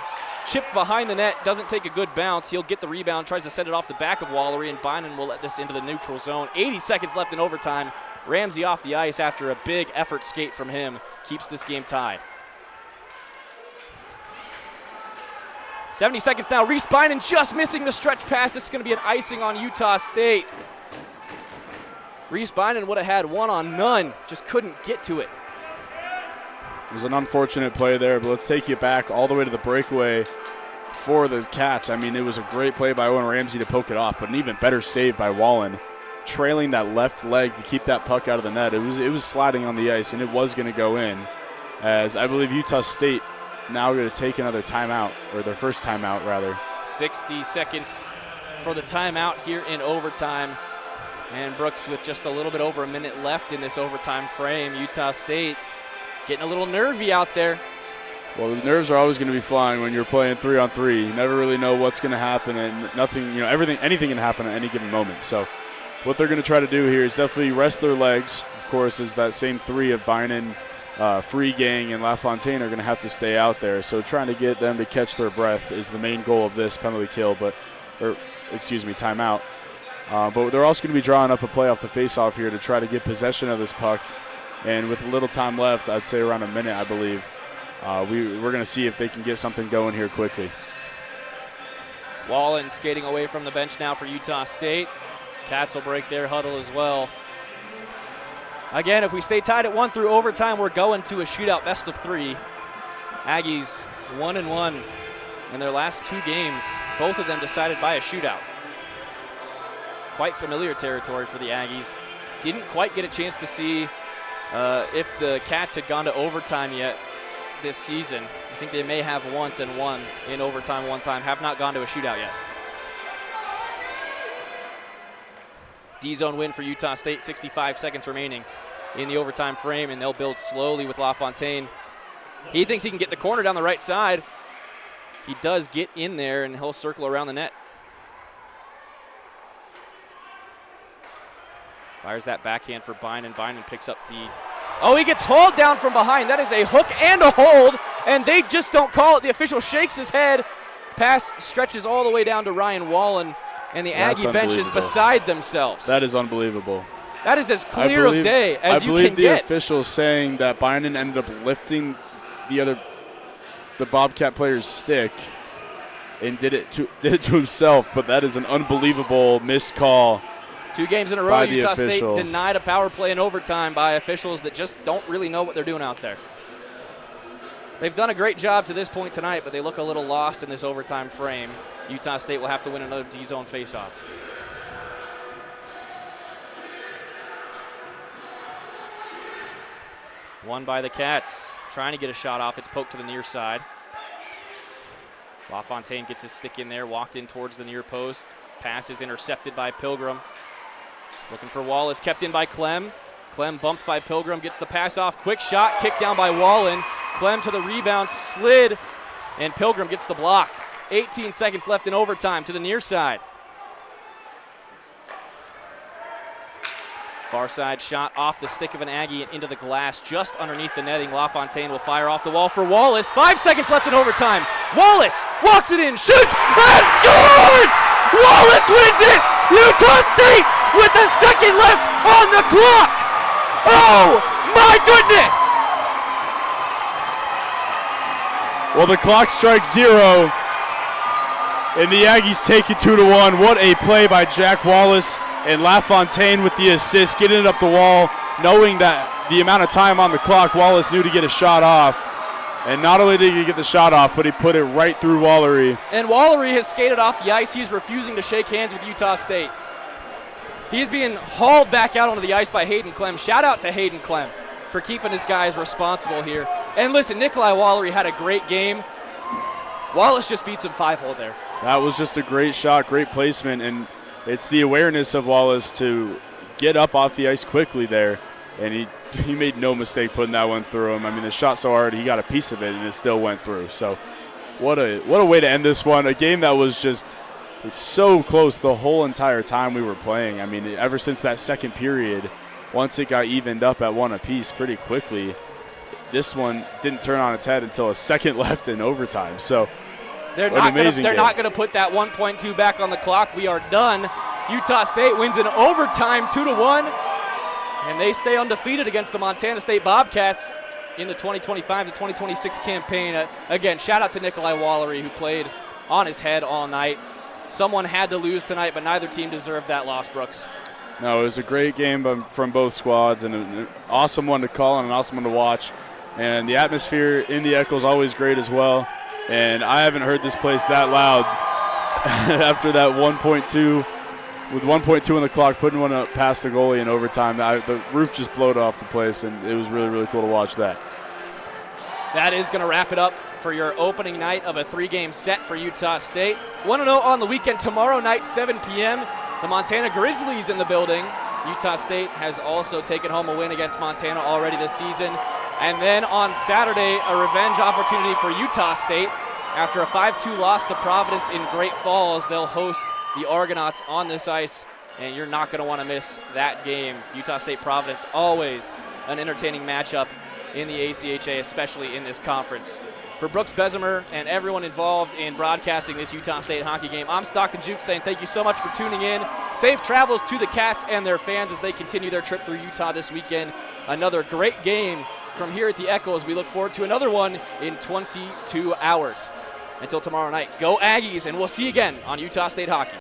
Chipped behind the net, doesn't take a good bounce. He'll get the rebound, tries to send it off the back of Wallery, and Bynum will let this into the neutral zone. 80 seconds left in overtime. Ramsey off the ice after a big effort skate from him. Keeps this game tied. 70 seconds now. Reese Bynum just missing the stretch pass. This is going to be an icing on Utah State. Reese Bynum would have had one on none. Just couldn't get to it. It was an unfortunate play there, but let's take you back all the way to the breakaway for the Cats. I mean, it was a great play by Owen Ramsey to poke it off, but an even better save by Wallen, trailing that left leg to keep that puck out of the net. It was sliding on the ice, and it was going to go in, as I believe Utah State now going to take another timeout, or their first timeout, rather. 60 seconds for the timeout here in overtime. And Brooks with just a little bit over a minute left in this overtime frame. Utah State getting a little nervy out there. Well, the nerves are always going to be flying when you're playing 3-on-3. You never really know what's going to happen, and nothing, anything can happen at any given moment. So what they're going to try to do here is definitely rest their legs. Of course, is that same three of Bynum, Free Gang, and LaFontaine are going to have to stay out there. So trying to get them to catch their breath is the main goal of this penalty kill, timeout. But they're also going to be drawing up a play off the faceoff here to try to get possession of this puck. And with a little time left, I'd say around a minute, I believe, we're going to see if they can get something going here quickly. Wallen skating away from the bench now for Utah State. Cats will break their huddle as well. Again, if we stay tied at 1 through overtime, we're going to a shootout best of 3. Aggies 1-1 in their last 2 games, both of them decided by a shootout. Quite familiar territory for the Aggies. Didn't quite get a chance to see if the Cats had gone to overtime yet this season. I think they may have once and won in overtime one time. Have not gone to a shootout yet. D-zone win for Utah State, 65 seconds remaining in the overtime frame, and they'll build slowly with LaFontaine. He thinks he can get the corner down the right side. He does get in there, and he'll circle around the net. Fires that backhand for Bynum. Bynum picks up the... Oh, he gets hauled down from behind. That is a hook and a hold, and they just don't call it. The official shakes his head. Pass stretches all the way down to Ryan Wallen, and the Aggie bench is beside themselves. That is unbelievable. That is as clear of day as you can get. I believe the official saying that Bynum ended up lifting the Bobcat player's stick and did it to himself, but that is an unbelievable missed call. 2 games in a row, Utah State denied a power play in overtime by officials that just don't really know what they're doing out there. They've done a great job to this point tonight, but they look a little lost in this overtime frame. Utah State will have to win another D-zone faceoff. Won by the Cats. Trying to get a shot off. It's poked to the near side. LaFontaine gets his stick in there, walked in towards the near post. Pass is intercepted by Pilgrim. Looking for Wallace, kept in by Clem. Clem bumped by Pilgrim, gets the pass off. Quick shot, kicked down by Wallen. Clem to the rebound, slid, and Pilgrim gets the block. 18 seconds left in overtime to the near side. Far side shot off the stick of an Aggie and into the glass just underneath the netting. LaFontaine will fire off the wall for Wallace. 5 seconds left in overtime. Wallace walks it in, shoots, and scores! Wallace wins it! Utah State with a second left on the clock! Oh, my goodness! Well, the clock strikes 0, and the Aggies take it 2-1. What a play by Jack Wallace, and LaFontaine with the assist, getting it up the wall, knowing that the amount of time on the clock, Wallace knew to get a shot off. And not only did he get the shot off, but he put it right through Wallery. And Wallery has skated off the ice. He's refusing to shake hands with Utah State. He's being hauled back out onto the ice by Hayden Clem. Shout out to Hayden Clem for keeping his guys responsible here. And listen, Nikolai Wallery had a great game. Wallace just beat some 5-hole there. That was just a great shot, great placement, and it's the awareness of Wallace to get up off the ice quickly there, and he made no mistake putting that one through him. I mean, the shot so hard, he got a piece of it, and it still went through. So what a way to end this one, a game that was just so close the whole entire time we were playing. I mean, ever since that second period, once it got evened up at 1 apiece pretty quickly, this one didn't turn on its head until a second left in overtime. So they're not going to put that 1.2 back on the clock. We are done. Utah State wins in overtime 2-1, and they stay undefeated against the Montana State Bobcats in the 2025 to 2026 campaign. Again, shout out to Nikolai Wallery, who played on his head all night. Someone had to lose tonight, but neither team deserved that loss, Brooks. No, it was a great game from both squads, and an awesome one to call and an awesome one to watch. And the atmosphere in the Echo is always great as well. And I haven't heard this place that loud after that 1.2, with 1.2 on the clock, putting one up past the goalie in overtime. The roof just blowed off the place, and it was really, really cool to watch that. That is going to wrap it up for your opening night of a 3-game set for Utah State. 1-0 on the weekend tomorrow night, 7 p.m. The Montana Grizzlies in the building. Utah State has also taken home a win against Montana already this season. And then on Saturday, a revenge opportunity for Utah State. After a 5-2 loss to Providence in Great Falls, they'll host the Argonauts on this ice, and you're not going to want to miss that game. Utah State-Providence, always an entertaining matchup in the ACHA, especially in this conference. For Brooks Bezemer and everyone involved in broadcasting this Utah State hockey game, I'm Stockton Juke saying thank you so much for tuning in. Safe travels to the Cats and their fans as they continue their trip through Utah this weekend. Another great game from here at the Echo as we look forward to another one in 22 hours. Until tomorrow night, go Aggies, and we'll see you again on Utah State Hockey.